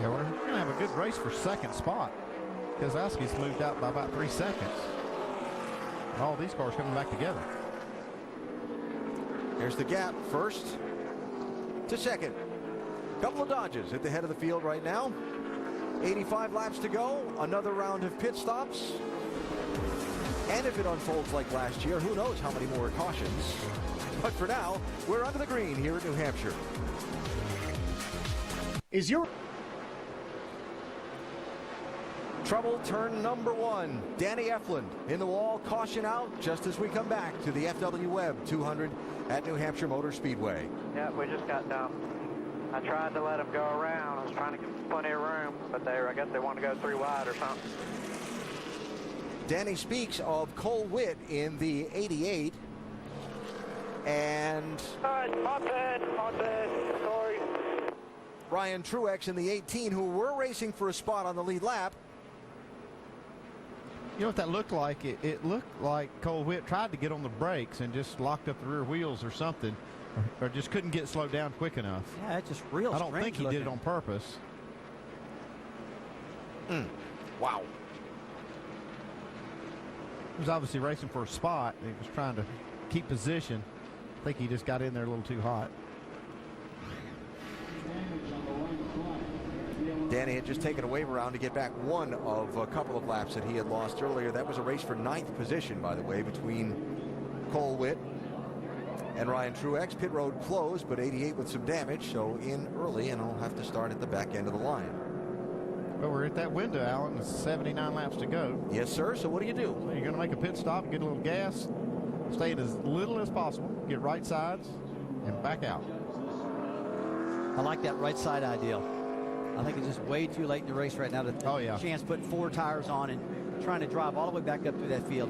Yeah, we're going to have a good race for second spot. Keselowski's moved out by about 3 seconds. All these cars coming back together. Here's the gap, first to second. Couple of dodges at the head of the field right now. 85 laps to go. Another round of pit stops. And if it unfolds like last year, who knows how many more cautions. But for now, we're under the green here at New Hampshire. Is your trouble turn number 1? Danny Eflin in the wall, caution out just as we come back to the FW Webb 200 at New Hampshire Motor Speedway. Yeah, we just got done. I tried to let them go around. I was trying to give plenty of room, but I guess they wanted to go 3 wide or something. Danny speaks of Cole Witt in the 88. And my bad, sorry. Ryan Truex in the 18, who were racing for a spot on the lead lap. You know what that looked like? It looked like Cole Witt tried to get on the brakes and just locked up the rear wheels or something, or just couldn't get slowed down quick enough. Yeah, it's just real. I don't think he did it on purpose. Wow. He was obviously racing for a spot. He was trying to keep position. I think he just got in there a little too hot. Danny had just taken a wave around to get back one of a couple of laps that he had lost earlier. That was a race for 9th position, by the way, between Cole Witt and Ryan Truex. Pit road closed, but 88 with some damage, so in early, and he'll have to start at the back end of the line. Well, we're at that window, Alan. There's 79 laps to go. Yes, sir. So what do you do? So you're going to make a pit stop, get a little gas, stay in as little as possible, get right sides, and back out. I like that right side ideal. I think it's just way too late in the race right now to chance putting 4 tires on and trying to drive all the way back up through that field.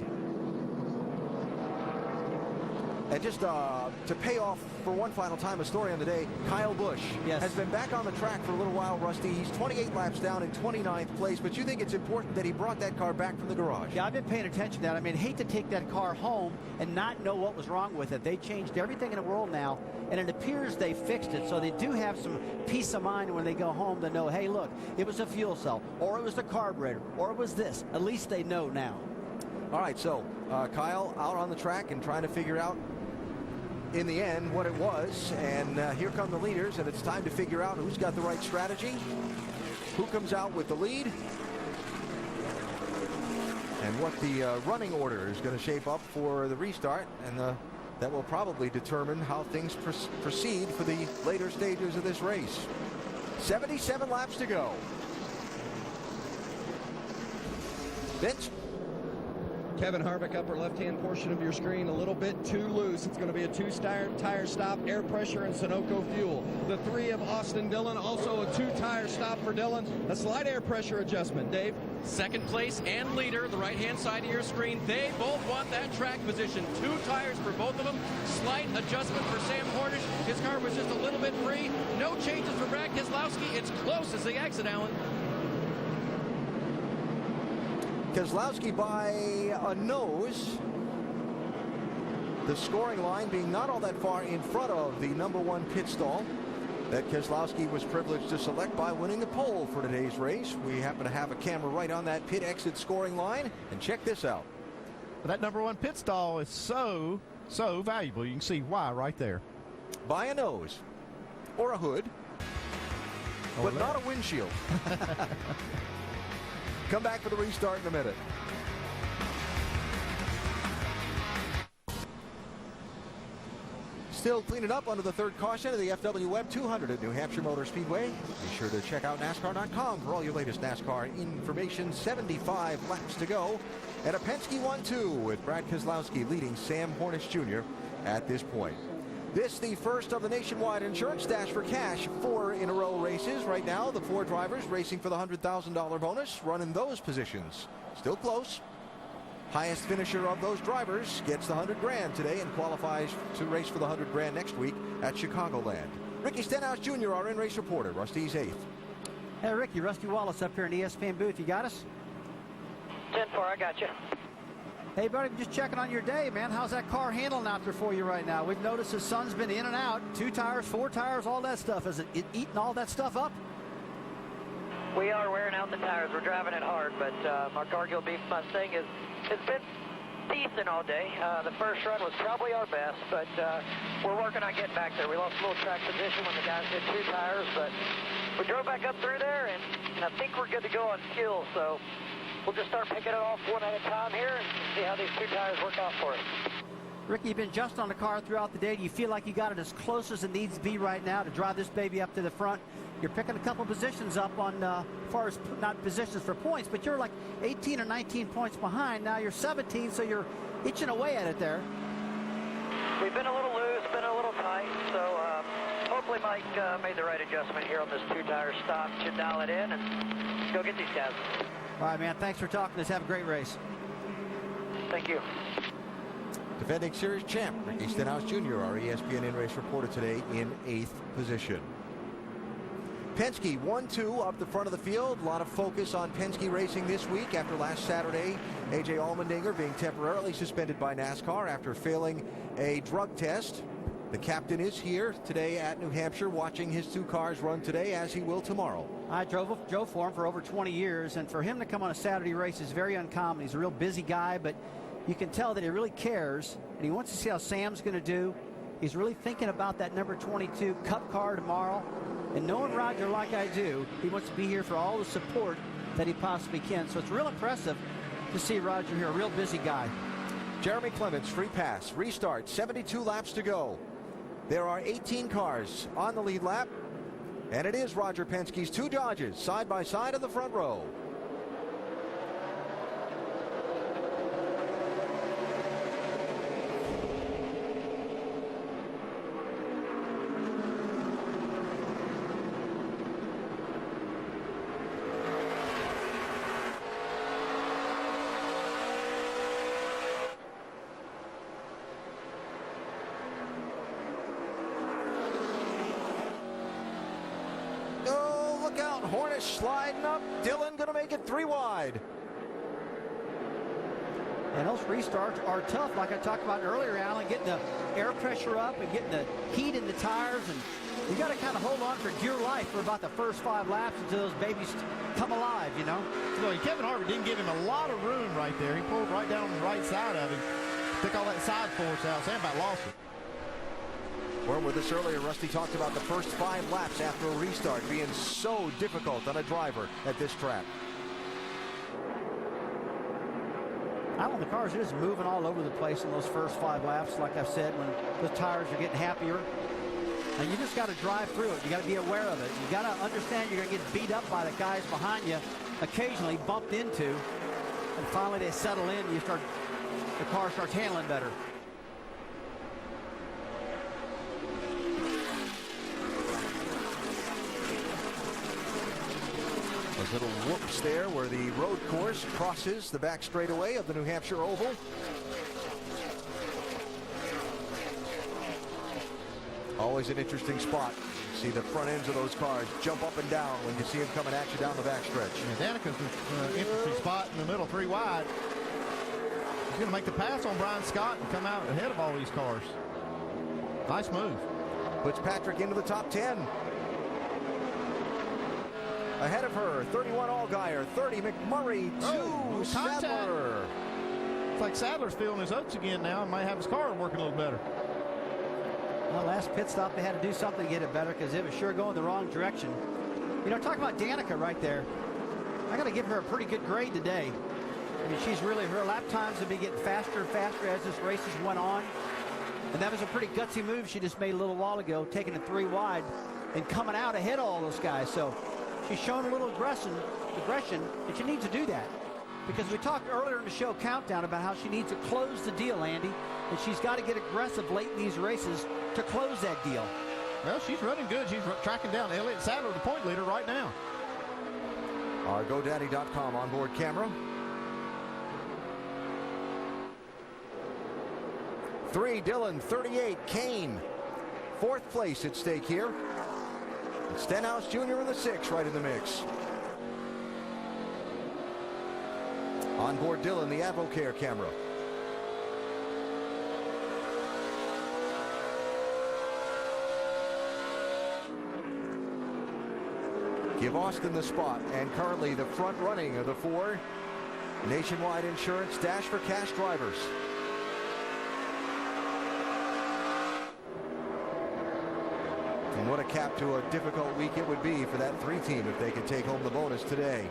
And just to pay off for one final time a story on the day, Kyle Busch has been back on the track for a little while, Rusty. He's 28 laps down in 29th place, but you think it's important that he brought that car back from the garage? Yeah, I've been paying attention to that. I mean, hate to take that car home and not know what was wrong with it. They changed everything in the world now, and it appears they fixed it, so they do have some peace of mind when they go home to know, hey, look, it was a fuel cell, or it was the carburetor, or it was this. At least they know now. All right, so Kyle out on the track and trying to figure out in the end what it was, and here come the leaders, and it's time to figure out who's got the right strategy, who comes out with the lead, and what the running order is going to shape up for the restart, and that will probably determine how things proceed for the later stages of this race. 77 laps to go. Vince? Kevin Harvick, upper left-hand portion of your screen, a little bit too loose. It's going to be a two-tire stop, air pressure and Sunoco fuel. The 3 of Austin Dillon, also a 2-tire stop for Dillon. A slight air pressure adjustment. Dave? Second place and leader, the right-hand side of your screen. They both want that track position. 2 tires for both of them. Slight adjustment for Sam Hornish. His car was just a little bit free. No changes for Brad Keselowski. It's close as the exit, Alan. Keselowski by a nose. The scoring line being not all that far in front of the number 1 pit stall that Keselowski was privileged to select by winning the pole for today's race. We happen to have a camera right on that pit exit scoring line, and check this out. But that number 1 pit stall is so valuable. You can see why right there. By a nose or a hood, but not a windshield. Come back for the restart in a minute. Still cleaning up under the third caution of the FW Webb 200 at New Hampshire Motor Speedway. Be sure to check out NASCAR.com for all your latest NASCAR information. 75 laps to go. And a Penske 1-2 with Brad Keselowski leading Sam Hornish Jr. at this point. This the first of the Nationwide Insurance Dash for Cash 4-in-a-row races. Right now, the 4 drivers racing for the $100,000 bonus run in those positions. Still close. Highest finisher of those drivers gets the $100,000 today and qualifies to race for the $100,000 next week at Chicagoland. Ricky Stenhouse Jr., our in-race reporter. Rusty's 8th. Hey, Ricky, Rusty Wallace up here in the ESPN booth. You got us? 10-4, I got you. Hey, buddy, just checking on your day, man. How's that car handling out there for you right now? We've noticed the sun's been in and out. 2 tires, 4 tires, all that stuff. Is it eating all that stuff up? We are wearing out the tires. We're driving it hard, but our Cargill Beef Mustang has been decent all day. The first run was probably our best, but we're working on getting back there. We lost a little track position when the guys hit 2 tires, but we drove back up through there, and I think we're good to go on fuel, so we'll just start picking it off one at a time here and see how these 2 tires work out for us. Ricky, you've been just on the car throughout the day. Do you feel like you got it as close as it needs to be right now to drive this baby up to the front? You're picking a couple positions up on, as far as not positions for points, but you're like 18 or 19 points behind. Now you're 17, so you're itching away at it there. We've been a little loose, been a little tight, so hopefully Mike made the right adjustment here on this 2-tire stop to dial it in and go get these guys. All right, man. Thanks for talking to us. Have a great race. Thank you. Defending series champ Ricky Stenhouse Jr., our ESPN in-race reporter today in 8th position. Penske 1-2 up the front of the field. A lot of focus on Penske racing this week after last Saturday. A.J. Allmendinger being temporarily suspended by NASCAR after failing a drug test. The captain is here today at New Hampshire watching his 2 cars run today, as he will tomorrow. I drove for him for over 20 years, and for him to come on a Saturday race is very uncommon. He's a real busy guy, but you can tell that he really cares, and he wants to see how Sam's going to do. He's really thinking about that number 22 Cup car tomorrow. And knowing Roger like I do, he wants to be here for all the support that he possibly can. So it's real impressive to see Roger here, a real busy guy. Jeremy Clements, free pass, restart, 72 laps to go. There are 18 cars on the lead lap, and it is Roger Penske's 2 Dodges side by side in the front row. Hornish sliding up. Dillon going to make it 3 wide. And those restarts are tough, like I talked about earlier, Alan, getting the air pressure up and getting the heat in the tires. And you got to kind of hold on for dear life for about the first 5 laps until those babies come alive, you know. Well, Kevin Harvick didn't give him a lot of room right there. He pulled right down on the right side of him. Took all that side force out. Sam about lost it. We're with us earlier. Rusty talked about the first 5 laps after a restart being so difficult on a driver at this track. Alan, the cars are just moving all over the place in those first 5 laps, like I said, when the tires are getting happier. And you just got to drive through it. You got to be aware of it. You got to understand you're going to get beat up by the guys behind you, occasionally bumped into. And finally they settle in. The car starts handling better. Those little whoops there where the road course crosses the back straightaway of the New Hampshire Oval. Always an interesting spot. See the front ends of those cars jump up and down when you see them coming at you down the backstretch. Yeah, Danica's an interesting spot in the middle, 3 wide. He's going to make the pass on Brian Scott and come out ahead of all these cars. Nice move. Puts Patrick into the top 10. Ahead of her, 31 Allgaier, 30 McMurray, 2 Sadler. It's like Sadler's feeling his oats again now and might have his car working a little better. Well, last pit stop, they had to do something to get it better because it was sure going the wrong direction. You know, talk about Danica right there. I got to give her a pretty good grade today. I mean, her lap times have been getting faster and faster as this race has went on. And that was a pretty gutsy move she just made a little while ago, taking it 3 wide and coming out ahead of all those guys. So she's shown a little aggression, and she needs to do that. Because we talked earlier in the show countdown about how she needs to close the deal, Andy. And she's got to get aggressive late in these races to close that deal. Well, she's running good. She's tracking down Elliott Sadler, the point leader, right now. Our GoDaddy.com onboard camera. 3, Dillon, 38, Kane. 4th place at stake here. Stenhouse Jr. in the 6, right in the mix. Onboard Dillon, the AdvoCare camera. Give Austin the spot, and currently the front running of the 4 Nationwide Insurance Dash for Cash drivers. And what a cap to a difficult week it would be for that 3 team if they could take home the bonus today.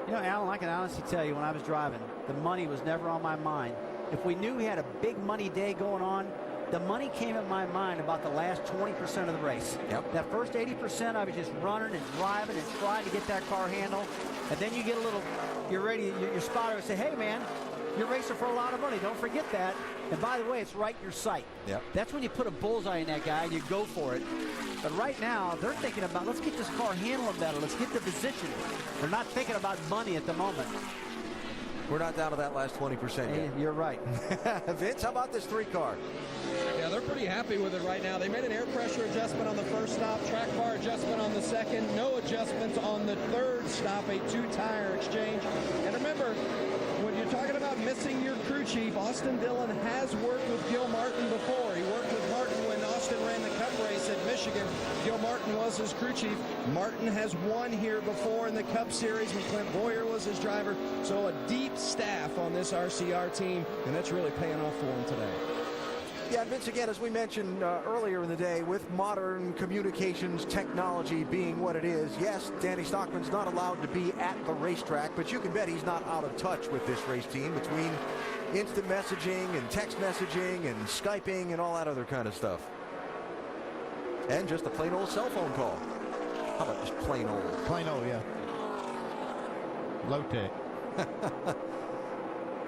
You know, Alan, I can honestly tell you when I was driving, the money was never on my mind. If we knew we had a big money day going on, the money came in my mind about the last 20% of the race. Yep. That first 80%, I was just running and driving and trying to get that car handled. And then you get a little, you're ready, your spotter will say, hey, man, you're racing for a lot of money. Don't forget that. And by the way, it's right in your sight. Yep. That's when you put a bullseye in that guy and you go for it. But right now, they're thinking about, let's get this car handling better. Let's get the position. They're not thinking about money at the moment. We're not down to that last 20% yet. Hey, you're right. Vince, how about this 3 car? Yeah, they're pretty happy with it right now. They made an air pressure adjustment on the first stop, track bar adjustment on the second, no adjustments on the third stop, a 2-tire exchange. And remember, when you're talking about missing your crew chief, Austin Dillon has worked with Gil Martin before. He worked with Martin when Austin ran the Cup race at Michigan. Gil Martin was his crew chief. Martin has won here before in the Cup Series when Clint Boyer was his driver. So a deep staff on this RCR team, and that's really paying off for him today. Yeah, Vince, again, as we mentioned earlier in the day, with modern communications technology being what it is, yes, Danny Stockman's not allowed to be at the racetrack, but you can bet he's not out of touch with this race team between instant messaging and text messaging and Skyping and all that other kind of stuff. And just a plain old cell phone call. How about just plain old? Plain old, yeah. Low tech.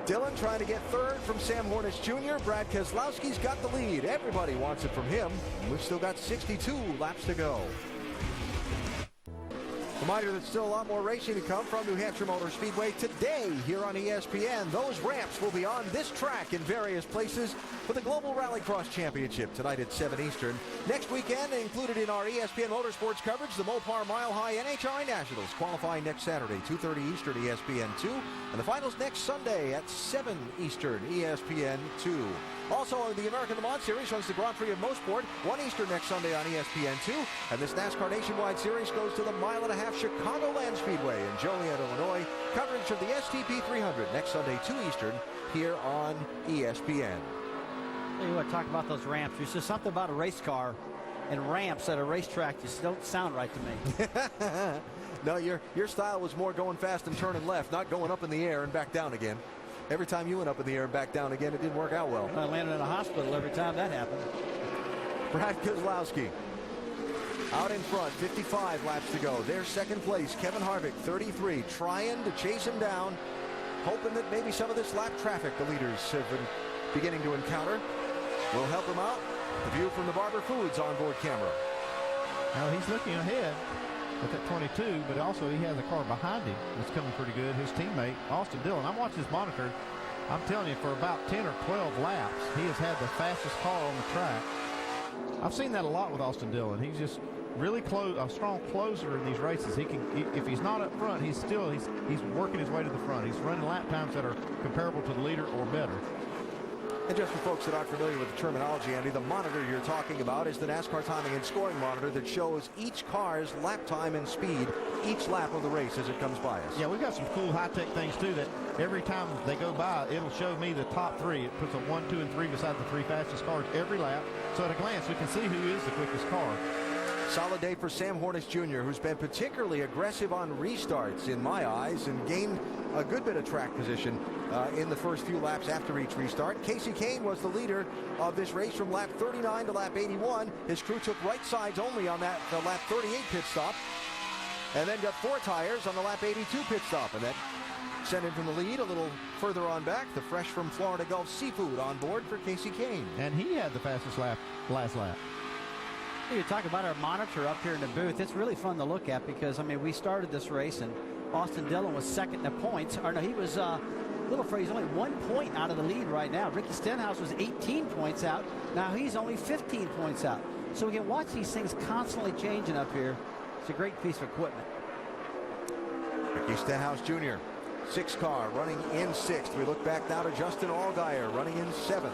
Dillon trying to get 3rd from Sam Hornish Jr. Brad Keselowski's got the lead. Everybody wants it from him. We've still got 62 laps to go. Reminder that still a lot more racing to come from New Hampshire Motor Speedway today here on ESPN. Those ramps will be on this track in various places for the Global Rallycross Championship tonight at 7 Eastern. Next weekend, included in our ESPN Motorsports coverage, the Mopar Mile High NHRA Nationals qualifying next Saturday, 2:30 Eastern, ESPN2. And the finals next Sunday at 7 Eastern, ESPN2. Also, the American Le Mans Series runs the Grand Prix of Motorsport, 1 Eastern next Sunday on ESPN2. And this NASCAR Nationwide Series goes to the Mile-and-a-Half Chicagoland Speedway in Joliet, Illinois. Coverage of the STP 300 next Sunday, 2 Eastern, here on ESPN. You want to talk about those ramps. There's just something about a race car and ramps at a racetrack just don't sound right to me. No, your style was more going fast and turning left, not going up in the air and back down again. Every time you went up in the air and back down again, it didn't work out well. I landed in a hospital every time that happened. Brad Keselowski out in front, 55 laps to go. There's second place, Kevin Harvick, 33, trying to chase him down. hoping that maybe some of this lap traffic the leaders have been beginning to encounter will help him out. The view from the Barber Foods onboard camera. Now he's looking ahead at that 22, but also he has a car behind him that's coming pretty good. His teammate, Austin Dillon. I'm watching his monitor. I'm telling you, for about 10 or 12 laps, he has had the fastest car on the track. I've seen that a lot with Austin Dillon. He's just really close, a strong closer in these races. He can, if he's not up front, he's working his way to the front. He's running lap times that are comparable to the leader or better. And just for folks that aren't familiar with the terminology, Andy, the monitor you're talking about is the NASCAR timing and scoring monitor that shows each car's lap time and speed each lap of the race as it comes by us. Yeah, we've got some cool high-tech things, too, that every time they go by, it'll show me the top three. It puts a 1, 2, and 3 beside the 3 fastest cars every lap. So at a glance, we can see who is the quickest car. Solid day for Sam Hornish Jr., who's been particularly aggressive on restarts in my eyes and gained a good bit of track position in the first few laps after each restart. Casey Kane was the leader of this race from lap 39 to lap 81. His crew took right sides only on that lap 38 pit stop, and then got 4 tires on the lap 82 pit stop, and that sent him from the lead a little further on back. The fresh from Florida Gulf Seafood on board for Casey Kane. And he had the fastest lap last lap. You talk about our monitor up here in the booth. It's really fun to look at because, I mean, we started this race and Austin Dillon was second in the points. Or no, he was little Fred, he's only 1 point out of the lead right now. Ricky Stenhouse was 18 points out. Now he's only 15 points out. So we can watch these things constantly changing up here. It's a great piece of equipment. Ricky Stenhouse Jr., 6th car, running in 6th. We look back now to Justin Allgaier, running in 7th.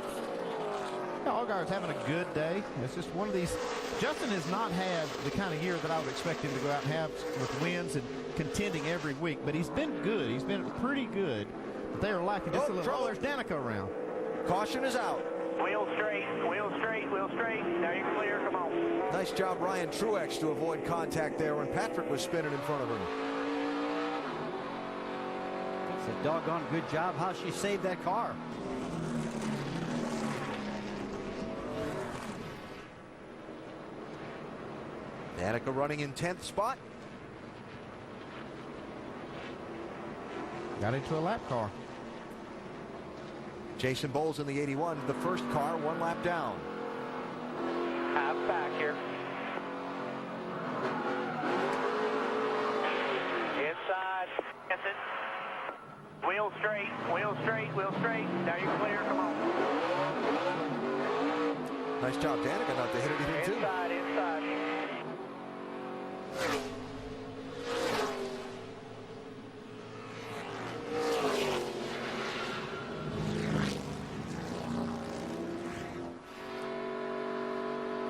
Yeah, Allgaier's having a good day. It's just one of these. Justin has not had the kind of year that I would expect him to go out and have with wins and contending every week, but he's been good. He's been pretty good. But they are lacking just a little. Oh, there's Danica around. Caution is out. Wheel straight, wheel straight, wheel straight. Now you're clear, come on. Nice job, Ryan Truex, to avoid contact there when Patrick was spinning in front of him. It's a doggone good job how she saved that car. Danica running in 10th spot. Got into a lap car. Jason Bowles in the 81, the first car, 1 lap down. Half back here. Inside. That's it. Wheel straight, wheel straight, wheel straight. Now you're clear, come on. Nice job, Danica, not to hit anything too. Inside, inside.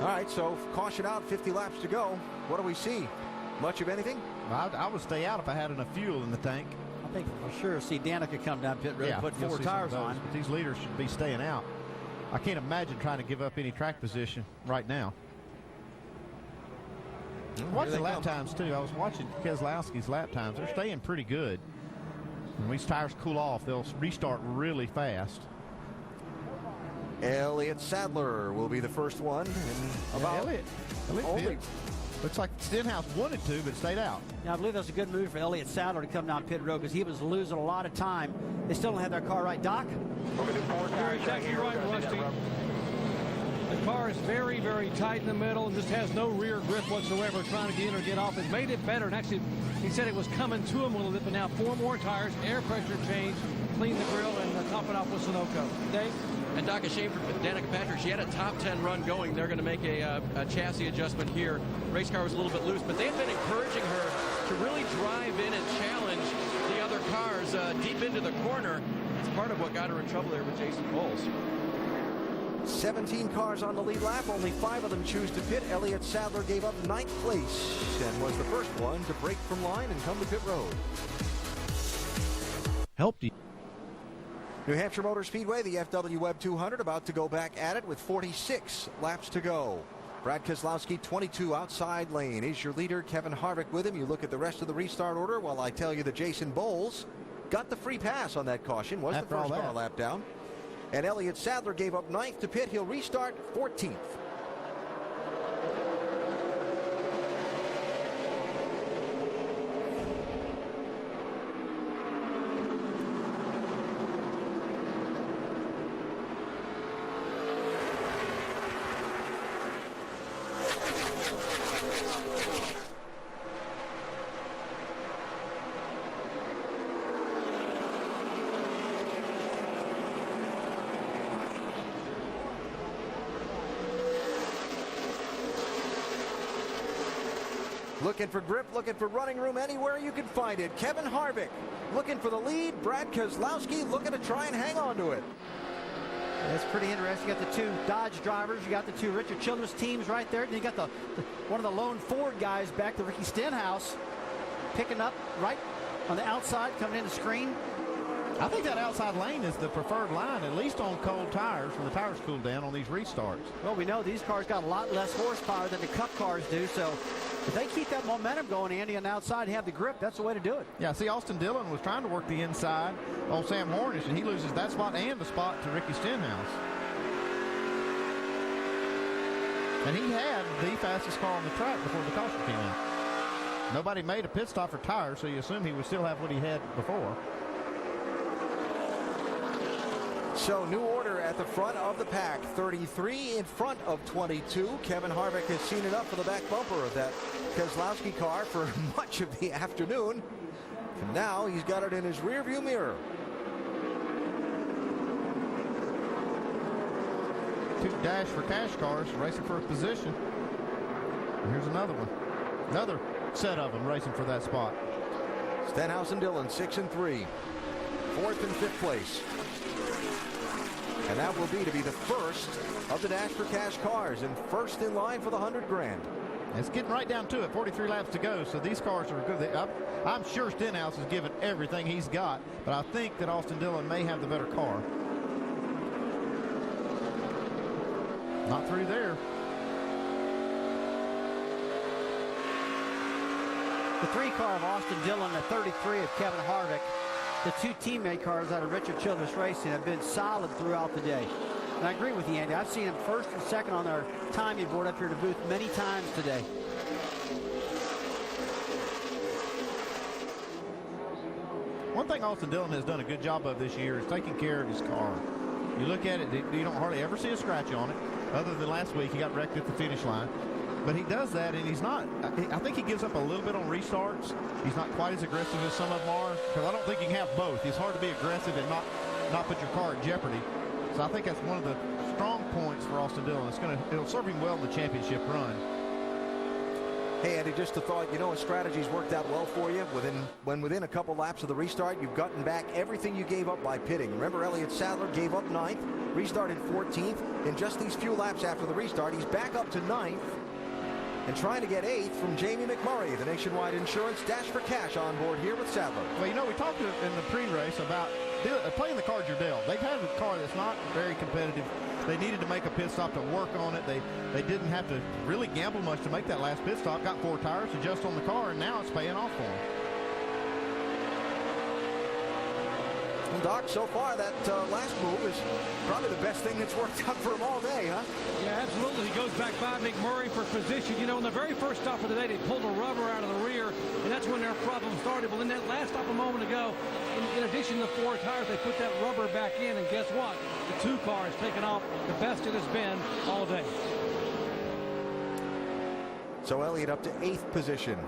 All right, so caution out, 50 laps to go. What do we see? Much of anything? I would stay out if I had enough fuel in the tank. I think for sure see Danica come down pit road and put 4 tires on. But these leaders should be staying out. I can't imagine trying to give up any track position right now. Watch the lap times too. I was watching Keselowski's lap times. They're staying pretty good. When these tires cool off, they'll restart really fast. Elliott Sadler will be the first one. And about Elliott only. Looks like Stenhouse wanted to, but stayed out. Yeah, I believe that's a good move for Elliott Sadler to come down pit road because he was losing a lot of time. They still don't have their car right, Doc. We're going to do 4 You're tires. exactly right, Rusty. The car is very, very tight in the middle and just has no rear grip whatsoever trying to get in or get off. It made it better, and actually he said it was coming to him a little bit, but now 4 more tires, air pressure change, clean the grill, and top it off with Sunoco. Dave? And Doc, a shame for Danica Patrick. She had a top 10 run going. They're going to make a chassis adjustment here. Race car was a little bit loose, but they've been encouraging her to really drive in and challenge the other cars deep into the corner. It's part of what got her in trouble there with Jason Bowles. 17 cars on the lead lap. Only 5 of them choose to pit. Elliott Sadler gave up 9th place and was the first one to break from line and come to pit road. Helped you. New Hampshire Motor Speedway, the FW Webb 200 about to go back at it with 46 laps to go. Brad Keselowski, 22 outside lane, is your leader. Kevin Harvick with him. You look at the rest of the restart order while I tell you that Jason Bowles got the free pass on that caution, was After the first all car that. lap down. And Elliott Sadler gave up 9th to pit. He'll restart 14th. Looking for grip, looking for running room anywhere you can find it. Kevin Harvick looking for the lead. Brad Keselowski looking to try and hang on to it. It's pretty interesting. You got the two Dodge drivers. You got the two Richard Childress teams right there. Then you got one of the lone Ford guys back, the Ricky Stenhouse, picking up right on the outside, coming in the screen. I think that outside lane is the preferred line, at least on cold tires when the tires cool down on these restarts. Well, we know these cars got a lot less horsepower than the Cup cars do, so if they keep that momentum going, Andy, on the outside, have the grip, that's the way to do it. Yeah, see, Austin Dillon was trying to work the inside on Sam Hornish, and he loses that spot and the spot to Ricky Stenhouse. And he had the fastest car on the track before the caution came out. Nobody made a pit stop for tires, so you assume he would still have what he had before. So new order at the front of the pack. 33 in front of 22. Kevin Harvick has seen enough for the back bumper of that Keselowski car for much of the afternoon. And now he's got it in his rearview mirror. Two Dash for Cash cars racing for a position. And here's another one. Another set of them racing for that spot. Stenhouse and Dillon 6 and 3. 4th and 5th place. And that will be to be the first of the Dash for Cash cars and first in line for the $100 grand. It's getting right down to it. 43 laps to go, so these cars are good. I'm sure Stenhouse has given everything he's got, but I think that Austin Dillon may have the better car. Not through there. The 3 car of Austin Dillon, the 33 of Kevin Harvick. The 2 teammate cars out of Richard Childress Racing have been solid throughout the day. And I agree with you, Andy. I've seen them first and second on their timing board up here in the booth many times today. One thing Austin Dillon has done a good job of this year is taking care of his car. You look at it, you don't hardly ever see a scratch on it, other than last week he got wrecked at the finish line. But he does that, and he's not, I think he gives up a little bit on restarts. He's not quite as aggressive as some of them are, because I don't think you can have both. It's hard to be aggressive and not put your car in jeopardy. So I think that's one of the strong points for Austin Dillon. It'll serve him well in the championship run. Hey, Andy, just a thought, a strategy's worked out well for you. Within a couple laps of the restart, you've gotten back everything you gave up by pitting. Remember, Elliott Sadler gave up 9th, restarted 14th. In just these few laps after the restart, he's back up to 9th. And trying to get 8th from Jamie McMurray, the Nationwide Insurance Dash for Cash on board here with Sadler. Well, we talked in the pre-race about playing the cards you're dealt. They've had a car that's not very competitive. They needed to make a pit stop to work on it. They didn't have to really gamble much to make that last pit stop. Got 4 tires, adjust on the car, and now it's paying off for them. Well, Doc, so far that last move is probably the best thing that's worked out for him all day, huh? Yeah, absolutely. He goes back by McMurray for position. In the very first stop of the day, they pulled a rubber out of the rear, and that's when their problem started. Well, in that last stop a moment ago, in addition to the 4 tires, they put that rubber back in, and guess what? The 2 cars taken off the best it has been all day. So Elliott up to 8th position.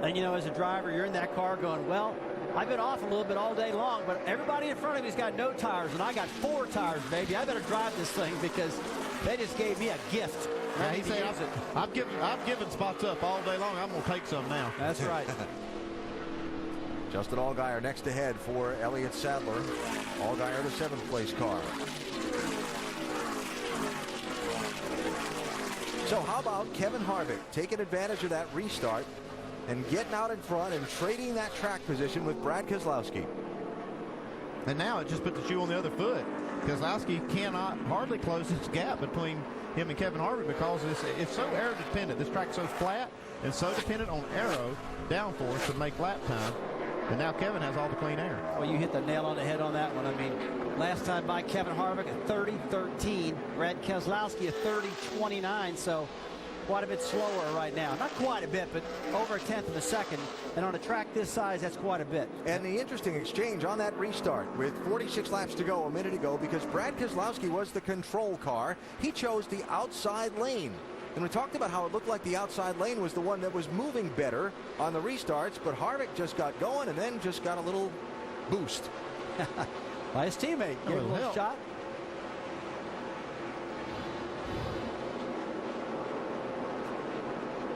And, as a driver, you're in that car going, well, I've been off a little bit all day long, but everybody in front of me's got no tires, and I got 4 tires, baby. I better drive this thing because they just gave me a gift. Yeah, he said, I've given spots up all day long. I'm going to take some now. That's right. Justin Allgaier next ahead for Elliott Sadler. Allgaier, the 7th place car. So how about Kevin Harvick taking advantage of that restart and getting out in front and trading that track position with Brad Keselowski. And now it just put the shoe on the other foot. Keselowski cannot hardly close this gap between him and Kevin Harvick because it's so air dependent. This track's so flat and so dependent on aero downforce to make lap time. And now Kevin has all the clean air. Well, you hit the nail on the head on that one. I mean, last time by Kevin Harvick at 30.13. Brad Keselowski at 30.29. So quite a bit slower right now. Not quite a bit, but over a tenth of a second. And on a track this size, that's quite a bit. And the interesting exchange on that restart with 46 laps to go a minute ago, because Brad Keselowski was the control car. He chose the outside lane. And we talked about how it looked like the outside lane was the one that was moving better on the restarts, but Harvick just got going and then just got a little boost. By his teammate. Gave him a little shot.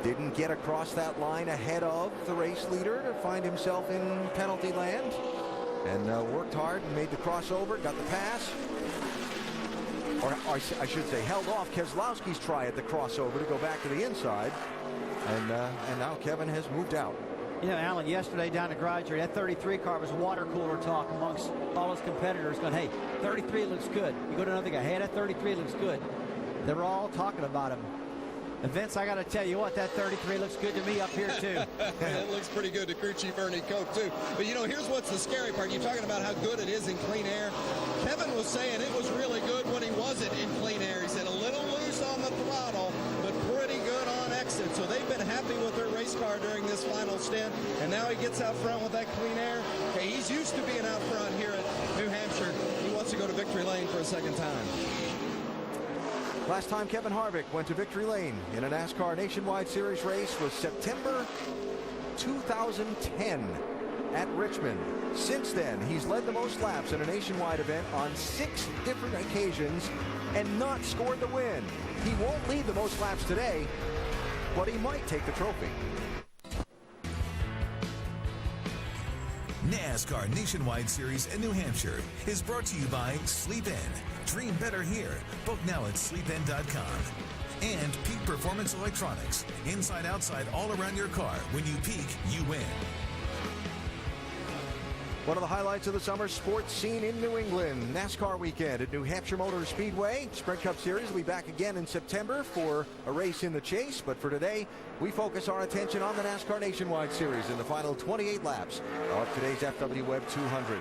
Didn't get across that line ahead of the race leader to find himself in penalty land. And worked hard and made the crossover, got the pass. Or I should say, held off Keselowski's try at the crossover to go back to the inside. And now Kevin has moved out. You know, Alan, yesterday down the garage here, that 33 car was water cooler talk amongst all his competitors going, hey, 33 looks good. You go to another guy, hey, that 33 looks good. They were all talking about him. And Vince, I got to tell you what, that 33 looks good to me up here, too. It looks pretty good to crew chief Ernie Koch, too. But, you know, here's what's the scary part. You're talking about how good it is in clean air. Kevin was saying it was really good when he wasn't in clean air. He said a little loose on the throttle, but pretty good on exit. So they've been happy with their race car during this final stint. And now he gets out front with that clean air. Okay, he's used to being out front here at New Hampshire. He wants to go to victory lane for a second time. Last time Kevin Harvick went to victory lane in a NASCAR Nationwide Series race was September 2010 at Richmond. Since then, he's led the most laps in a nationwide event on 6 different occasions and not scored the win. He won't lead the most laps today, but he might take the trophy. NASCAR Nationwide Series in New Hampshire is brought to you by Sleep In. Dream better here. Book now at sleepin.com. And Peak Performance Electronics. Inside, outside, all around your car. When you peak, you win. One of the highlights of the summer sports scene in New England. NASCAR weekend at New Hampshire Motor Speedway. Sprint Cup Series will be back again in September for a race in the chase. But for today, we focus our attention on the NASCAR Nationwide Series in the final 28 laps of today's F W Webb 200.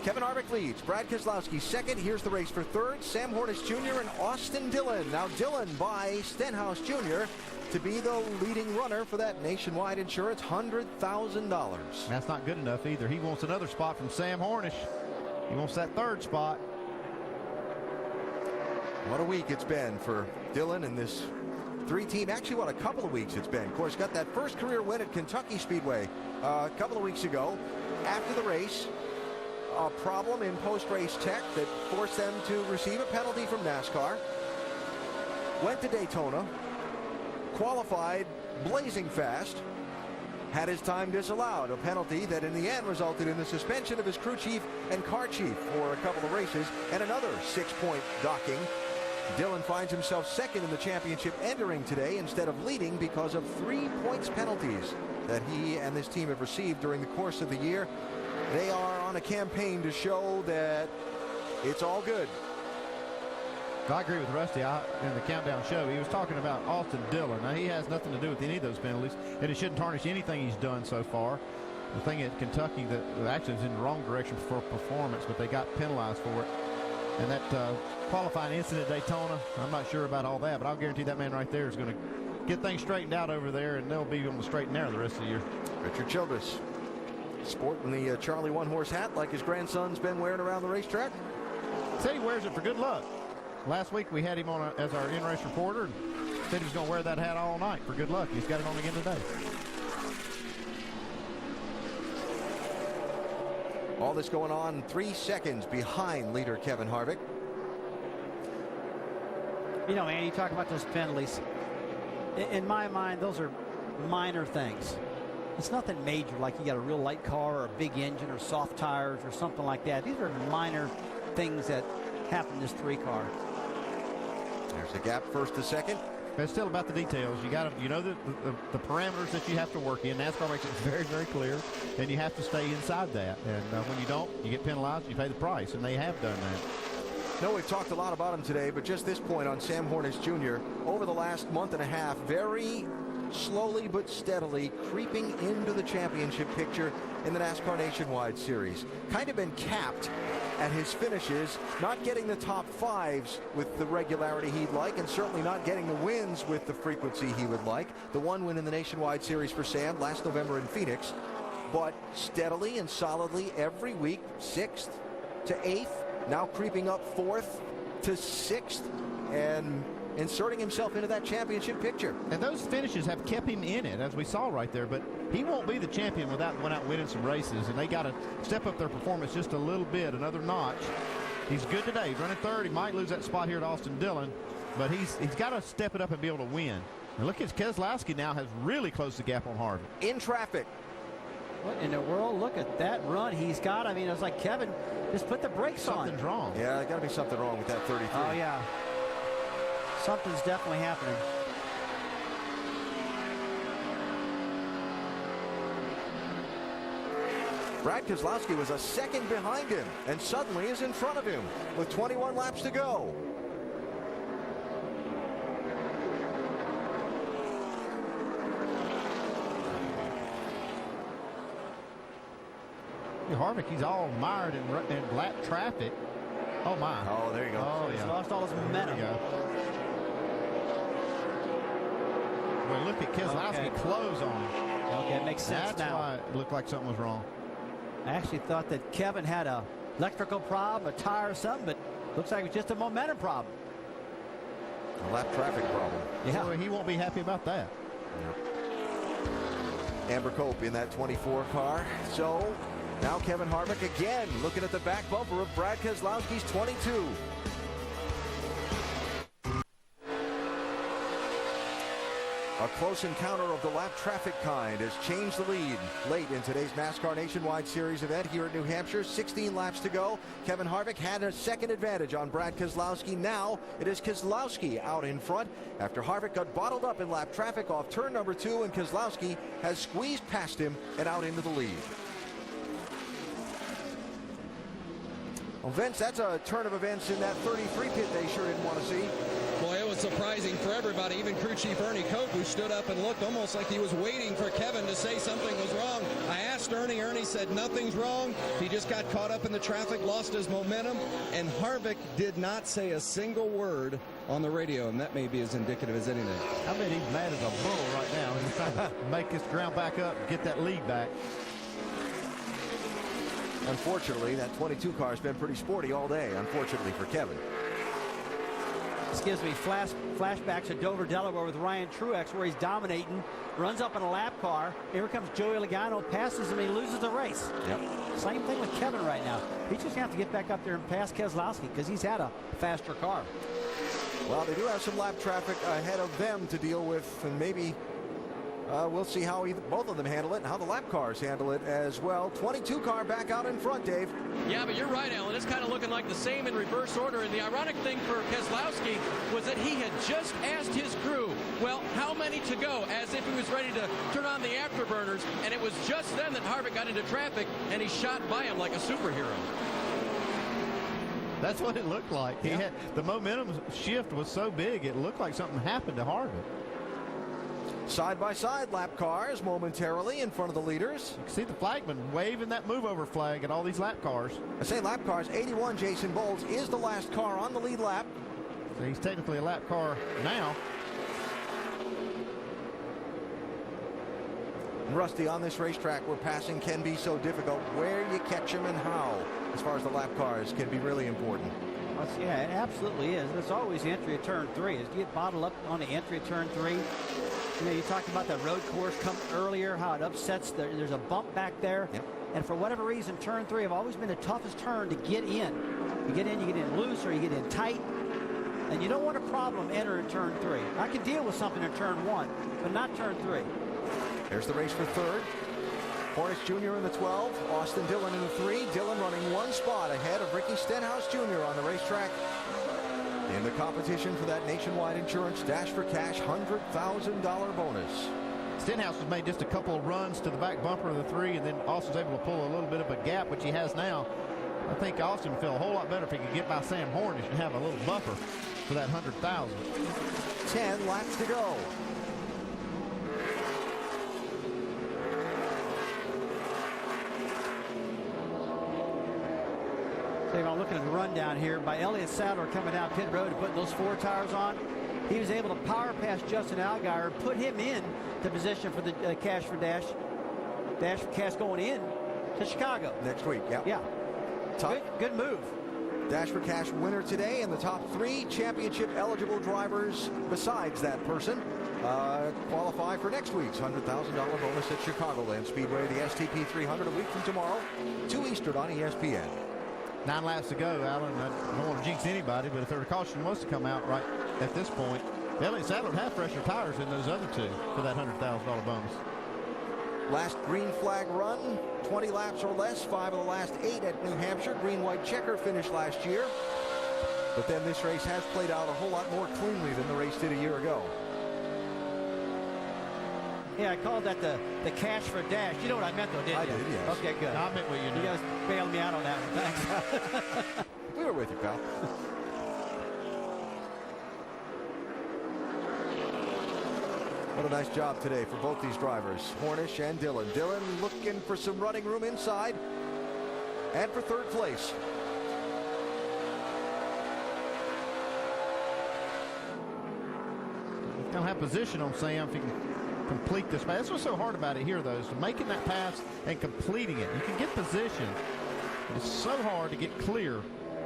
Kevin Harvick leads. Brad Keselowski second. Here's the race for third. Sam Hornish Jr. and Austin Dillon. Now Dillon by Stenhouse Jr. to be the leading runner for that Nationwide Insurance $100,000. That's not good enough either. He wants another spot from Sam Hornish. He wants that third spot. What a week it's been for Dillon and this 3-team. Actually, what a couple of weeks it's been. Of course, got that first career win at Kentucky Speedway a couple of weeks ago. After the race, a problem in post-race tech that forced them to receive a penalty from NASCAR. Went to Daytona, qualified blazing fast, had his time disallowed, a penalty that in the end resulted in the suspension of his crew chief and car chief for a couple of races and another 6-point docking. Dillon finds himself second in the championship entering today instead of leading because of 3 points penalties that he and this team have received during the course of the year. They are on a campaign to show that it's all good. I agree with Rusty in the countdown show. He was talking about Austin Dillon. Now, he has nothing to do with any of those penalties, and it shouldn't tarnish anything he's done so far. The thing at Kentucky that actually was in the wrong direction for performance, but they got penalized for it. And that qualifying incident at Daytona, I'm not sure about all that, but I'll guarantee that man right there is going to get things straightened out over there, and they'll be on the straight and narrow the rest of the year. Richard Childress sporting the Charlie one-horse hat like his grandson's been wearing around the racetrack. Said he wears it for good luck. Last week we had him on as our in-race reporter and said he was going to wear that hat all night for good luck. He's got it on again today. All this going on 3 seconds behind leader Kevin Harvick. You know, man, you talk about those penalties. In my mind, those are minor things. It's nothing major, like you got a real light car or a big engine or soft tires or something like that. These are minor things that happen in this 3 car. There's a gap first to second. But it's still about the details. You got to, you know, the parameters that you have to work in. NASCAR makes it very, very clear, and you have to stay inside that. And when you don't, you get penalized. You pay the price, and they have done that. No, we've talked a lot about him today, but just this point on Sam Hornish Jr. over the last month and a half, very slowly but steadily creeping into the championship picture in the NASCAR Nationwide Series. Kind of been capped at his finishes, not getting the top 5s with the regularity he'd like, and certainly not getting the wins with the frequency he would like. The 1 win in the Nationwide Series for Sam last November in Phoenix, but steadily and solidly every week, 6th to 8th, now creeping up 4th to 6th, and inserting himself into that championship picture. And those finishes have kept him in it, as we saw right there. But he won't be the champion without going out winning some races. And they got to step up their performance just a little bit, another notch. He's good today. He's running third. He might lose that spot here at Austin Dillon. But he's got to step it up and be able to win. And look at Keselowski now has really closed the gap on Harvick. In traffic. What in the world? Look at that run he's got. I mean, it's like Kevin just put the brakes on. Something's wrong. Yeah, there's got to be something wrong with that 33. Oh, yeah. Something's definitely happening. Brad Keselowski was a second behind him and suddenly is in front of him with 21 laps to go. Harvick, he's all mired in lap traffic. Oh, my. Oh, there you go. Oh, He's yeah. lost all his momentum. Well, look at Keselowski close on him. Okay, it makes sense That's now. why it looked like something was wrong. I actually thought that Kevin had a electrical problem, a tire or something, but looks like it was just a momentum problem. A lap traffic problem. Yeah. So he won't be happy about that. Amber Cope in that 24 car. So now Kevin Harvick again looking at the back bumper of Brad Keselowski's 22. A close encounter of the lap traffic kind has changed the lead late in today's NASCAR Nationwide Series event here at New Hampshire. 16 laps to go. Kevin Harvick had a second advantage on Brad Keselowski. Now it is Keselowski out in front after Harvick got bottled up in lap traffic off turn number 2, and Keselowski has squeezed past him and out into the lead. Well, Vince, that's a turn of events in that 33 pit they sure didn't want to see. Boy, it was surprising for everybody, even crew chief Ernie Cope, who stood up and looked almost like he was waiting for Kevin to say something was wrong. I asked Ernie. Ernie said nothing's wrong. He just got caught up in the traffic, lost his momentum, and Harvick did not say a single word on the radio, and that may be as indicative as anything. I bet he's mad as a bull right now. He's trying to make this ground back up, get that lead back. Unfortunately, that 22 car has been pretty sporty all day, unfortunately for Kevin. This gives me flashbacks to Dover, Delaware with Ryan Truex, where he's dominating, runs up in a lap car. Here comes Joey Logano, passes him, and he loses the race. Yep. Same thing with Kevin right now. He's just going to have to get back up there and pass Keselowski because he's had a faster car. Well, they do have some lap traffic ahead of them to deal with, and maybe we'll see how both of them handle it and how the lap cars handle it as well. 22 car back out in front, Dave. Yeah, but you're right, Alan. It's kind of looking like the same in reverse order. And the ironic thing for Keselowski was that he had just asked his crew, well, how many to go, as if he was ready to turn on the afterburners. And it was just then that Harvick got into traffic, and he shot by him like a superhero. That's what it looked like. He had the momentum shift was so big, it looked like something happened to Harvick. Side-by-side lap cars momentarily in front of the leaders. You can see the flagman waving that move-over flag at all these lap cars. I say lap cars, 81 Jason Bowles is the last car on the lead lap. So he's technically a lap car now. Rusty, on this racetrack where passing can be so difficult, where you catch them and how, as far as the lap cars, can be really important. Yeah, it absolutely is. It's always the entry of turn 3. As you get bottled up on the entry of turn 3, you know, you talked about that road course come earlier, how it upsets. There's a bump back there. Yep. And for whatever reason, turn 3 have always been the toughest turn to get in. You get in loose, or you get in tight. And you don't want a problem entering turn 3. I can deal with something in turn 1, but not turn 3. There's the race for third. Hornish Jr. in the 12, Austin Dillon in the 3. Dillon running one spot ahead of Ricky Stenhouse Jr. on the racetrack in the competition for that Nationwide Insurance Dash for Cash $100,000 bonus. Stenhouse has made just a couple of runs to the back bumper of the 3, and then Austin's able to pull a little bit of a gap, which he has now. I think Austin would feel a whole lot better if he could get by Sam Hornish and have a little buffer for that $100,000. 10 laps to go. I'm looking at the rundown here by Elliott Sadler coming down pit road and putting those 4 tires on. He was able to power past Justin Allgaier, put him in the position for the Dash for Cash going in to Chicago next week. Yeah. Yeah. Good move. Dash for Cash winner today, and the top 3 championship eligible drivers besides that person qualify for next week's $100,000 bonus at Chicagoland Speedway, the STP 300, a week from tomorrow, 2 Eastern on ESPN. 9 laps to go, Alan. I don't want to jinx anybody, but if their caution was to come out right at this point, Elliott Sadler would have fresher tires than those other 2 for that $100,000 bonus. Last green flag run, 20 laps or less, 5 of the last 8 at New Hampshire. Green-white checker finished last year. But then this race has played out a whole lot more cleanly than the race did a year ago. Yeah, I called that the cash for dash. You know what I meant, though, didn't you? I did, yes. Okay, good. No, I meant what you knew. You guys bailed me out on that one. Thanks. We were with you, pal. What a nice job today for both these drivers, Hornish and Dillon. Dillon looking for some running room inside and for 3rd place. He'll have position on Sam if he can complete this pass. That's what's so hard about it here, though, is making that pass and completing it. You can get position. It's so hard to get clear.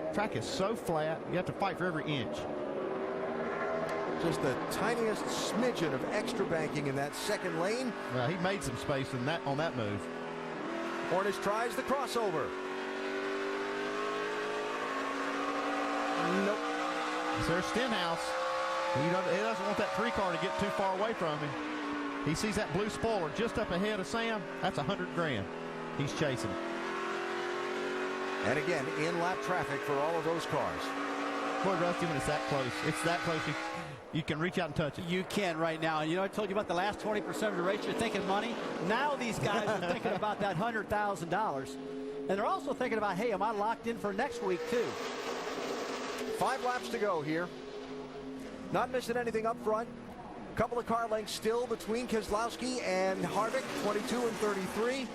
The track is so flat. You have to fight for every inch. Just the tiniest smidgen of extra banking in that 2nd lane. Well, he made some space on that move. Hornish tries the crossover. Nope. There's Stenhouse. He doesn't want that 3 car to get too far away from him. He sees that blue spoiler just up ahead of Sam. That's $100,000. He's chasing. And again, in-lap traffic for all of those cars. Boy, Rusty, when it's that close, you can reach out and touch it. You can right now. You know, I told you about the last 20% of the race. You're thinking money. Now these guys are thinking about that $100,000. And they're also thinking about, hey, am I locked in for next week, too? 5 laps to go here. Not missing anything up front. Couple of car lengths still between Keselowski and Harvick, 22 and 33.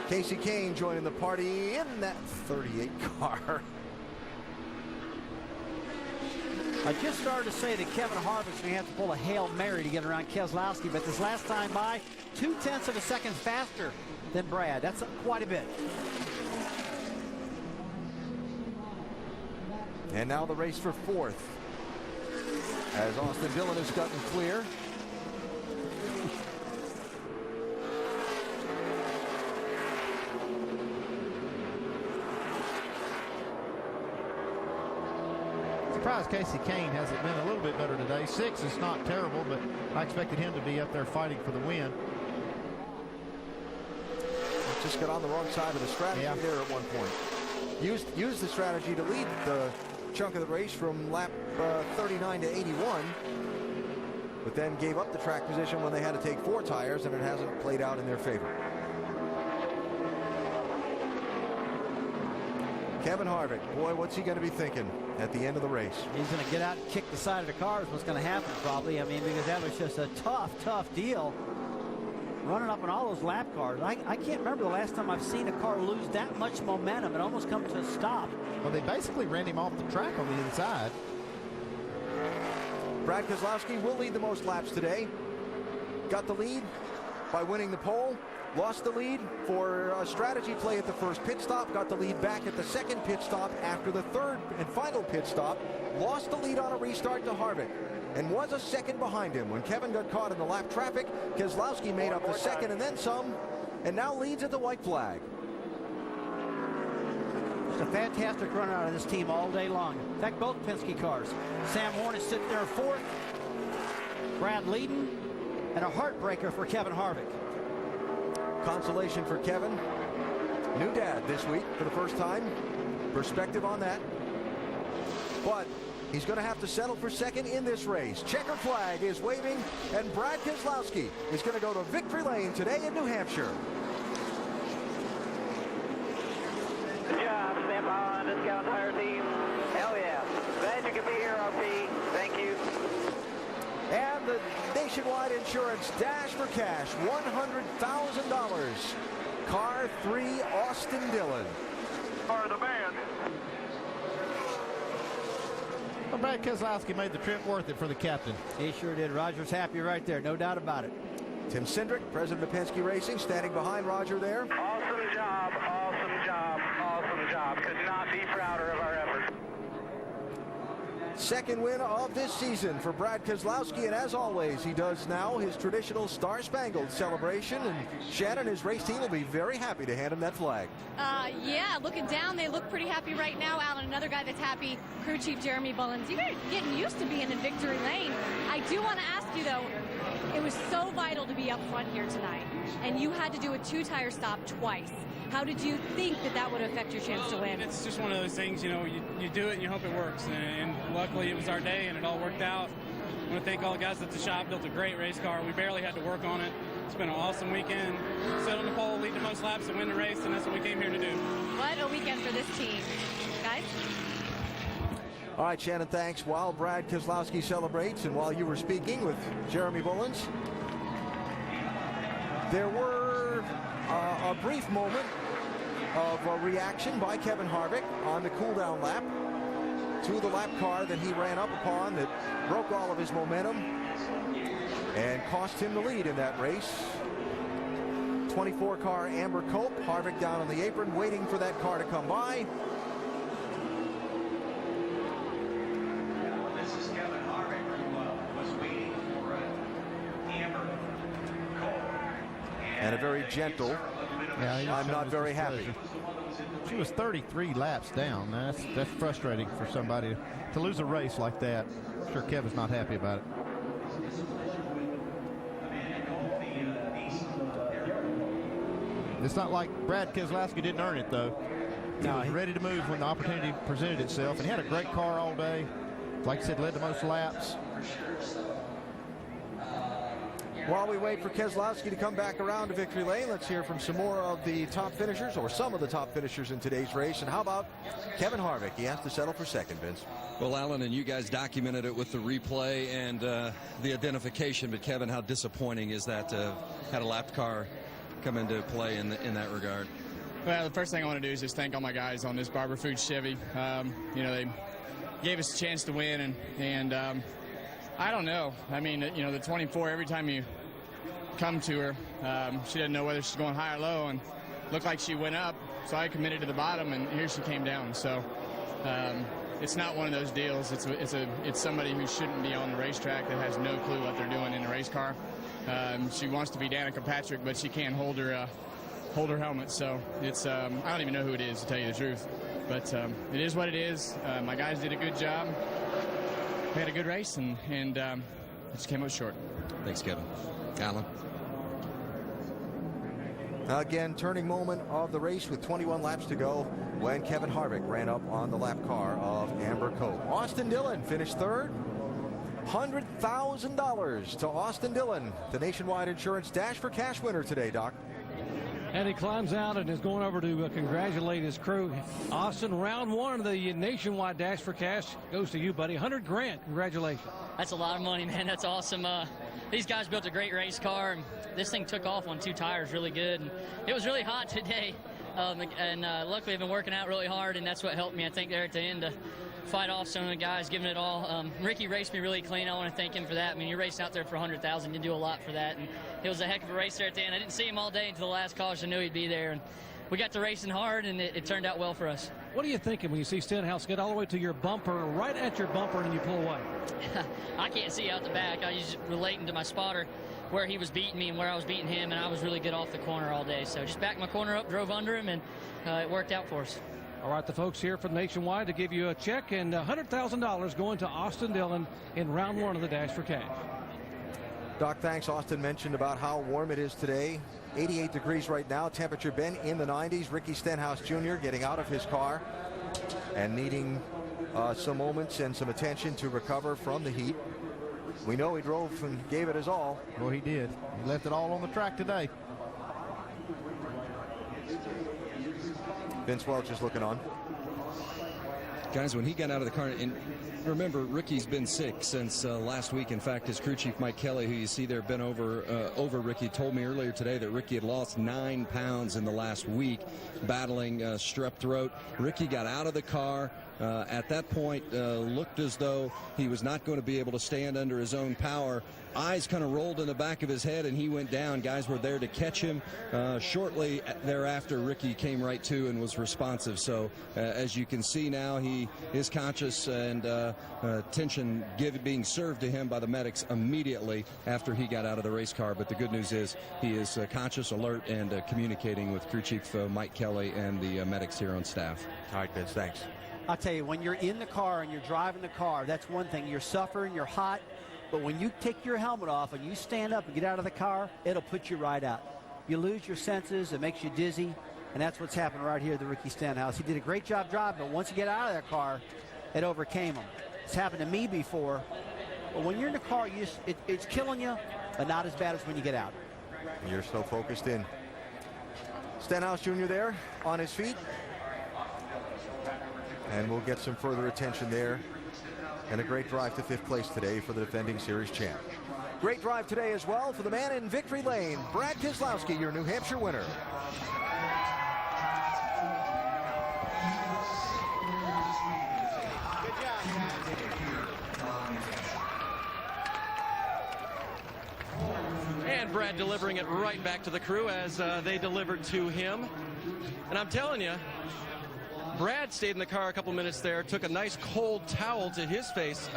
Casey Kane joining the party in that 38 car. I just started to say that Kevin Harvick's going to have to pull a Hail Mary to get around Keselowski, but this last time by, 0.2 of a second faster than Brad. That's quite a bit. And now the race for 4th, as Austin Dillon has gotten clear. Surprised Casey Kane hasn't been a little bit better today. 6 is not terrible, but I expected him to be up there fighting for the win. Just got on the wrong side of the strategy there at one point. Used the strategy to lead the chunk of the race from lap 39 to 81, but then gave up the track position when they had to take 4 tires, and it hasn't played out in their favor. Kevin Harvick, boy, what's he going to be thinking at the end of the race? He's going to get out and kick the side of the car is what's going to happen probably. I mean, because that was just a tough deal. Running up on all those lap cars. I can't remember the last time I've seen a car lose that much momentum and almost come to a stop. Well, they basically ran him off the track on the inside. Brad Keselowski will lead the most laps today. Got the lead by winning the pole. Lost the lead for a strategy play at the first pit stop. Got the lead back at the second pit stop after the 3rd and final pit stop. Lost the lead on a restart to Harvick, and was a second behind him. When Kevin got caught in the lap traffic, Keselowski made up the second and then some, and now leads at the white flag. Just a fantastic run out of this team all day long. In fact, both Penske cars. Sam Hornish sitting there 4th, Brad leading, and a heartbreaker for Kevin Harvick. Consolation for Kevin. New dad this week for the first time. Perspective on that. But he's going to have to settle for second in this race. Checker flag is waving, and Brad Keselowski is going to go to victory lane today in New Hampshire. Good job, stand by on Discount Tire Team. Hell yeah. Glad you could be here, RP. Thank you. And the Nationwide Insurance Dash for Cash, $100,000. Car 3, Austin Dillon. For the man. Well, Brad Keselowski made the trip worth it for the captain. He sure did. Roger's happy right there, no doubt about it. Tim Cindric, president of Penske Racing, standing behind Roger there. Awesome job, awesome job, awesome job. Could not be prouder of our effort. Second win of this season for Brad Keselowski, and as always, he does now his traditional Star-Spangled celebration, and Shannon, his race team, will be very happy to hand him that flag. Yeah, looking down, they look pretty happy right now. Alan, another guy that's happy, crew chief Jeremy Bullins. You guys are getting used to being in victory lane. I do want to ask you, though, it was so vital to be up front here tonight, and you had to do a two-tire stop twice. How did you think that would affect your chance to win? It's just one of those things, you know, you do it and you hope it works. And luckily it was our day and it all worked out. I want to thank all the guys at the shop, built a great race car. We barely had to work on it. It's been an awesome weekend. Sit on the pole, lead the most laps, and win the race, and that's what we came here to do. What a weekend for this team. Guys? All right, Shannon, thanks. While Brad Keselowski celebrates and while you were speaking with Jeremy Bullins, there were a brief moment of a reaction by Kevin Harvick on the cool-down lap to the lap car that he ran up upon that broke all of his momentum and cost him the lead in that race. 24 car Amber Cope, Harvick down on the apron waiting for that car to come by. This is Kevin Harvick, who was waiting for Amber Cope. And a very gentle, I'm not very happy. She was 33 laps down. That's frustrating for somebody to lose a race like that. I'm sure Kevin's not happy about it. It's not like Brad Keselowski didn't earn it, though. He was ready to move when the opportunity presented itself, and he had a great car all day. Like I said, led the most laps. While we wait for Keselowski to come back around to victory lane, let's hear from some more of the top finishers, or some of the top finishers in today's race. And how about Kevin Harvick? He has to settle for second, Vince. Well, Alan, and you guys documented it with the replay and the identification. But Kevin, how disappointing is that to had a lapped car come into play in that regard? Well, the first thing I want to do is just thank all my guys on this Barber Foods Chevy. You know, they gave us a chance to win, and I don't know. I mean, you know, the 24, every time you come to her, she doesn't know whether she's going high or low, and looked like she went up, so I committed to the bottom, and here she came down. So it's not one of those deals. It's somebody who shouldn't be on the racetrack that has no clue what they're doing in a race car. She wants to be Danica Patrick, but she can't hold her helmet. So it's I don't even know who it is, to tell you the truth. But it is what it is. My guys did a good job. We had a good race, and it just came up short. Thanks, Kevin. Alan? Again, turning moment of the race with 21 laps to go when Kevin Harvick ran up on the lap car of Amber Cope. Austin Dillon finished third. $100,000 to Austin Dillon, the Nationwide Insurance Dash for Cash winner today, Doc. And he climbs out and is going over to congratulate his crew. Austin, round one of the Nationwide Dash for Cash goes to you, buddy. $100,000. Congratulations. That's a lot of money, man. That's awesome. These guys built a great race car, and this thing took off on two tires really good. And it was really hot today, and luckily I've been working out really hard, and that's what helped me, I think, there at the end to fight off some of the guys, giving it all. Ricky raced me really clean. I want to thank him for that. I mean, you're racing out there for $100,000. You do a lot for that. And it was a heck of a race there at the end. I didn't see him all day until the last caution. I knew he'd be there. And we got to racing hard, and it turned out well for us. What are you thinking when you see Stenhouse get all the way to your bumper, right at your bumper, and you pull away? I can't see out the back. I was just relating to my spotter where he was beating me and where I was beating him, and I was really good off the corner all day. So just backed my corner up, drove under him, and it worked out for us. All right, the folks here from Nationwide to give you a check, and $100,000 going to Austin Dillon in round one of the Dash for Cash. Doc, thanks. Austin mentioned about how warm it is today. 88 degrees right now. Temperature been in the 90s. Ricky Stenhouse Jr. getting out of his car and needing some moments and some attention to recover from the heat. We know he drove and gave it his all. Well, he did. He left it all on the track today. Vince Welch is looking on. Guys, when he got out of the car, and remember, Ricky's been sick since last week. In fact, his crew chief, Mike Kelly, who you see there, been over Ricky, told me earlier today that Ricky had lost 9 pounds in the last week battling strep throat. Ricky got out of the car, at that point looked as though he was not going to be able to stand under his own power. Eyes kind of rolled in the back of his head, and he went down. Guys were there to catch him. Shortly thereafter, Ricky came right to and was responsive. So as you can see now, he is conscious, and attention being served to him by the medics immediately after he got out of the race car. But the good news is he is conscious, alert, and communicating with Crew Chief Mike Kelly and the medics here on staff. All right, Vince, thanks. I'll tell you, when you're in the car and you're driving the car, that's one thing. You're suffering, you're hot, but when you take your helmet off and you stand up and get out of the car, it'll put you right out. You lose your senses, it makes you dizzy, and that's what's happened right here at the Ricky Stenhouse. He did a great job driving, but once you get out of that car, it overcame him. It's happened to me before, but when you're in the car, it's killing you, but not as bad as when you get out. You're so focused in. Stenhouse Jr. there on his feet. And we'll get some further attention there. And a great drive to 5th place today for the defending series champ. Great drive today as well for the man in victory lane, Brad Keselowski, your New Hampshire winner. And Brad delivering it right back to the crew as they delivered to him. And I'm telling you, Brad stayed in the car a couple minutes there, took a nice cold towel to his face.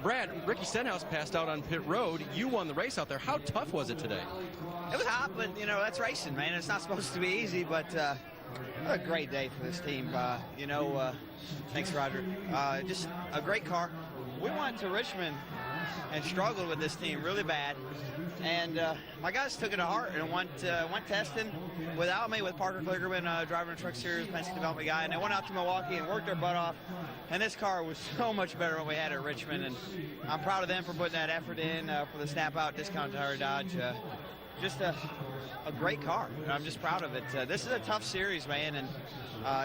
Brad, Ricky Stenhouse passed out on pit road. You won the race out there. How tough was it today? It was hot, but, you know, that's racing, man. It's not supposed to be easy, but what a great day for this team. Thanks, Roger. Just a great car. We went to Richmond and struggled with this team really bad. And my guys took it to heart and went testing without me, with Parker Kligerman driving a Truck Series Penske Development guy. And they went out to Milwaukee and worked their butt off. And this car was so much better than we had at Richmond. And I'm proud of them for putting that effort in for the snap-out discount tire Dodge. Just a great car. And I'm just proud of it. This is a tough series, man, and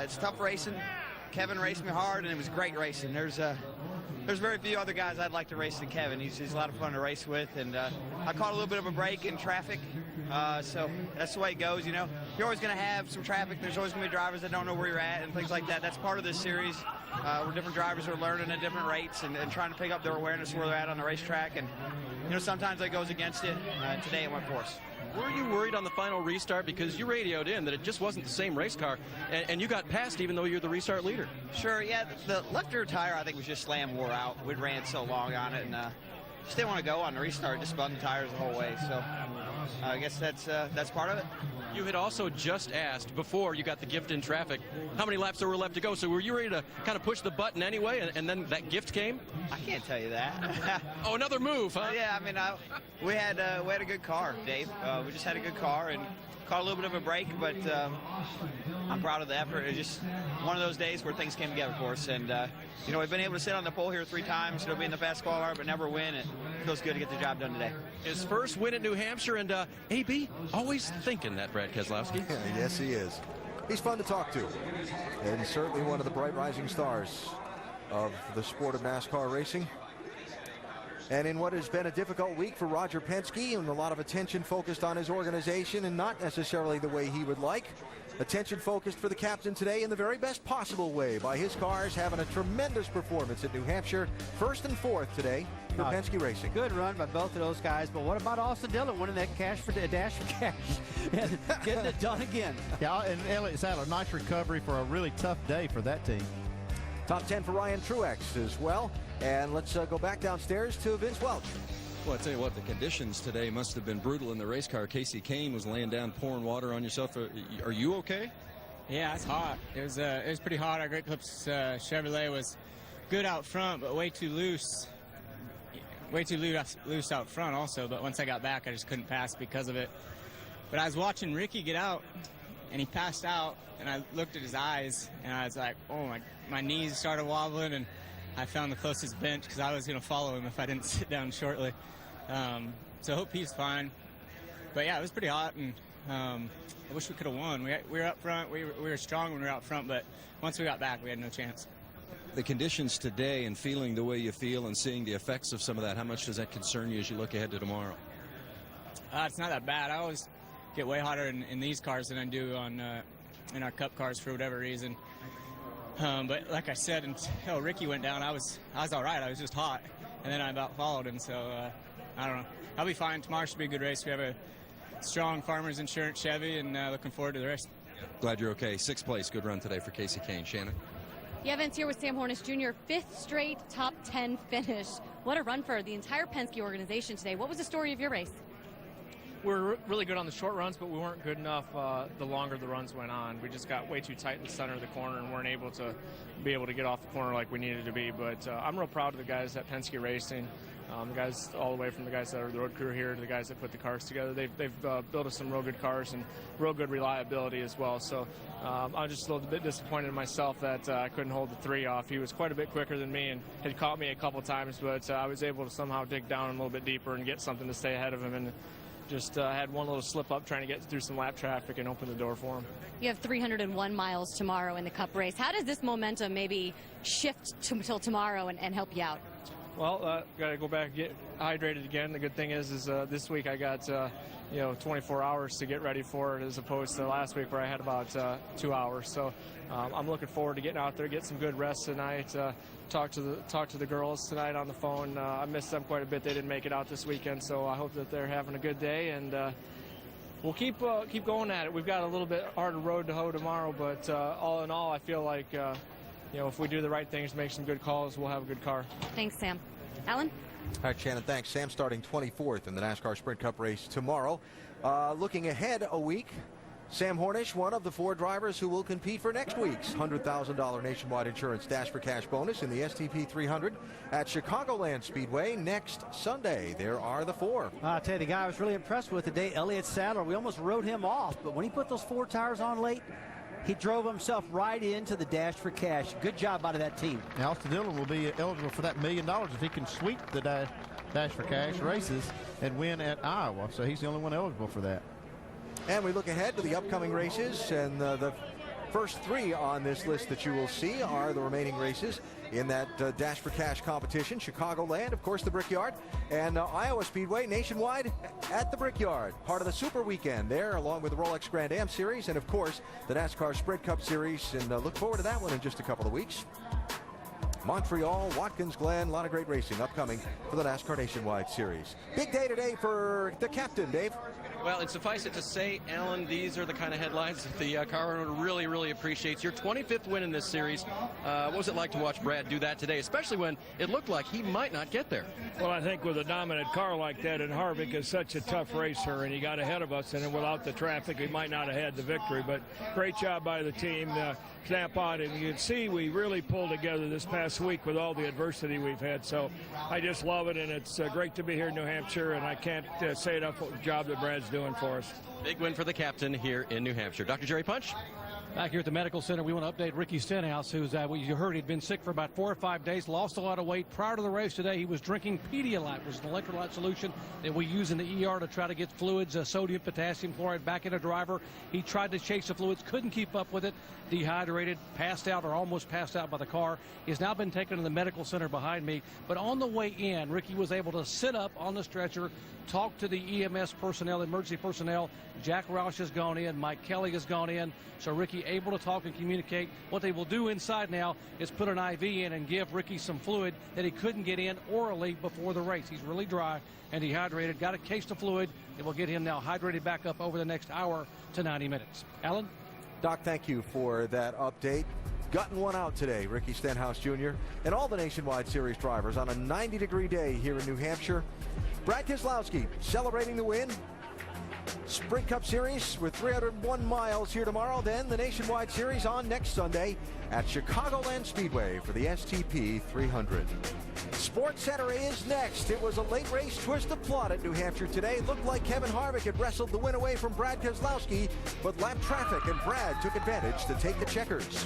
it's tough racing. Kevin raced me hard, and it was great racing. There's very few other guys I'd like to race than Kevin. He's a lot of fun to race with, and I caught a little bit of a break in traffic, so that's the way it goes, you know. You're always going to have some traffic. There's always going to be drivers that don't know where you're at and things like that. That's part of this series, where different drivers are learning at different rates and trying to pick up their awareness of where they're at on the racetrack, and, you know, sometimes that goes against it. Today it went for us. Were you worried on the final restart? Because you radioed in that it just wasn't the same race car, and you got passed even though you're the restart leader. Sure, yeah. The left rear tire, I think, was just slam wore out. We'd ran so long on it, and just didn't want to go on the restart, just spun the tires the whole way. So I guess that's part of it. You had also just asked before you got the gift in traffic how many laps there were left to go. So were you ready to kind of push the button anyway, and then that gift came? I can't tell you that. Oh, another move, huh? Yeah, I mean, we had a good car, Dave. We just had a good car and caught a little bit of a break, but I'm proud of the effort. It's just one of those days where things came together for us, and you know, we've been able to sit on the pole here 3 times, you know, be in the fast qualifier, but never win. It feels good to get the job done today. His first win at New Hampshire, and AB, always thinking that, Brad Keselowski. Yes, he is. He's fun to talk to, and he's certainly one of the bright rising stars of the sport of NASCAR racing. And in what has been a difficult week for Roger Penske, and a lot of attention focused on his organization and not necessarily the way he would like. Attention focused for the captain today in the very best possible way by his cars having a tremendous performance at New Hampshire. 1st and 4th today for Penske Racing. Good run by both of those guys, but what about Austin Dillon winning that dash for cash and getting it done again? Yeah, and Elliott Sadler, nice recovery for a really tough day for that team. Top 10 for Ryan Truex as well. And let's go back downstairs to Vince Welch. Well, I tell you what, the conditions today must have been brutal in the race car. Casey Kane was laying down, pouring water on yourself. Are you okay? Yeah, it's hot. It was pretty hot. Our Great Clips Chevrolet was good out front, but way too loose. Way too loose out front also, but once I got back, I just couldn't pass because of it. But I was watching Ricky get out, and he passed out, and I looked at his eyes, and I was like, oh, my knees started wobbling, and I found the closest bench because I was going to follow him if I didn't sit down shortly. So I hope he's fine. But, yeah, it was pretty hot, and I wish we could have won. We were up front. We were strong when we were out front, but once we got back, we had no chance. The conditions today and feeling the way you feel and seeing the effects of some of that, how much does that concern you as you look ahead to tomorrow? It's not that bad. I always get way hotter in these cars than I do on in our Cup cars for whatever reason. But like I said, until Ricky went down, I was all right. I was just hot, and then I about followed him. So I don't know. I'll be fine. Tomorrow should be a good race. We have a strong Farmers Insurance Chevy, and looking forward to the race. Glad you're okay. 6th place. Good run today for Casey Kane. Shannon? Yeah, Evans here with Sam Hornish Jr. 5th straight top 10 finish. What a run for the entire Penske organization today. What was the story of your race? We were really good on the short runs, but we weren't good enough the longer the runs went on. We just got way too tight in the center of the corner and weren't able to get off the corner like we needed to be. But I'm real proud of the guys at Penske Racing, the guys all the way from the guys that are the road crew here to the guys that put the cars together. They've built us some real good cars and real good reliability as well. So I'm just a little bit disappointed in myself that I couldn't hold the 3 off. He was quite a bit quicker than me and had caught me a couple times, but I was able to somehow dig down a little bit deeper and get something to stay ahead of him. And just had one little slip up trying to get through some lap traffic and open the door for him. You have 301 miles tomorrow in the Cup race. How does this momentum maybe shift until tomorrow and help you out? Well, got to go back and get hydrated again. The good thing is this week I got 24 hours to get ready for it, as opposed to last week where I had about 2 hours. So I'm looking forward to getting out there, get some good rest tonight. Talk to the girls tonight on the phone. I missed them quite a bit. They didn't make it out this weekend, so I hope that they're having a good day, and we'll keep going at it. We've got a little bit harder road to hoe tomorrow, but all in all, I feel like if we do the right things, make some good calls, we'll have a good car. Thanks, Sam. Alan? All right, Shannon, thanks. Sam starting 24th in the NASCAR Sprint Cup race tomorrow. Looking ahead a week, Sam Hornish, one of the 4 drivers who will compete for next week's $100,000 nationwide insurance Dash for Cash bonus in the STP 300 at Chicagoland Speedway next Sunday. There are the 4. I'll tell you, the guy I was really impressed with today, Elliott Sadler. We almost rode him off, but when he put those 4 tires on late, he drove himself right into the Dash for Cash. Good job out of that team. Now, Austin Dillon will be eligible for that $1 million if he can sweep the Dash for Cash races and win at Iowa. So he's the only one eligible for that. And we look ahead to the upcoming races, and the first 3 on this list that you will see are the remaining races in that Dash for Cash competition. Chicagoland, of course, the Brickyard, and Iowa Speedway nationwide at the Brickyard. Part of the Super Weekend there, along with the Rolex Grand Am Series, and of course, the NASCAR Sprint Cup Series, and look forward to that one in just a couple of weeks. Montreal, Watkins Glen, a lot of great racing upcoming for the NASCAR Nationwide Series. Big day today for the captain, Dave. Well, and suffice it to say, Alan, these are the kind of headlines that the car owner really, really appreciates. Your 25th win in this series. What was it like to watch Brad do that today, especially when it looked like he might not get there? Well, I think with a dominant car like that, and Harvick is such a tough racer, and he got ahead of us, and without the traffic, he might not have had the victory. But great job by the team to snap on, and you can see we really pulled together this past week with all the adversity we've had. So I just love it, and it's great to be here in New Hampshire, and I can't say enough what job that Brad's doing for us. Big win for the captain here in New Hampshire. Dr. Jerry Punch? Back here at the medical center, we want to update Ricky Stenhouse, who's, you heard he'd been sick for about 4 or 5 days, lost a lot of weight. Prior to the race today, he was drinking Pedialyte, which is an electrolyte solution that we use in the ER to try to get fluids, sodium, potassium chloride back in a driver. He tried to chase the fluids, couldn't keep up with it, dehydrated, passed out or almost passed out by the car. He's now been taken to the medical center behind me. But on the way in, Ricky was able to sit up on the stretcher, talk to the EMS personnel, emergency personnel. Jack Roush has gone in, Mike Kelly has gone in. So Ricky able to talk and communicate. What they will do inside now is put an IV in and give Ricky some fluid that he couldn't get in orally before the race. He's really dry and dehydrated, got a case of fluid. It will get him now hydrated back up over the next hour to 90 minutes. Alan? Doc, thank you for that update. Gotten one out today, Ricky Stenhouse Jr. and all the Nationwide Series drivers on a 90-degree day here in New Hampshire. Brad Keselowski celebrating the win. Sprint Cup Series with 301 miles here tomorrow. Then the Nationwide Series on next Sunday at Chicagoland Speedway for the STP 300. Sports Center is next. It was a late race twist of plot at New Hampshire today. Looked like Kevin Harvick had wrestled the win away from Brad Keselowski, but lap traffic and Brad took advantage to take the checkers.